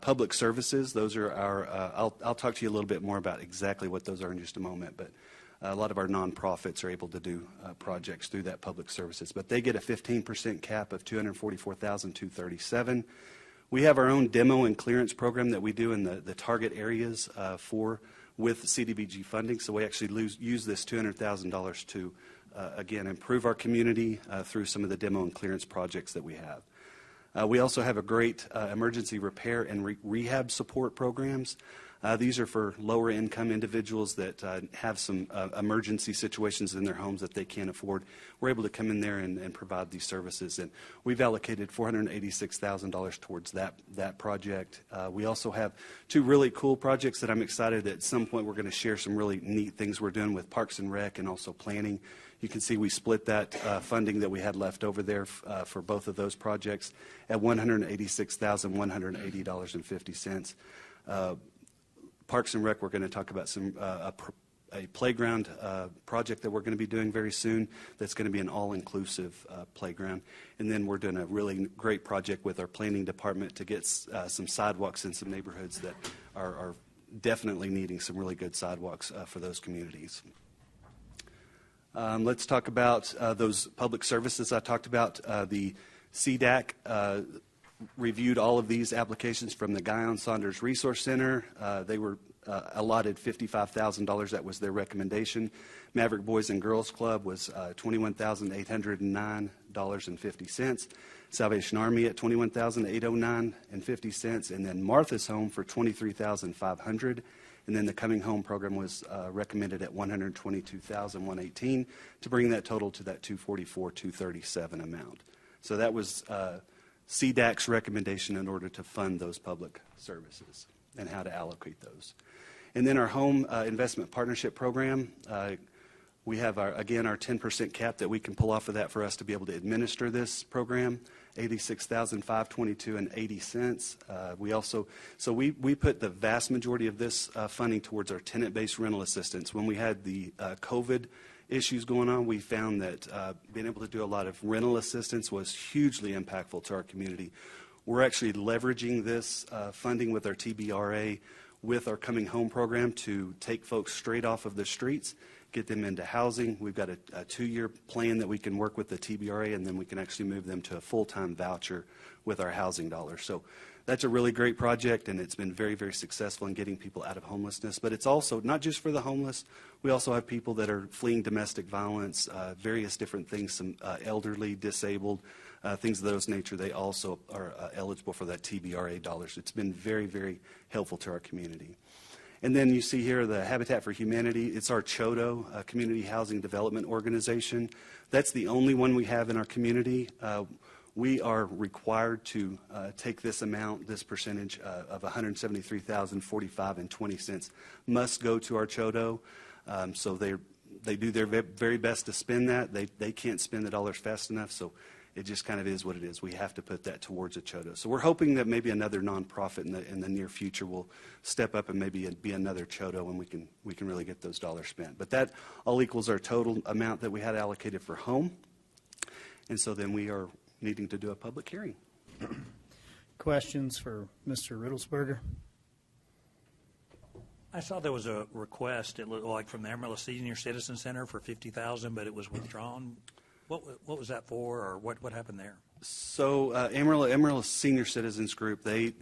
Public services, those are our, I'll talk to you a little bit more about exactly what those are in just a moment, but a lot of our nonprofits are able to do projects through that public services, but they get a 15% cap of $244,237. We have our own demo and clearance program that we do in the target areas with CDBG funding, so we actually use this $200,000 to, again, improve our community through some of the demo and clearance projects that we have. We also have a great emergency repair and rehab support programs. These are for lower income individuals that have some emergency situations in their homes that they can't afford. We're able to come in there and provide these services, and we've allocated $486,000 towards that project. We also have two really cool projects that I'm excited that at some point we're going to share some really neat things we're doing with Parks and Rec and also planning. You can see we split that funding that we had left over there for both of those projects at $186,180.50. Parks and Rec, we're going to talk about some a playground project that we're going to be doing very soon that's going to be an all-inclusive playground. And then we're doing a really great project with our planning department to get some sidewalks in some neighborhoods that are definitely needing some really good sidewalks for those communities. Let's talk about those public services I talked about. The CDAC reviewed all of these applications from the Guyon Saunders Resource Center. They were allotted $55,000. That was their recommendation. Maverick Boys and Girls Club was $21,809.50. Salvation Army at $21,809.50. And then Martha's Home for $23,500. And then the Coming Home program was recommended at $122,118 to bring that total to that $244,237 amount. So that was CDAC's recommendation in order to fund those public services and how to allocate those. And then our Home Investment Partnership Program, we have, our 10% cap that we can pull off of that for us to be able to administer this program, $86,522.80. We also, so we put the vast majority of this funding towards our tenant-based rental assistance. When we had the COVID issues going on, we found that being able to do a lot of rental assistance was hugely impactful to our community. We're actually leveraging this funding with our TBRA, with our Coming Home program to take folks straight off of the streets, get them into housing. We've got a 2-year plan that we can work with the TBRA, and then we can actually move them to a full-time voucher with our housing dollars. So that's a really great project, and it's been very, very successful in getting people out of homelessness. But it's also not just for the homeless. We also have people that are fleeing domestic violence, various different things, some elderly, disabled, things of those nature. They also are eligible for that TBRA dollars. It's been very, very helpful to our community. And then you see here the Habitat for Humanity. It's our CHODO, Community Housing Development Organization. That's the only one we have in our community. We are required to take this amount, this percentage of $173,045.20 must go to our CHODO. So they do their very best to spend that. They can't spend the dollars fast enough, so it just kind of is what it is. We have to put that towards a CHODO. So we're hoping that maybe another nonprofit in the near future will step up and maybe be another CHODO, and we can really get those dollars spent. But that all equals our total amount that we had allocated for home. And so then we are needing to do a public hearing. Questions for Mr. Riddlesberger? I saw there was a request, it looked like from the Amarillo Senior Citizen Center for $50,000, but it was withdrawn. What was that for, or what happened there? So Amarillo Senior Citizens Group, they,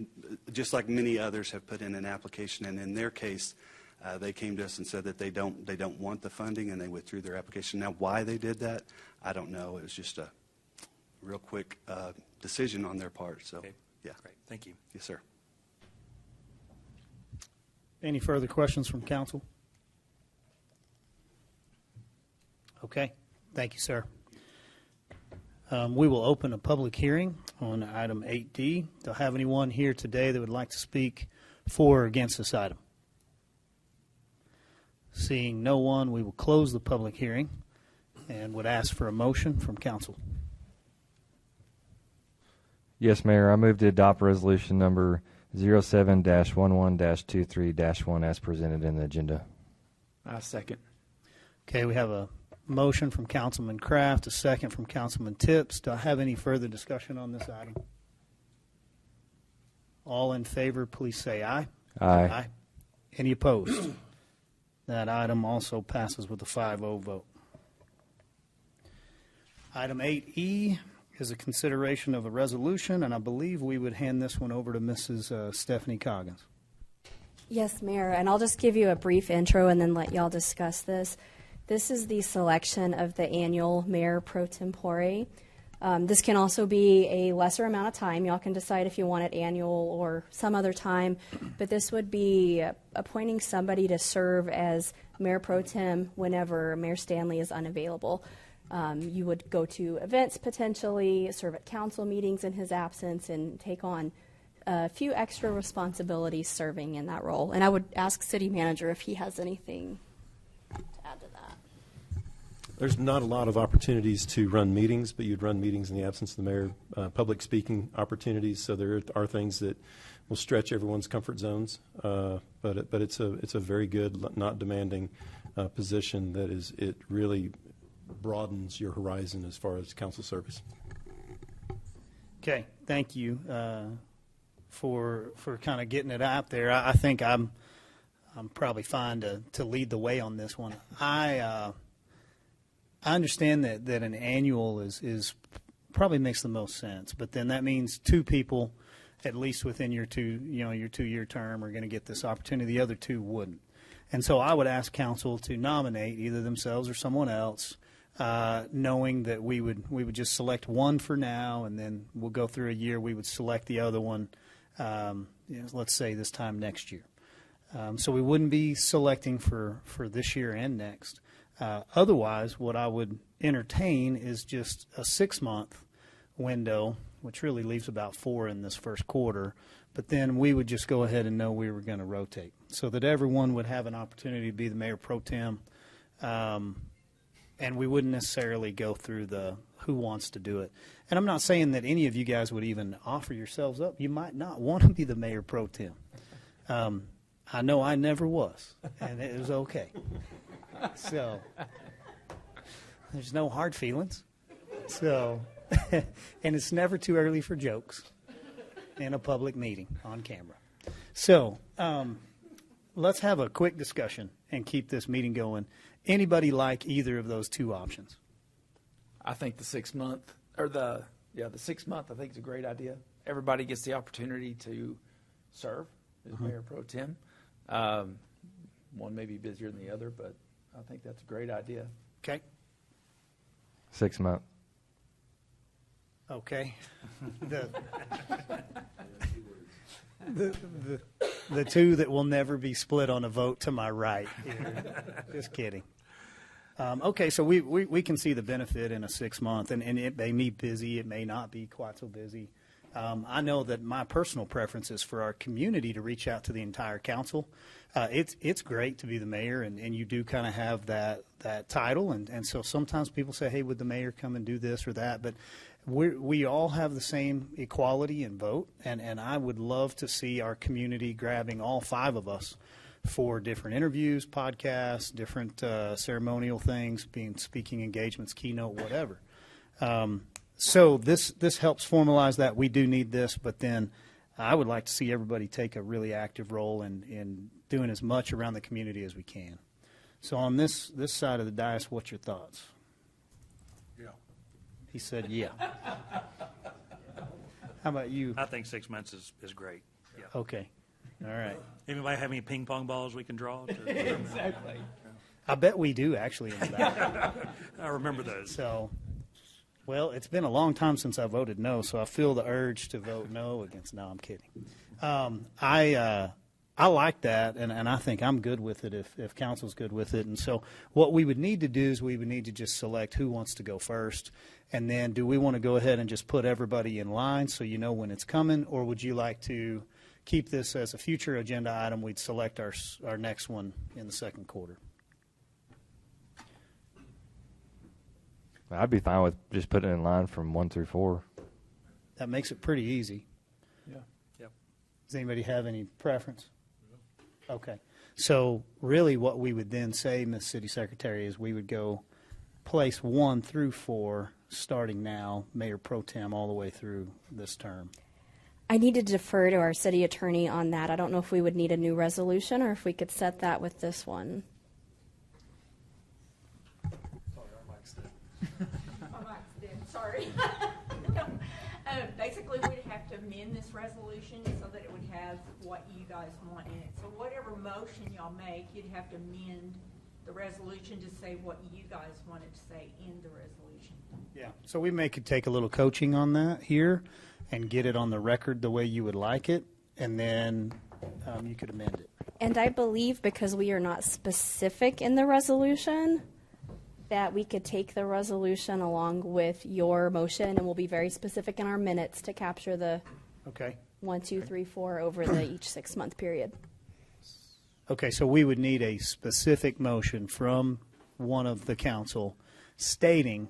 just like many others, have put in an application, and in their case, they came to us and said that they don't want the funding, and they withdrew their application. Now, why they did that, I don't know. It was just a real quick decision on their part. So, okay. Yeah. Great. Thank you. Yes, sir. Any further questions from council? Okay. Thank you, sir. We will open a public hearing on item 8D. Do I have anyone here today that would like to speak for or against this item? Seeing no one, we will close the public hearing and would ask for a motion from council. Yes, Mayor. I move to adopt resolution number 07-11-23-1 as presented in the agenda. I second. Okay, we have a Motion from Councilman Kraft, a second from Councilman Tips. Do I have any further discussion on this item? All in favor, please say aye. Aye. Any opposed? That item also passes with a 5-0 vote. Item 8E is a consideration of a resolution, and I believe we would hand this one over to Mrs. Stephanie Coggins. Yes, Mayor, and I'll just give you a brief intro and then let y'all discuss this. This is the selection of the annual Mayor Pro Tempore. This can also be a lesser amount of time. Y'all can decide if you want it annual or some other time, but this would be appointing somebody to serve as Mayor Pro Tem whenever Mayor Stanley is unavailable. You would go to events potentially, serve at council meetings in his absence, and take on a few extra responsibilities serving in that role. And I would ask City Manager if he has anything to add to that. There's not a lot of opportunities to run meetings, but you'd run meetings in the absence of the mayor, public speaking opportunities. So there are things that will stretch everyone's comfort zones. But it's a very good, not demanding position that it really broadens your horizon as far as council service. Okay, thank you for kind of getting it out there. I think I'm probably fine to lead the way on this one. I understand that an annual is probably makes the most sense, but then that means two people, at least within your 2-year term, are going to get this opportunity. The other two wouldn't, and so I would ask council to nominate either themselves or someone else, knowing that we would just select one for now, and then we'll go through a year. We would select the other one, let's say this time next year. So we wouldn't be selecting for this year and next. Otherwise, what I would entertain is just a 6-month window, which really leaves about 4 in this first quarter. But then we would just go ahead and know we were going to rotate so that everyone would have an opportunity to be the mayor pro tem. And we wouldn't necessarily go through the who wants to do it. And I'm not saying that any of you guys would even offer yourselves up. You might not want to be the mayor pro tem. I know I never was, and it was okay. So there's no hard feelings. So, and it's never too early for jokes in a public meeting on camera. So let's have a quick discussion and keep this meeting going. Anybody like either of those two options? I think the 6-month, or the 6-month, I think is a great idea. Everybody gets the opportunity to serve as Mayor Pro Tem. One may be busier than the other, but I think that's a great idea. Okay. 6 months. Okay. The two that will never be split on a vote to my right. Just kidding. Okay, so we can see the benefit in a 6-month, and it may be busy, it may not be quite so busy. I know that my personal preference is for our community to reach out to the entire council. It's great to be the mayor, and you do kind of have that title, and so sometimes people say, hey, would the mayor come and do this or that? But we all have the same equality and vote, and I would love to see our community grabbing all 5 of us for different interviews, podcasts, different ceremonial things, being speaking engagements, keynote, whatever. So this helps formalize that. We do need this, but then I would like to see everybody take a really active role in doing as much around the community as we can. So on this side of the dais, what's your thoughts? Yeah. He said, yeah. How about you? I think 6 months is great. Yeah. Okay. All right. Anybody have any ping pong balls we can draw? Exactly. I bet we do, actually, in the back. I remember those. So, well, it's been a long time since I voted no, so I feel the urge to vote no against. No, I'm kidding. I like that, and I think I'm good with it if council's good with it. And so what we would need to do is we would need to just select who wants to go first. And then do we want to go ahead and just put everybody in line so you know when it's coming, or would you like to keep this as a future agenda item? We'd select our next one in the second quarter. I'd be fine with just putting it in line from 1 through 4. That makes it pretty easy. Yeah. Yep. Does anybody have any preference? Okay. So really what we would then say, Ms. City Secretary, is we would go place 1 through 4, starting now, Mayor Pro Tem, all the way through this term? I need to defer to our city attorney on that. I don't know if we would need a new resolution or if we could set that with this one. Sorry. Basically, we'd have to amend this resolution so that it would have what you guys want in it. So whatever motion y'all make, you'd have to amend the resolution to say what you guys wanted to say in the resolution. Yeah. So we may could take a little coaching on that here and get it on the record the way you would like it, and then you could amend it. And I believe because we are not specific in the resolution, that we could take the resolution along with your motion, and we'll be very specific in our minutes to capture the 1, 2, 3, 4 over the each 6-month period. Okay, so we would need a specific motion from one of the council stating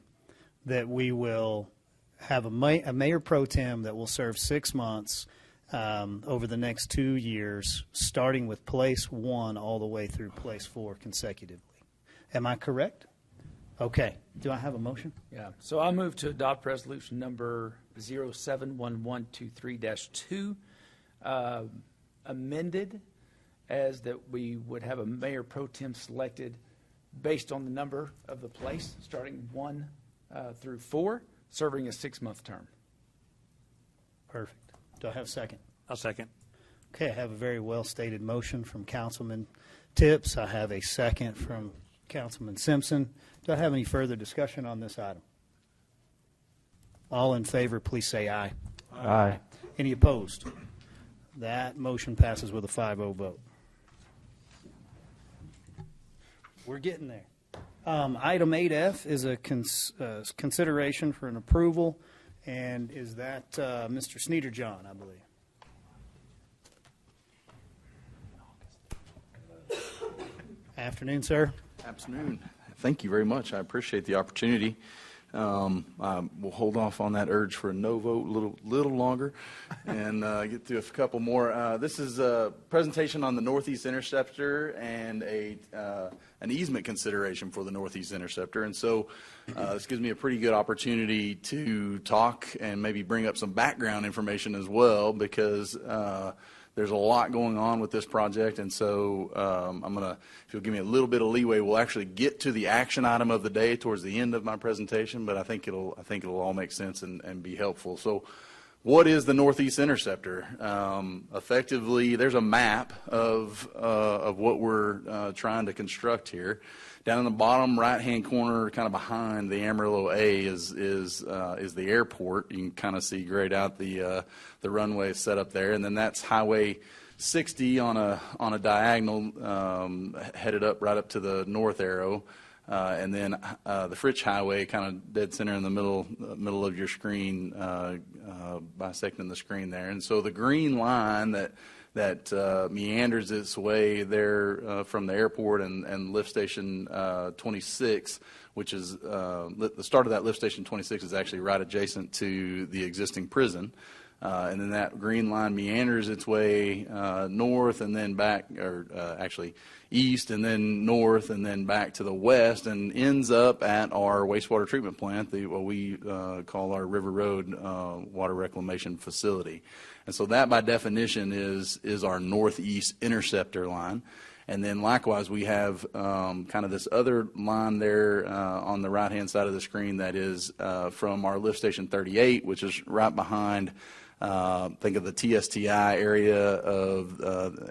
that we will have a mayor pro tem that will serve 6 months over the next 2 years, starting with place 1 all the way through place 4 consecutively. Am I correct? Okay. Do I have a motion? Yeah. So I move to adopt resolution number 071123-2, amended as that we would have a mayor pro tem selected based on the number of the place, starting 1 through 4, serving a 6-month term. Perfect. Do I have a second? I'll second. Okay, I have a very well-stated motion from Councilman Tips. I have a second from Councilman Simpson. Do I have any further discussion on this item? All in favor, please say aye. Aye. Any opposed? That motion passes with a 5-0 vote. We're getting there. Item 8F is a consideration for an approval, and is that Mr. Sneederjohn, I believe. Afternoon, sir. Afternoon. Thank you very much. I appreciate the opportunity. We'll hold off on that urge for a no vote a little longer and get through a couple more. This is a presentation on the Northeast Interceptor and an easement consideration for the Northeast Interceptor. And so this gives me a pretty good opportunity to talk and maybe bring up some background information as well, because there's a lot going on with this project, and so I'm going to, if you'll give me a little bit of leeway, we'll actually get to the action item of the day towards the end of my presentation, but I think it'll all make sense and be helpful. So what is the Northeast Interceptor? Effectively, there's a map of what we're trying to construct here. Down in the bottom right-hand corner, kind of behind the Amarillo A, is the airport. You can kind of see grayed out the runway set up there, and then that's Highway 60 on a diagonal headed up right up to the north arrow, and then the Fritch Highway, kind of dead center in the middle of your screen, bisecting the screen there. And so the green line that meanders its way there from the airport and lift station 26, which is the start of that lift station 26 is actually right adjacent to the existing prison. And then that green line meanders its way north and then back, or actually east and then north and then back to the west, and ends up at our wastewater treatment plant, what we call our River Road water reclamation facility. And so that, by definition, is our Northeast Interceptor line. And then likewise, we have kind of this other line there on the right-hand side of the screen that is from our lift station 38, which is right behind, think of the TSTI area of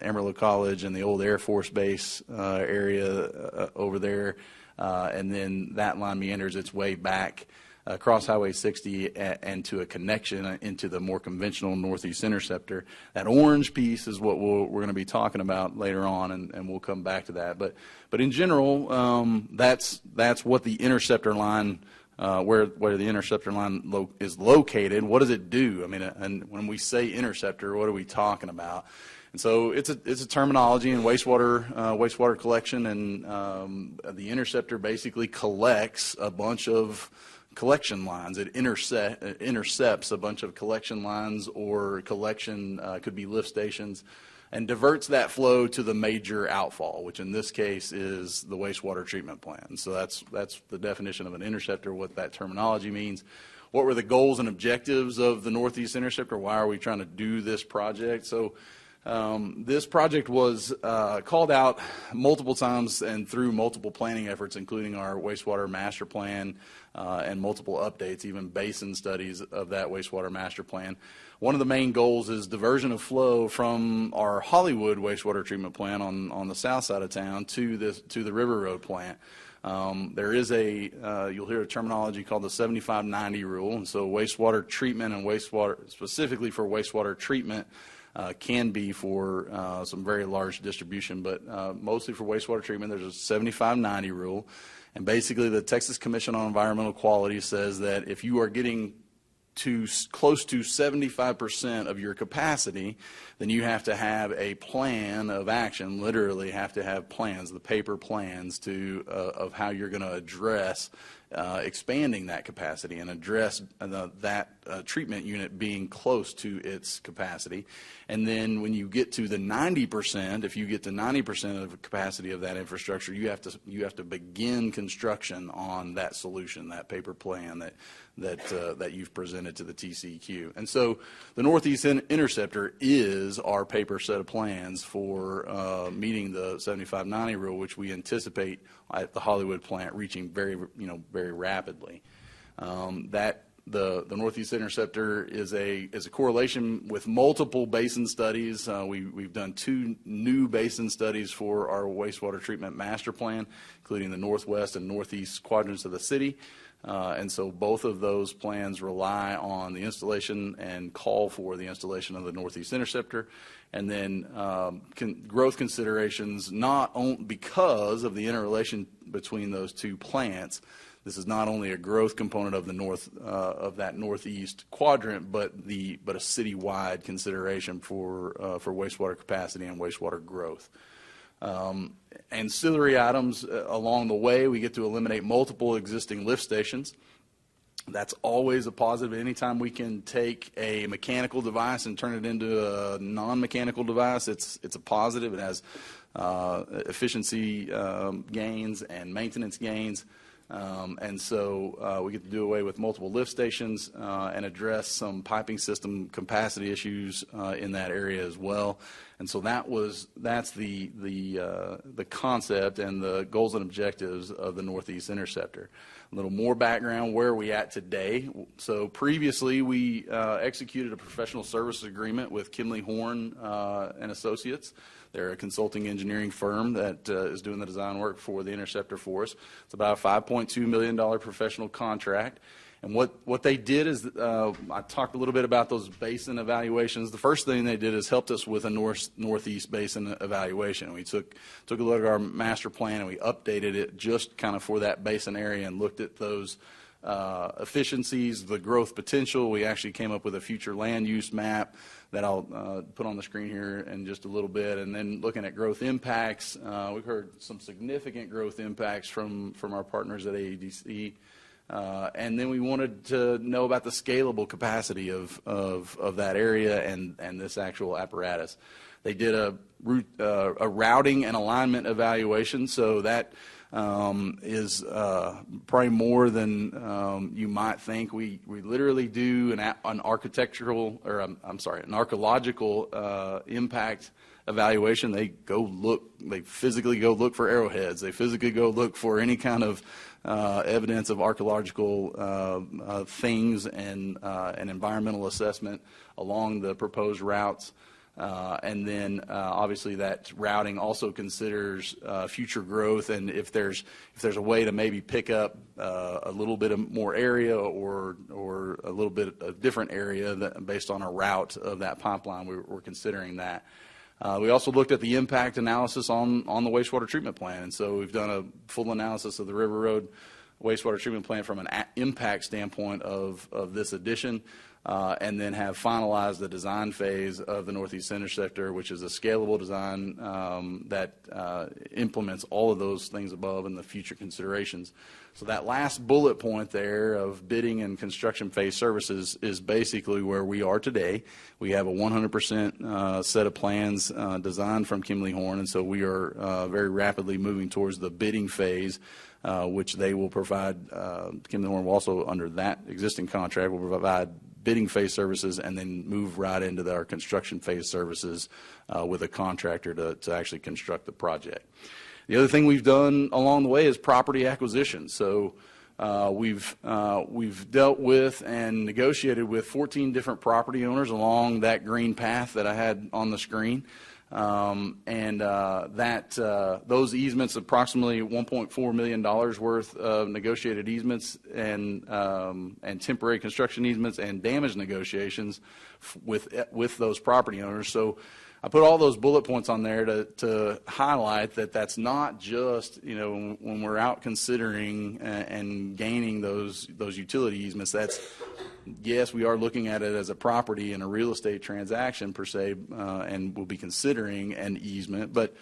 Amarillo College and the old Air Force Base area over there. And then that line meanders its way back across Highway 60 and to a connection into the more conventional Northeast Interceptor. That orange piece is what we're going to be talking about later on, and we'll come back to that. But in general, that's what the Interceptor line, where the Interceptor line is located. What does it do? I mean, and when we say Interceptor, what are we talking about? And so it's a terminology in wastewater collection, and the Interceptor basically collects a bunch of collection lines. It intercepts a bunch of collection lines, or collection could be lift stations, and diverts that flow to the major outfall, which in this case is the wastewater treatment plant. And so that's the definition of an interceptor, what that terminology means. What were the goals and objectives of the Northeast Interceptor? Why are we trying to do this project? So this project was called out multiple times and through multiple planning efforts, including our wastewater master plan and multiple updates, even basin studies of that wastewater master plan. One of the main goals is diversion of flow from our Hollywood wastewater treatment plant on the south side of town to the River Road plant. There is you'll hear a terminology called the 75-90 rule, and so wastewater treatment and wastewater, specifically for wastewater treatment, can be for some very large distribution, but mostly for wastewater treatment, there's a 75-90 rule. And basically, the Texas Commission on Environmental Quality says that if you are getting to close to 75% of your capacity, then you have to have a plan of action, literally have to have plans, the paper plans of how you're going to address expanding that capacity and address that treatment unit being close to its capacity. And then when you get to the 90%, if you get to 90% of the capacity of that infrastructure, you have to begin construction on that solution, that paper plan that you've presented to the TCEQ. And so the Northeast Interceptor is our paper set of plans for meeting the 75-90 rule, which we anticipate at the Hollywood plant reaching very rapidly. The Northeast Interceptor is a correlation with multiple basin studies. We've done 2 new basin studies for our wastewater treatment master plan, including the northwest and northeast quadrants of the city. And so both of those plans rely on the installation and call for the installation of the Northeast Interceptor. And then growth considerations, not only because of the interrelation between those 2 plants. This is not only a growth component of that northeast quadrant, but a citywide consideration for wastewater capacity and wastewater growth. Ancillary items along the way, we get to eliminate multiple existing lift stations. That's always a positive. Anytime we can take a mechanical device and turn it into a non-mechanical device, it's a positive. It has efficiency gains and maintenance gains. And so we get to do away with multiple lift stations and address some piping system capacity issues in that area as well. And so that's the concept and the goals and objectives of the Northeast Interceptor. A little more background, where are we at today? So previously we executed a professional services agreement with Kimley Horn and Associates. They're a consulting engineering firm that is doing the design work for the Interceptor for us. It's about a $5.2 million professional contract. And what they did is, I talked a little bit about those basin evaluations. The first thing they did is helped us with a northeast basin evaluation. We took a look at our master plan and we updated it just kind of for that basin area and looked at those efficiencies, the growth potential. We actually came up with a future land use map that I'll put on the screen here in just a little bit. And then looking at growth impacts, we've heard some significant growth impacts from our partners at AEDC. And then we wanted to know about the scalable capacity of that area and this actual apparatus. They did a routing and alignment evaluation, so that is probably more than you might think. We literally do an architectural, or an archaeological impact evaluation. They physically go look for arrowheads. They physically go look for any kind of evidence of archaeological things and an environmental assessment along the proposed routes. And then obviously that routing also considers future growth, and if there's a way to maybe pick up a little bit of more area or a little bit of different area based on a route of that pipeline, we're considering that. We also looked at the impact analysis on the wastewater treatment plant, and so we've done a full analysis of the River Road wastewater treatment plant from an impact standpoint of this addition. and then have finalized the design phase of the Northeast Interceptor, which is a scalable design that implements all of those things above and the future considerations. So that last bullet point there of bidding and construction phase services is basically where we are today. We have a 100% set of plans designed from Kimley Horn, and so we are very rapidly moving towards the bidding phase, which they will provide. Kimley Horn will also, under that existing contract, will provide bidding phase services and then move right into our construction phase services with a contractor to actually construct the project. The other thing we've done along the way is property acquisition. So we've dealt with and negotiated with 14 different property owners along that green path that I had on the screen. Those easements, approximately $1.4 million worth of negotiated easements and temporary construction easements and damage negotiations with those property owners. So I put all those bullet points on there to highlight that that's not just, when we're out considering and gaining those utility easements, that's, yes, we are looking at it as a property and a real estate transaction per se, and we'll be considering an easement, but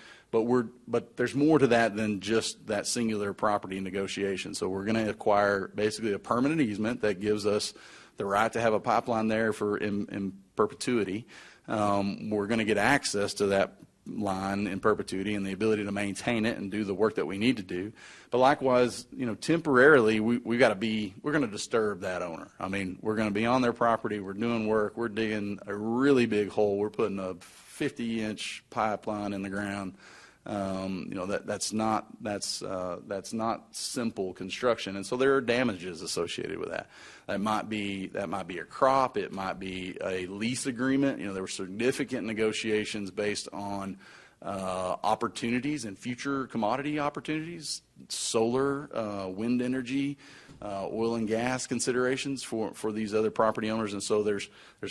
there's more to that than just that singular property negotiation. So we're going to acquire basically a permanent easement that gives us the right to have a pipeline there for in perpetuity. We're going to get access to that line in perpetuity and the ability to maintain it and do the work that we need to do. But likewise, temporarily, we're going to disturb that owner. I mean, we're going to be on their property. We're doing work. We're digging a really big hole. We're putting a 50-inch pipeline in the ground. That's not simple construction, and so there are damages associated with that. That might be a crop. It might be a lease agreement. There were significant negotiations based on opportunities and future commodity opportunities, solar, wind energy, oil and gas considerations for these other property owners, and so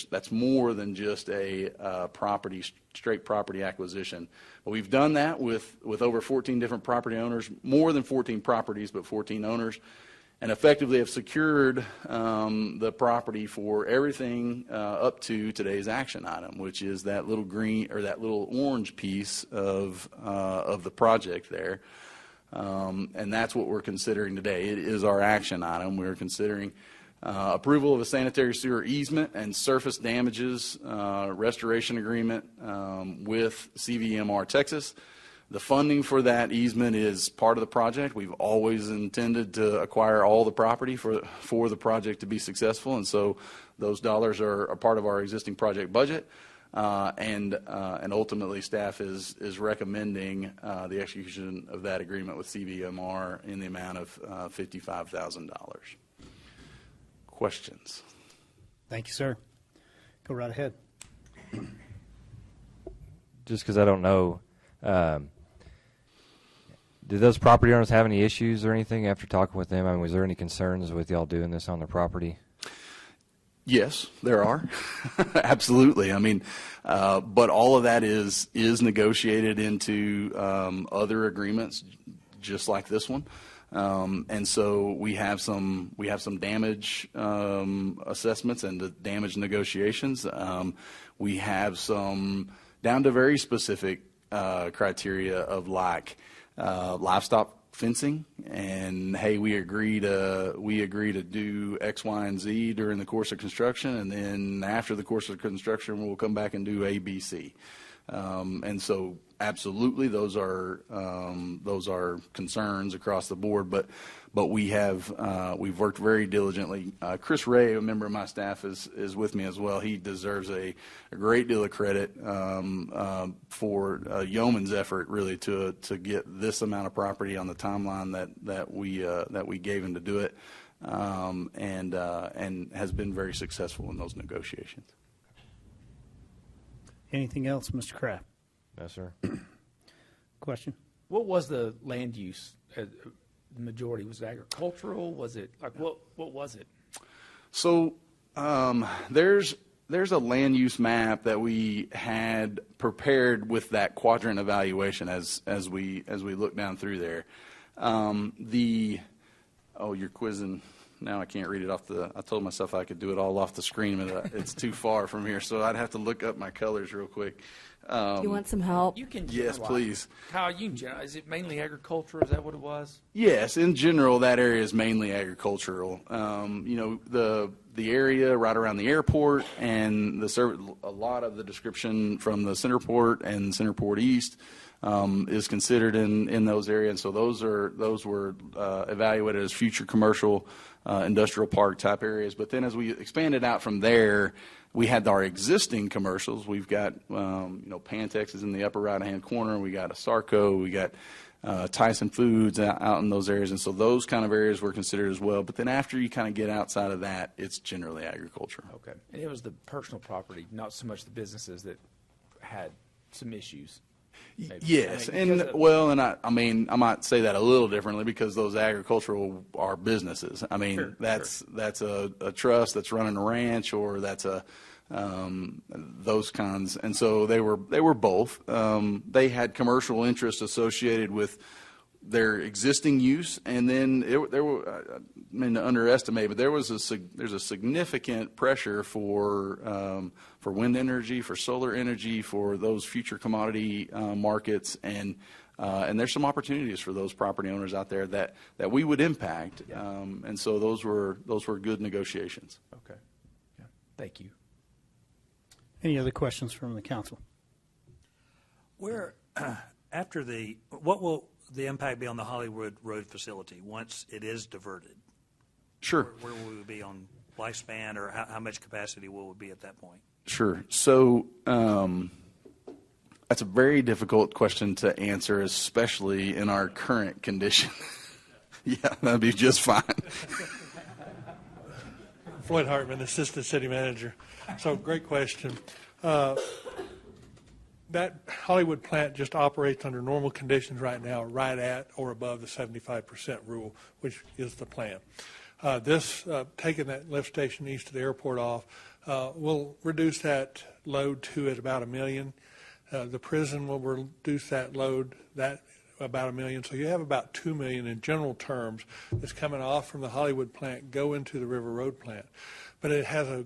that's more than just a straight property acquisition. But we've done that with over 14 different property owners, more than 14 properties, but 14 owners, and effectively have secured the property for everything up to today's action item, which is that little green or that little orange piece of the project there. And that's what we're considering today. It is our action item. We're considering approval of a sanitary sewer easement and surface damages restoration agreement with CVMR Texas. The funding for that easement is part of the project. We've always intended to acquire all the property for the project to be successful, and so those dollars are a part of our existing project budget. And ultimately, staff is recommending the execution of that agreement with CVMR in the amount of $55,000. Questions? Thank you, sir. Go right ahead. Just because I don't know, did those property owners have any issues or anything after talking with them? I mean, was there any concerns with y'all doing this on their property? Yes, there are. Absolutely. I mean, but all of that is negotiated into other agreements, just like this one. And so we have some damage assessments and the damage negotiations. We have some down to very specific criteria of livestock fencing, and hey, we agree to do X, Y, and Z during the course of construction, and then after the course of construction, we'll come back and do A, B, C. And so, absolutely, those are concerns across the board. But we've worked very diligently. Chris Ray, a member of my staff, is with me as well. He deserves a great deal of credit for yeoman's effort, really, to get this amount of property on the timeline that we gave him to do it, and has been very successful in those negotiations. Anything else, Mr. Kraft? No, sir. Question? What was the land use? The majority, was it agricultural? Was it what was it? So there's a land use map that we had prepared with that quadrant evaluation as we look down through there. You're quizzing now I can't read it off the, I told myself I could do it all off the screen, but it's too far from here, so I'd have to look up my colors real quick. Do you want some help? You can Yes, please. Kyle, you can generalize. Is it mainly agriculture? Is that what it was? Yes, in general, that area is mainly agricultural. The area right around the airport and a lot of the description from the Centerport and Centerport East is considered in those areas. And so those were evaluated as future commercial industrial park type areas. But then as we expanded out from there, we had our existing commercials. We've got, Pantex is in the upper right-hand corner. We got a Sarco. We got Tyson Foods out in those areas. And so those kind of areas were considered as well. But then after you kind of get outside of that, it's generally agriculture. Okay. And it was the personal property, not so much the businesses that had some issues. Maybe. Yes, I might say that a little differently because those agricultural are businesses. I mean, that's a trust that's running a ranch, or that's those kinds. And so they were both. They had commercial interests associated with their existing use, and then there were, I mean, to underestimate, but there's a significant pressure for wind energy, for solar energy, for those future commodity markets, and there's some opportunities for those property owners out there that we would impact, and so those were good negotiations. Okay, yeah. Thank you. Any other questions from the council? Where what will the impact be on the Hollywood Road facility once it is diverted? Sure. Where will we be on lifespan, or how much capacity will we be at that point? Sure. So that's a very difficult question to answer, especially in our current condition. Yeah, that'd be just fine. Floyd Hartman, Assistant City Manager. So great question. That Hollywood plant just operates under normal conditions right now, right at or above the 75% rule, which is the plan. Taking that lift station east of the airport off will reduce that load to at about 1 million. The prison will reduce that load about 1 million. So you have about 2 million in general terms that's coming off from the Hollywood plant, go into the River Road plant. But it has a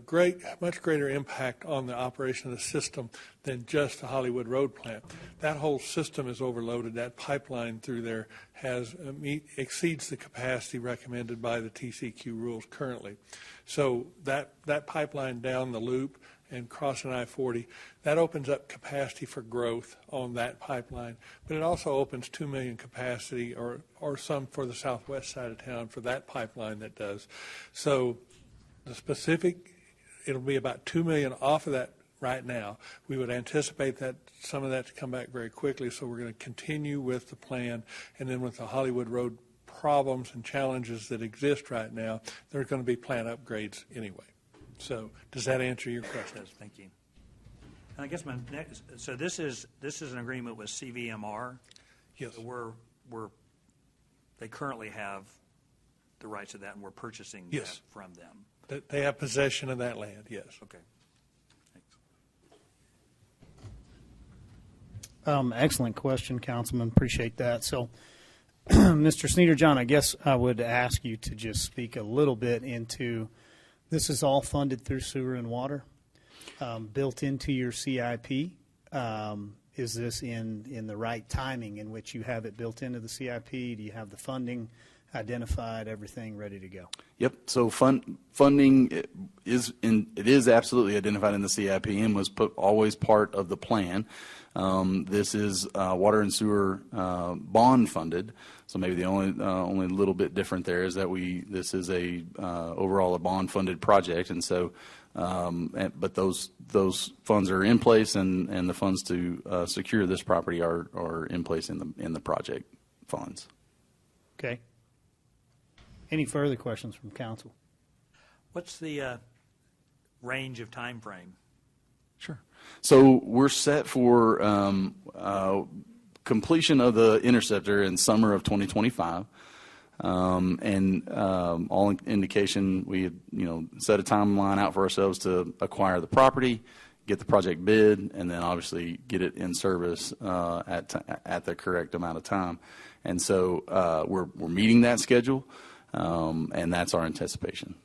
much greater impact on the operation of the system than just the Hollywood Road plant. That whole system is overloaded. That pipeline through there exceeds the capacity recommended by the TCQ rules currently. So that pipeline down the loop and crossing I-40, that opens up capacity for growth on that pipeline. But it also opens 2 million capacity or some for the southwest side of town for that pipeline that does. So the specific, it'll be about 2 million off of that right now. We would anticipate that some of that to come back very quickly, so we're going to continue with the plan. And then with the Hollywood Road problems and challenges that exist right now, there's going to be plant upgrades anyway. So does that answer your question? Yes, thank you. And I guess my next, so this is an agreement with CVMR. Yes. So they currently have the rights to that, and we're purchasing Yes. that from them. They have possession of that land, yes. Okay. Excellent question, Councilman. Appreciate that. So, Mr. Sneeder-John, I guess I would ask you to just speak a little bit into, this is all funded through sewer and water, built into your CIP. Is this in the right timing in which you have it built into the CIP? Do you have the funding identified, everything ready to go? Yep. So funding is absolutely identified in the CIP and was always part of the plan. This is water and sewer bond funded. So maybe the only little bit different there is that this is overall a bond funded project, and so but those funds are in place, and the funds to secure this property are in place in the project funds. Okay. Any further questions from council? What's the range of time frame? Sure. So we're set for completion of the interceptor in summer of 2025. And all indication, we had, set a timeline out for ourselves to acquire the property, get the project bid, and then obviously get it in service at the correct amount of time. And so we're meeting that schedule. And that's our anticipation.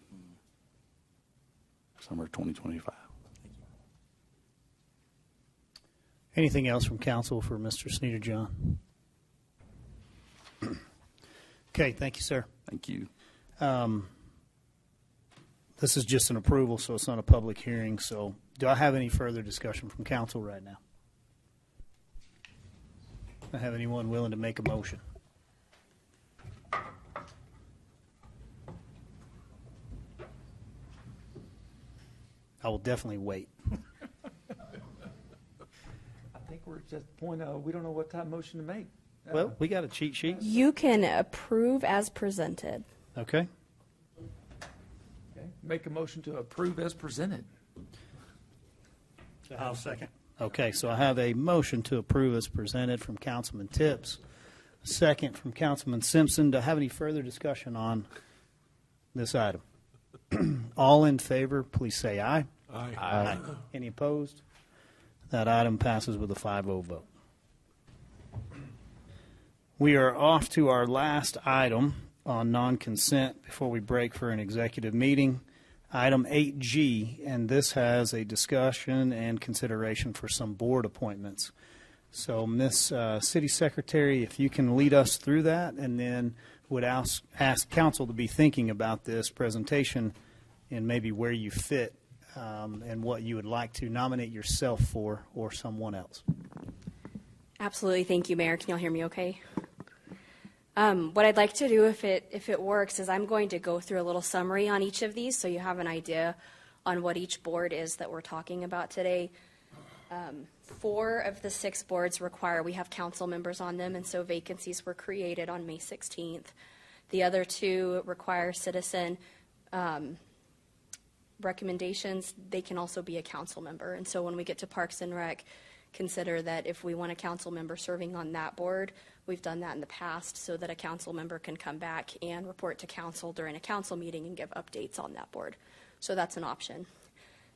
Summer 2025. Anything else from council for Mr. Sneeder John? Okay, thank you, sir. Thank you. This is just an approval, so it's not a public hearing. So do I have any further discussion from council right now? Do I have anyone willing to make a motion? I will definitely wait. I think we're just at the point of we don't know what type of motion to make. Well, we got a cheat sheet. You can approve as presented. Okay. Okay. Make a motion to approve as presented. I'll second. Okay, so I have a motion to approve as presented from Councilman Tips, a second from Councilman Simpson. Do I have any further discussion on this item? All in favor, please say aye. Aye. Aye. Any opposed? That item passes with a 5-0 vote. We are off to our last item on non-consent before we break for an executive meeting. Item 8G, and this has a discussion and consideration for some board appointments. So, Ms. City Secretary, if you can lead us through that, and then would ask council to be thinking about this presentation and maybe where you fit and what you would like to nominate yourself for or someone else. Absolutely. Thank you, Mayor. Can y'all hear me okay? What I'd like to do, if it works, is I'm going to go through a little summary on each of these so you have an idea on what each board is that we're talking about today. 4 of the 6 boards we have council members on them, and so vacancies were created on May 16th. The other 2 require citizen recommendations. They can also be a council member, and so when we get to Parks and Rec, consider that if we want a council member serving on that board, we've done that in the past so that a council member can come back and report to council during a council meeting and give updates on that board. So that's an option.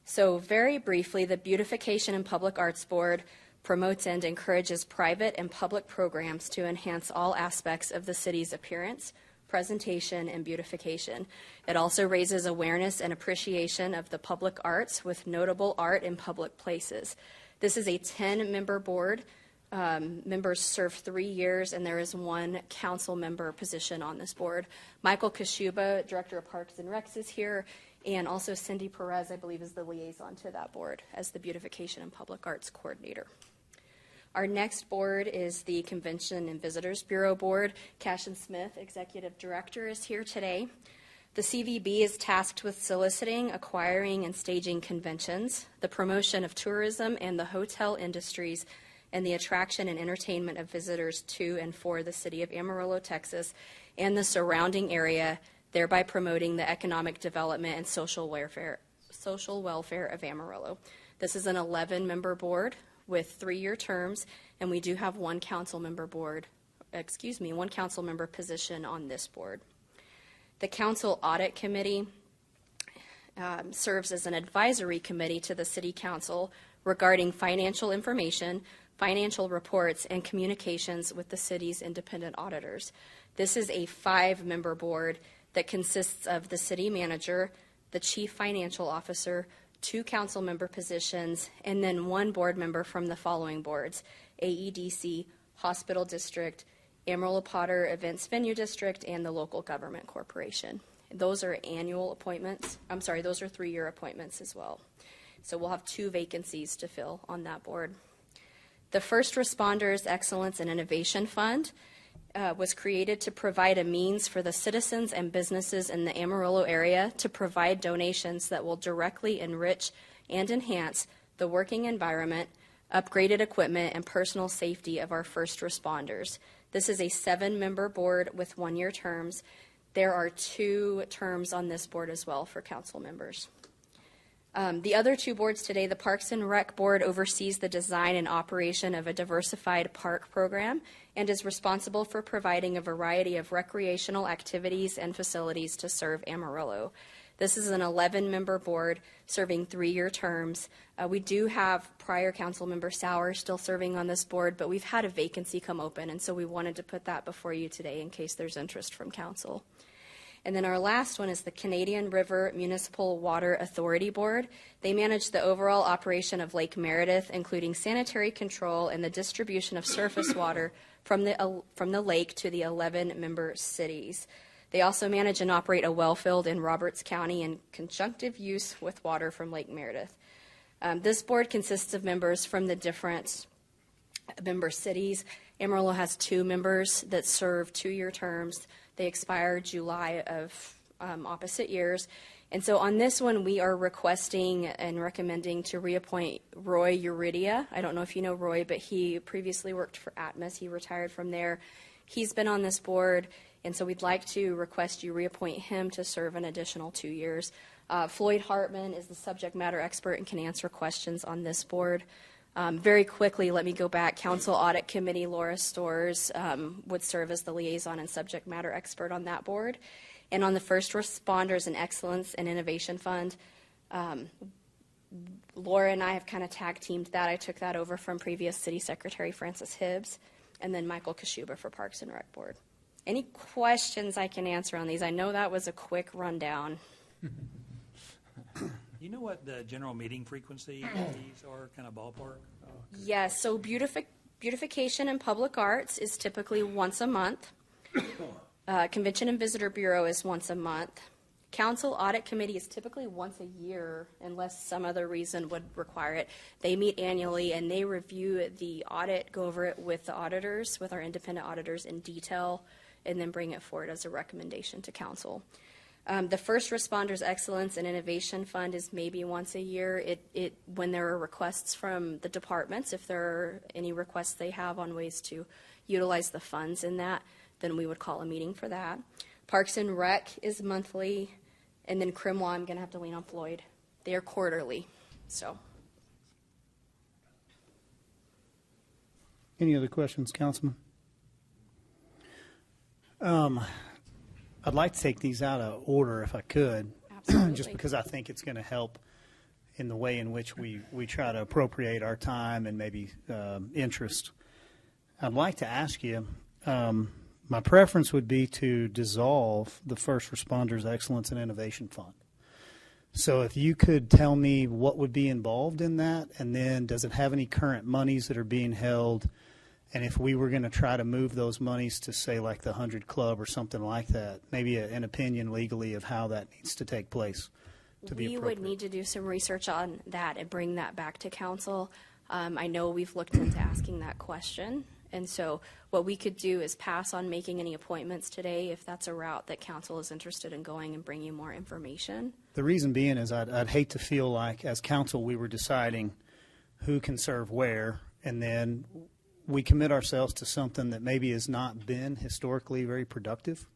So very briefly, the Beautification and Public Arts Board promotes and encourages private and public programs to enhance all aspects of the city's appearance, presentation, and beautification. It also raises awareness and appreciation of the public arts with notable art in public places. This is a 10-member board. Members serve 3 years, and there is 1 council member position on this board. Michael Kashuba, Director of Parks and Recs, is here, and also Cindy Perez, I believe, is the liaison to that board as the Beautification and Public Arts Coordinator. Our next board is the Convention and Visitors Bureau Board. Cashin Smith, Executive Director, is here today. The CVB is tasked with soliciting, acquiring, and staging conventions, the promotion of tourism and the hotel industries, and the attraction and entertainment of visitors to and for the city of Amarillo, Texas, and the surrounding area, thereby promoting the economic development and social welfare of Amarillo. This is an 11-member board with 3-year terms, and we do have one council member position on this board. The Council Audit Committee serves as an advisory committee to the City Council regarding financial information, financial reports, and communications with the city's independent auditors. This is a 5-member board that consists of the city manager, the chief financial officer, 2 council member positions, and then 1 board member from the following boards: AEDC, Hospital District, Amarillo Potter Events Venue District, and the Local Government Corporation. Those are annual appointments. Those are 3-year appointments as well. So we'll have 2 vacancies to fill on that board. The First Responders Excellence and Innovation Fund was created to provide a means for the citizens and businesses in the Amarillo area to provide donations that will directly enrich and enhance the working environment, upgraded equipment, and personal safety of our first responders. This is a 7-member board with 1-year terms. There are 2 terms on this board as well for council members. The other 2 boards today, the Parks and Rec Board oversees the design and operation of a diversified park program and is responsible for providing a variety of recreational activities and facilities to serve Amarillo. This is an 11-member board serving 3-year terms. We do have prior council member Sauer still serving on this board, but we've had a vacancy come open, and so we wanted to put that before you today in case there's interest from council. And then our last one is the Canadian River Municipal Water Authority Board. They manage the overall operation of Lake Meredith, including sanitary control and the distribution of surface water from the lake to the 11 member cities. They also manage and operate a well field in Roberts County in conjunctive use with water from Lake Meredith. This board consists of members from the different member cities. Amarillo has 2 members that serve 2-year terms. They expire July of opposite years. And so on this one, we are requesting and recommending to reappoint Roy Uridia. I don't know if you know Roy, but he previously worked for Atmos. He retired from there. He's been on this board, and so we'd like to request you reappoint him to serve an additional 2 years. Floyd Hartman is the subject matter expert and can answer questions on this board. Very quickly, let me go back. Council Audit Committee, Laura Storrs would serve as the liaison and subject matter expert on that board. And on the First Responders and Excellence and Innovation Fund, Laura and I have kind of tag teamed that. I took that over from previous City Secretary Francis Hibbs, and then Michael Kashuba for Parks and Rec Board. Any questions I can answer on these? I know that was a quick rundown. You know what the general meeting frequency of these are, kind of ballpark? Yes, so beautification and public arts is typically once a month. Convention and Visitor Bureau is once a month. Council Audit Committee is typically once a year, unless some other reason would require it. They meet annually, and they review the audit, go over it with the auditors, with our independent auditors in detail, and then bring it forward as a recommendation to council. The First Responders Excellence and Innovation Fund is maybe once a year. When there are requests from the departments, if there are any requests they have on ways to utilize the funds in that, then we would call a meeting for that. Parks and Rec is monthly, and then CRIMWA, I'm going to have to lean on Floyd. They are quarterly. So, any other questions, Councilman? I'd like to take these out of order if I could, just because I think it's going to help in the way in which we try to appropriate our time and maybe interest. I'd like to ask you, my preference would be to dissolve the First Responders Excellence and Innovation Fund. So if you could tell me what would be involved in that, and then does it have any current monies that are being held? And if we were going to try to move those monies to, say, like the 100 Club or something like that, maybe an opinion legally of how that needs to take place to be appropriate. We would need to do some research on that and bring that back to council. I know we've looked into asking that question. And so what we could do is pass on making any appointments today if that's a route that council is interested in going and bringing more information. The reason being is I'd hate to feel like as council we were deciding who can serve where, and then we commit ourselves to something that maybe has not been historically very productive.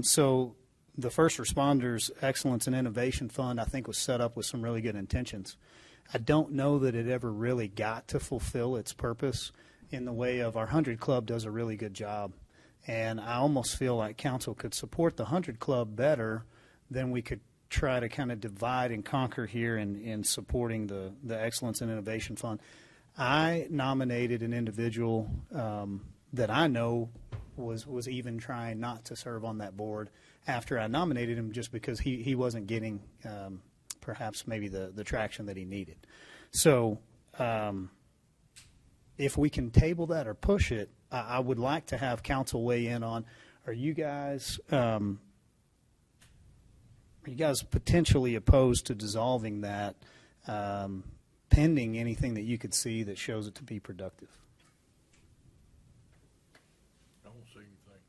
So the First Responders Excellence and Innovation Fund, I think, was set up with some really good intentions. I don't know that it ever really got to fulfill its purpose in the way of our 100 Club does a really good job. And I almost feel like council could support the 100 Club better than we could try to kind of divide and conquer here in supporting the Excellence and Innovation Fund. I nominated an individual that I know was even trying not to serve on that board after I nominated him, just because he wasn't getting perhaps maybe the traction that he needed. So if we can table that or push it, I would like to have council weigh in on, are you guys potentially opposed to dissolving that pending anything that you could see that shows it to be productive? I don't see anything.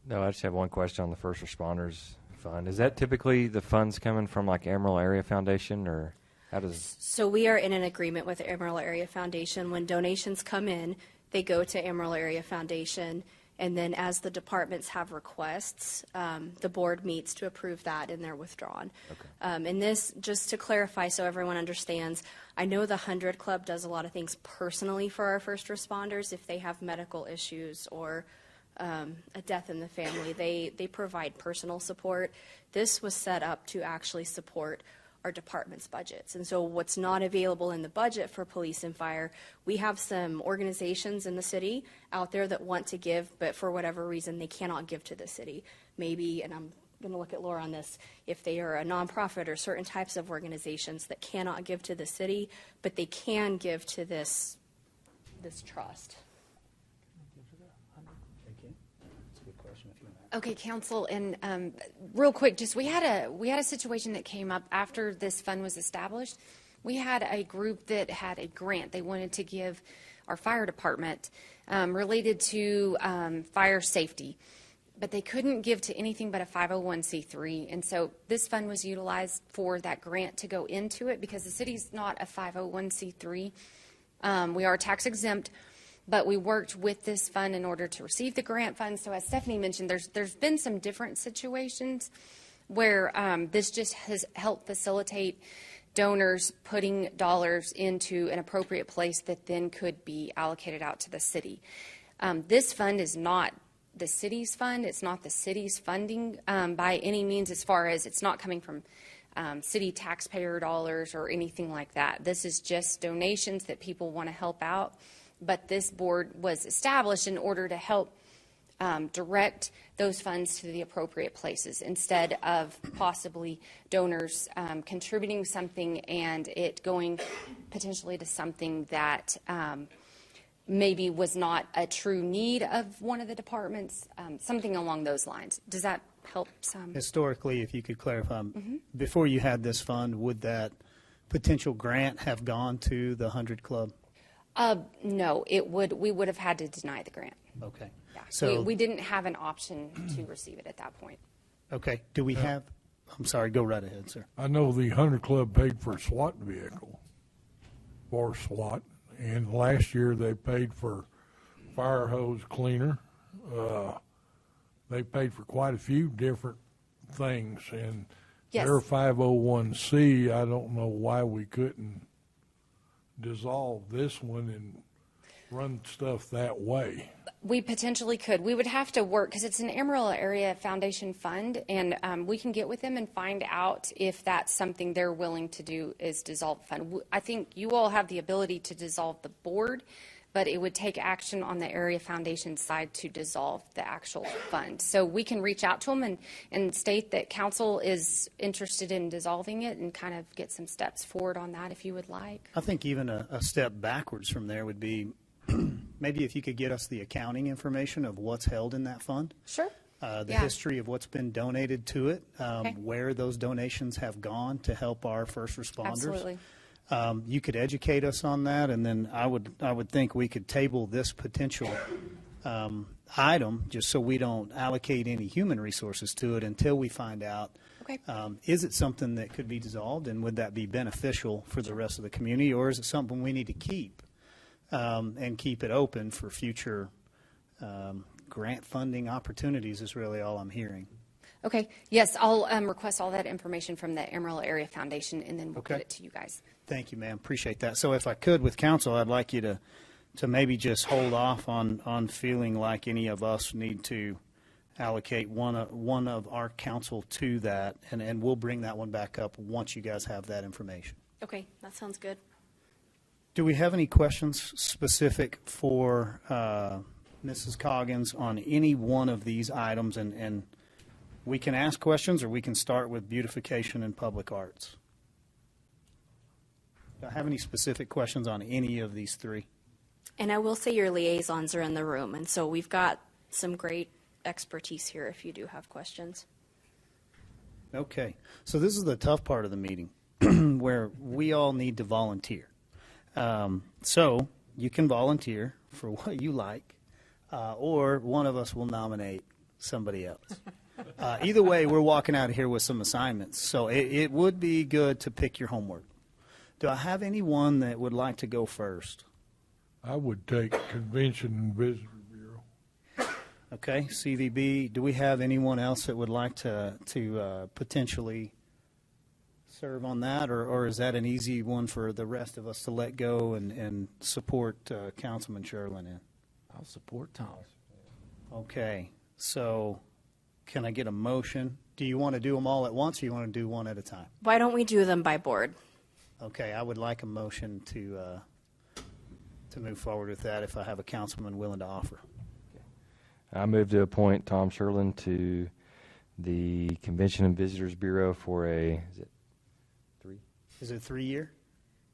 No, I just have one question on the First Responders Fund. Is that typically the funds coming from like Amarillo Area Foundation, or how does? So we are in an agreement with the Amarillo Area Foundation. When donations come in, they go to Amarillo Area Foundation, and then as the departments have requests, the board meets to approve that, and they're withdrawn. Okay. And this, just to clarify so everyone understands, I know the 100 Club does a lot of things personally for our first responders. If they have medical issues or a death in the family, they provide personal support. This was set up to actually support our department's budgets. And so what's not available in the budget for police and fire, we have some organizations in the city out there that want to give, but for whatever reason, they cannot give to the city. Maybe, and I'm going to look at Laura on this, if they are a nonprofit or certain types of organizations that cannot give to the city, but they can give to this trust. Okay, council, and real quick, just we had a situation that came up after this fund was established. We had a group that had a grant they wanted to give our fire department related to fire safety, but they couldn't give to anything but a 501c3, and so this fund was utilized for that grant to go into it because the city's not a 501c3. We are tax exempt, but we worked with this fund in order to receive the grant funds. So as Stephanie mentioned, there's been some different situations where this just has helped facilitate donors putting dollars into an appropriate place that then could be allocated out to the city. This fund is not the city's fund. It's not the city's funding by any means, as far as it's not coming from city taxpayer dollars or anything like that. This is just donations that people want to help out. But this board was established in order to help direct those funds to the appropriate places instead of possibly donors contributing something and it going potentially to something that maybe was not a true need of one of the departments, something along those lines. Does that help some? Historically, if you could clarify, before you had this fund, would that potential grant have gone to the 100 Club? No, we would have had to deny the grant. Okay. Yeah. So we didn't have an option to receive it at that point. Okay. Do we have? I'm sorry. Go right ahead, sir. I know the 100 Club paid for a SWAT vehicle for SWAT, and last year they paid for fire hose cleaner. They paid for quite a few different things, and yes. Their 501c. I don't know why we couldn't dissolve this one and run stuff that way. We potentially could. We would have to work because it's an Amarillo Area Foundation fund, and we can get with them and find out if that's something they're willing to do is dissolve the fund. I think you all have the ability to dissolve the board, but it would take action on the Area Foundation side to dissolve the actual fund. So we can reach out to them and state that council is interested in dissolving it and kind of get some steps forward on that if you would like. I think even a step backwards from there would be maybe if you could get us the accounting information of what's held in that fund. Sure. The history of what's been donated to it, where those donations have gone to help our first responders. Absolutely. You could educate us on that, and then I would think we could table this potential item just so we don't allocate any human resources to it until we find out, is it something that could be dissolved, and would that be beneficial for the rest of the community, or is it something we need to keep and keep it open for future grant funding opportunities is really all I'm hearing. Okay. Yes, I'll request all that information from the Amarillo Area Foundation, and then we'll get it to you guys. Thank you, ma'am. Appreciate that. So if I could, with council, I'd like you to maybe just hold off on feeling like any of us need to allocate one of our council to that, and we'll bring that one back up once you guys have that information. Okay, that sounds good. Do we have any questions specific for Mrs. Coggins on any one of these items? And we can ask questions, or we can start with beautification and public arts. Do I have any specific questions on any of these three? And I will say your liaisons are in the room, and so we've got some great expertise here if you do have questions. Okay. So this is the tough part of the meeting where we all need to volunteer. So you can volunteer for what you like, or one of us will nominate somebody else. Either way, we're walking out of here with some assignments. So it would be good to pick your homework. Do I have anyone that would like to go first? I would take Convention and Visitor Bureau. Okay, CVB. Do we have anyone else that would like to potentially serve on that, or is that an easy one for the rest of us to let go and support Councilman Sherlin in? I'll support Tom. Okay, so can I get a motion? Do you want to do them all at once, or you want to do one at a time? Why don't we do them by board? Okay, I would like a motion to move forward with that if I have a councilman willing to offer. I move to appoint Tom Sherlin to the Convention and Visitors Bureau for Is it 3 year?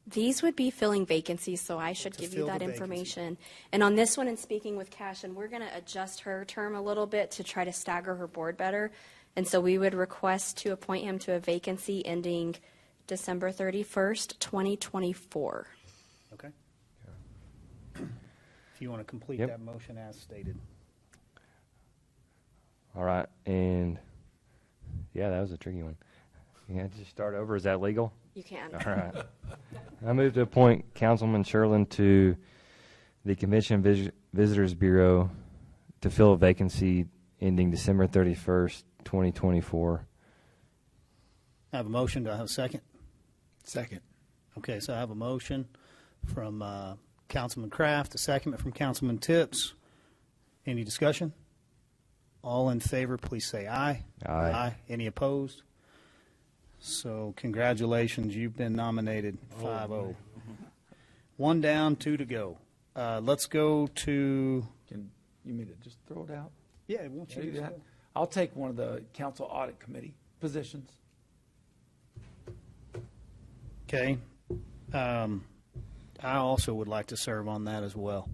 These would be filling vacancies, so I should To give you fill that the vacancy. information. And on this one, in speaking with Cash, and we're going to adjust her term a little bit to try to stagger her board better. And so we would request to appoint him to a vacancy ending December 31st, 2024. Okay. If you want to complete Yep. that motion as stated. All right, and yeah, that was a tricky one. You have to start over. Is that legal? You can. All right. I move to appoint Councilman Sherlin to the Convention and Visitors Bureau to fill a vacancy ending December 31st, 2024. I have a motion. Do I have a second? Second. Okay, so I have a motion from Councilman Kraft, a second from Councilman Tips. Any discussion? All in favor, please say aye. Aye. Any opposed? So congratulations, you've been nominated 5-0. One down, 2 to go. Let's go to... Can you mean to just throw it out? Yeah, won't you Do just that? go? I'll take one of the council audit committee positions. Okay. I also would like to serve on that as well.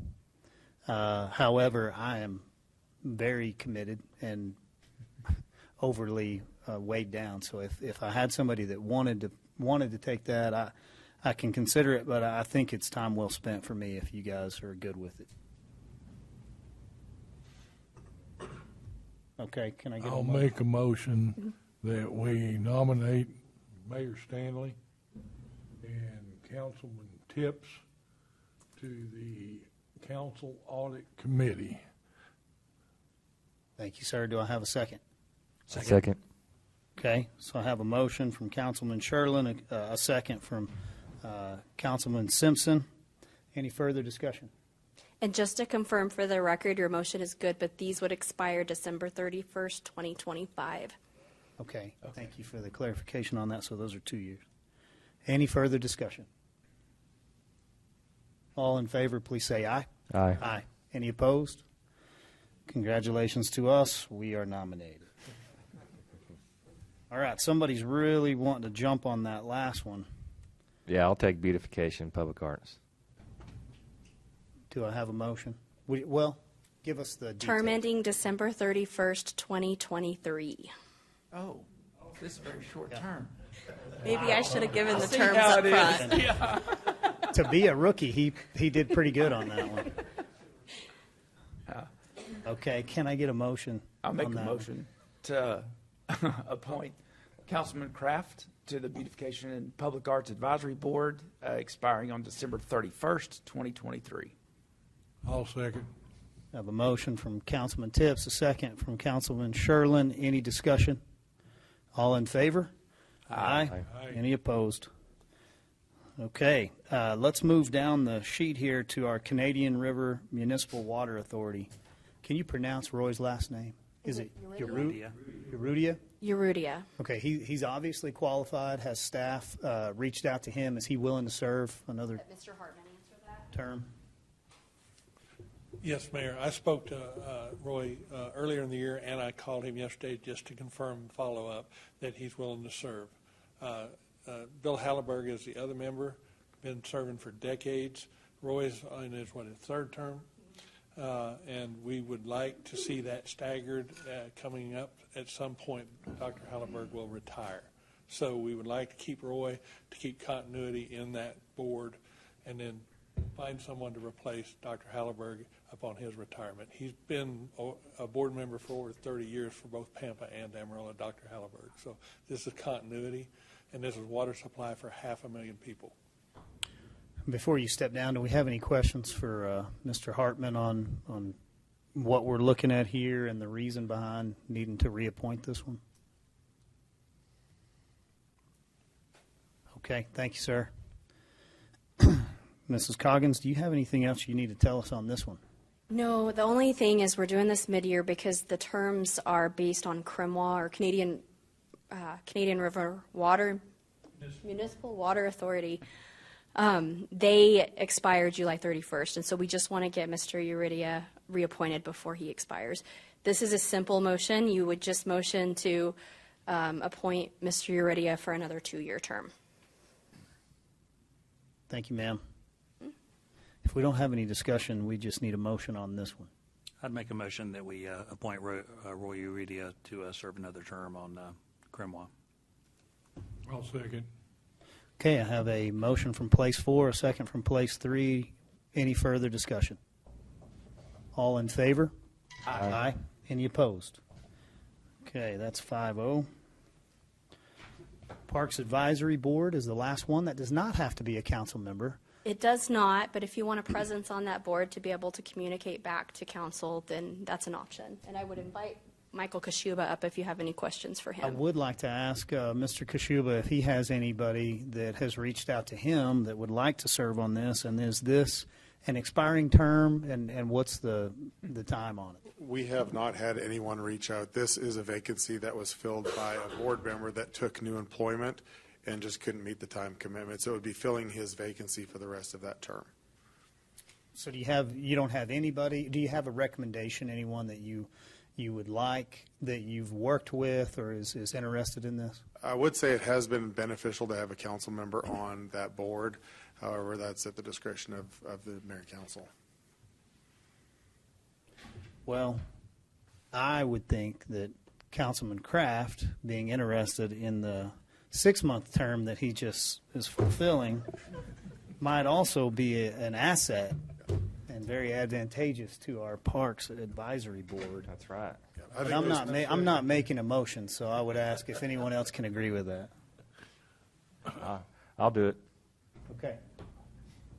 However, I am very committed and overly weighed down. So if I had somebody that wanted to take that, I can consider it, but I think it's time well spent for me if you guys are good with it. Okay, can I get I'll make a motion that we nominate Mayor Stanley and Councilman Tips to the Council Audit Committee. Thank you, sir. Do I have a second? Second. Okay, so I have a motion from Councilman Sherlin, a second from Councilman Simpson. Any further discussion? And just to confirm for the record, your motion is good, but these would expire December 31st, 2025. Okay, thank you for the clarification on that. So those are 2 years. Any further discussion? All in favor, please say aye. Aye. Aye. Any opposed? Congratulations to us. We are nominated. All right, somebody's really wanting to jump on that last one. Yeah, I'll take beautification, public arts. Do I have a motion? Well, give us the Term details. ending December 31st, 2023. Oh, this is a very short term. Maybe I should have given the See terms how up it front. is. Yeah. To be a rookie, he did pretty good on that one. Okay, can I get a motion? I'll make on a that motion to appoint Councilman Kraft to the Beautification and Public Arts Advisory Board, expiring on December 31st, 2023. I'll second. I have a motion from Councilman Tips, a second from Councilman Sherlin. Any discussion? All in favor? Aye. Any opposed? Okay, let's move down the sheet here to our Canadian River Municipal Water Authority. Can you pronounce Roy's last name? Is it Urudia. Urudia? Urudia. Okay, he's obviously qualified. Has staff reached out to him? Is he willing to serve another Mr. Hartman answer that? term? Yes, Mayor. I spoke to Roy earlier in the year, and I called him yesterday just to confirm and follow up that he's willing to serve. Bill Halliburg is the other member, been serving for decades. Roy's in his third term, and we would like to see that staggered coming up at some point. Dr. Halliburg will retire, so we would like to keep Roy to keep continuity in that board, and then find someone to replace Dr. Halliburg upon his retirement. He's been a board member for over 30 years for both Pampa and Amarillo, Dr. Halliburg. So this is continuity, and this is water supply for 500,000 people. Before you step down, do we have any questions for Mr. Hartman on what we're looking at here and the reason behind needing to reappoint this one? Okay, thank you, sir. Mrs. Coggins, do you have anything else you need to tell us on this one? No, the only thing is we're doing this mid-year because the terms are based on CRMWA or Canadian Canadian River Municipal Water Authority, they expire July 31st, and so we just want to get Mr. Uridia reappointed before he expires. This is a simple motion. You would just motion to appoint Mr. Uridia for another 2-year term. Thank you, ma'am. If we don't have any discussion, we just need a motion on this one. I'd make a motion that we appoint Roy Uridia to serve another term on Crimois. I'll second. Okay, I have a motion from place 4, a second from place 3. Any further discussion? All in favor? Aye. Any opposed? Okay, that's 5-0. Parks Advisory Board is the last one. That does not have to be a council member. It does not, but if you want a presence on that board to be able to communicate back to council, then that's an option. And I would invite Michael Kashuba up if you have any questions for him. I would like to ask Mr. Kashuba if he has anybody that has reached out to him that would like to serve on this, and is this an expiring term, and what's the time on it? We have not had anyone reach out. This is a vacancy that was filled by a board member that took new employment and just couldn't meet the time commitment. So it would be filling his vacancy for the rest of that term. So you don't have anybody, do you have a recommendation, anyone that you would like, that you've worked with or is interested in this? I would say it has been beneficial to have a council member on that board. However, that's at the discretion of the mayor and council. Well, I would think that Councilman Kraft, being interested in the 6-month term that he just is fulfilling, might also be an asset and very advantageous to our Parks Advisory Board. That's right. But I'm not making a motion, so I would ask if anyone else can agree with that. I'll do it. Okay.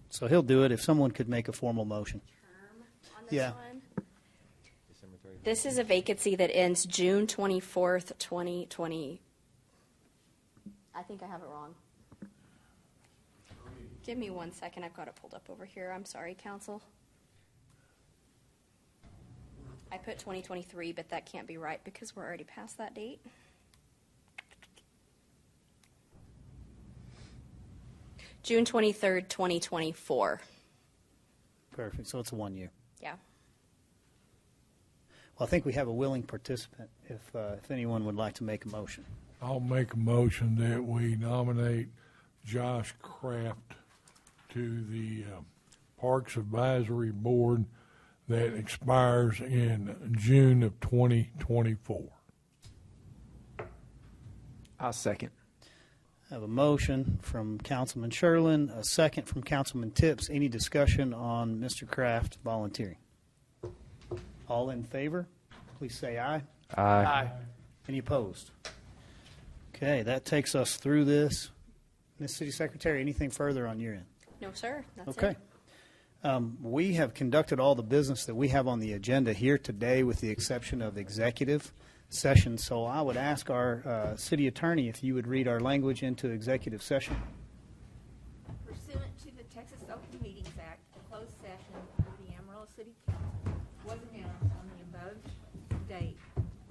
So he'll do it. If someone could make a formal motion. On this Yeah. one. This is a vacancy that ends June 24th, 2020. I think I have it wrong. Give me 1 second. I've got it pulled up over here. I'm sorry, council. I put 2023, but that can't be right because we're already past that date. June 23rd, 2024. Perfect. So it's 1 year. Yeah. Well, I think we have a willing participant if anyone would like to make a motion. I'll make a motion that we nominate Josh Kraft to the Parks Advisory Board that expires in June of 2024. I'll second. I have a motion from Councilman Sherlin, a second from Councilman Tips. Any discussion on Mr. Kraft volunteering? All in favor, please say aye. Aye. Any opposed? Okay, that takes us through this. Ms. City Secretary, anything further on your end? No, sir. That's Okay. it. We have conducted all the business that we have on the agenda here today with the exception of executive session. So I would ask our city attorney if you would read our language into executive session. Pursuant to the Texas Open Meetings Act, a closed session of the Amarillo City Council was announced on the above date,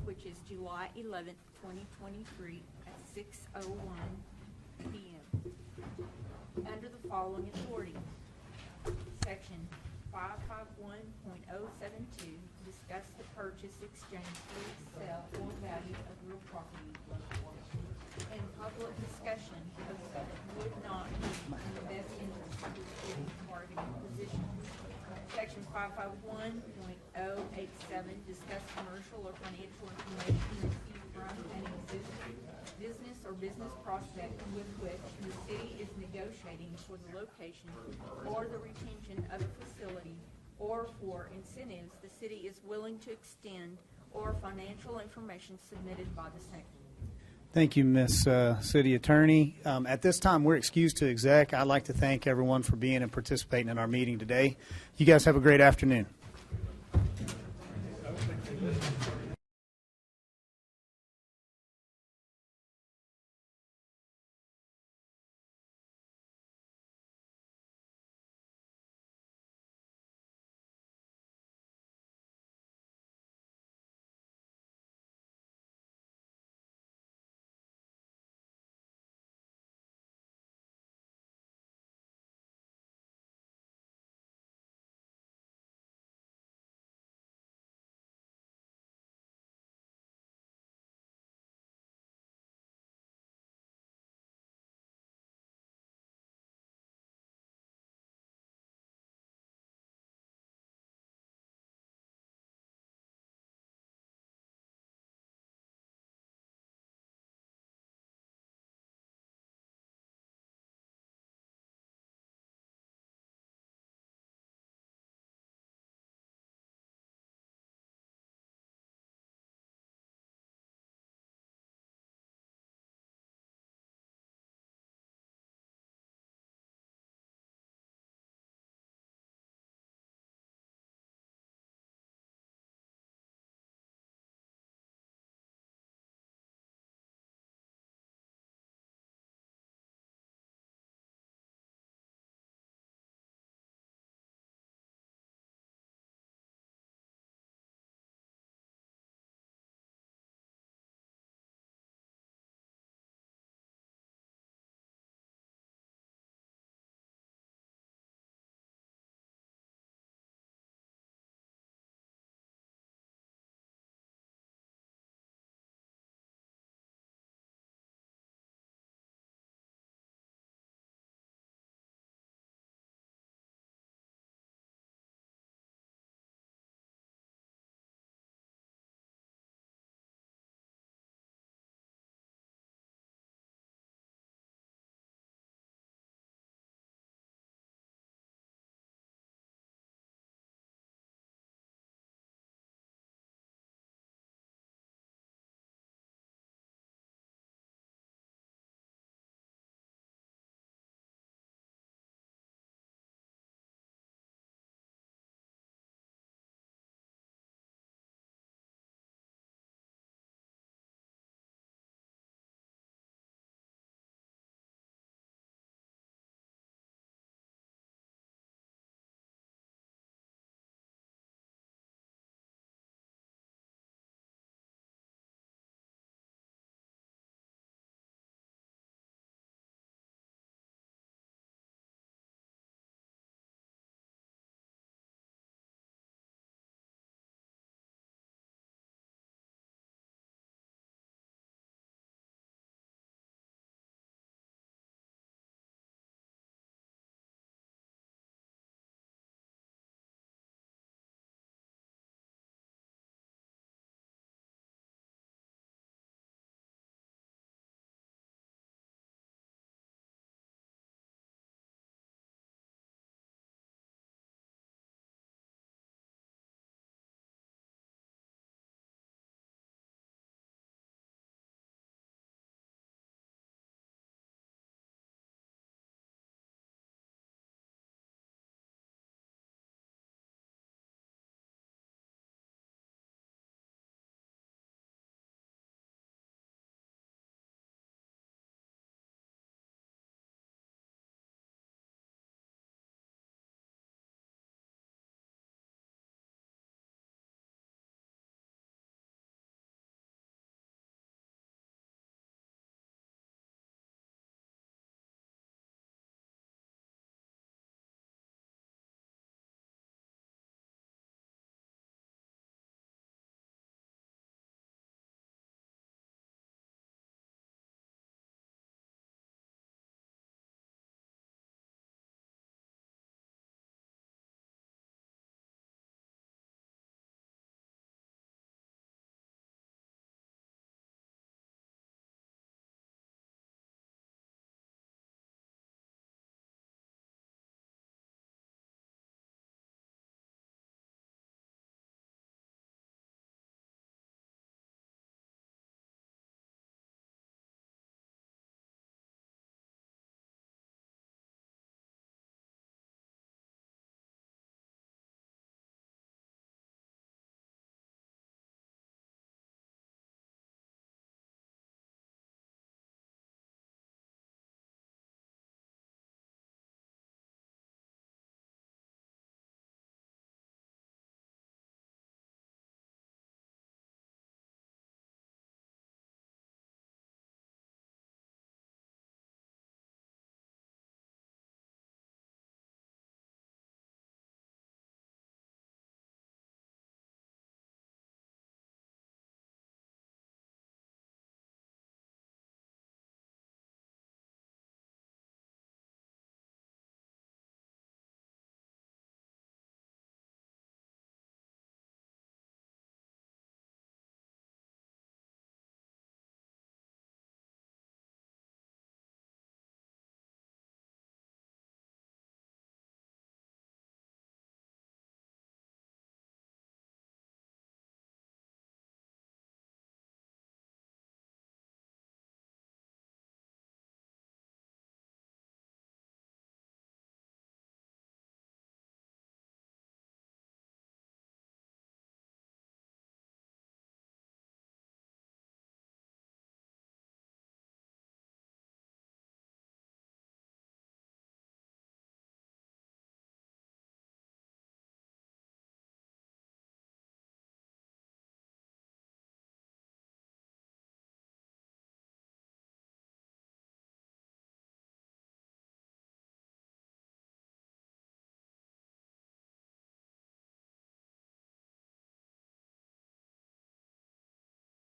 which is July 11th, 2023 at 6:01 p.m. Under the following authority. Section 551.072, discuss the purchase, exchange, lease, sale, or value of real property, and public discussion of such would not be in the best interest of the city's bargaining position. Section 551.087, discuss commercial or financial information received from an existing business or business prospect with which the city is negotiating for the location or the retention of a facility, or for incentives the city is willing to extend, or financial information submitted by the same. Thank you, Ms. City Attorney. At this time, we're excused to exec. I'd like to thank everyone for being and participating in our meeting today. You guys have a great afternoon.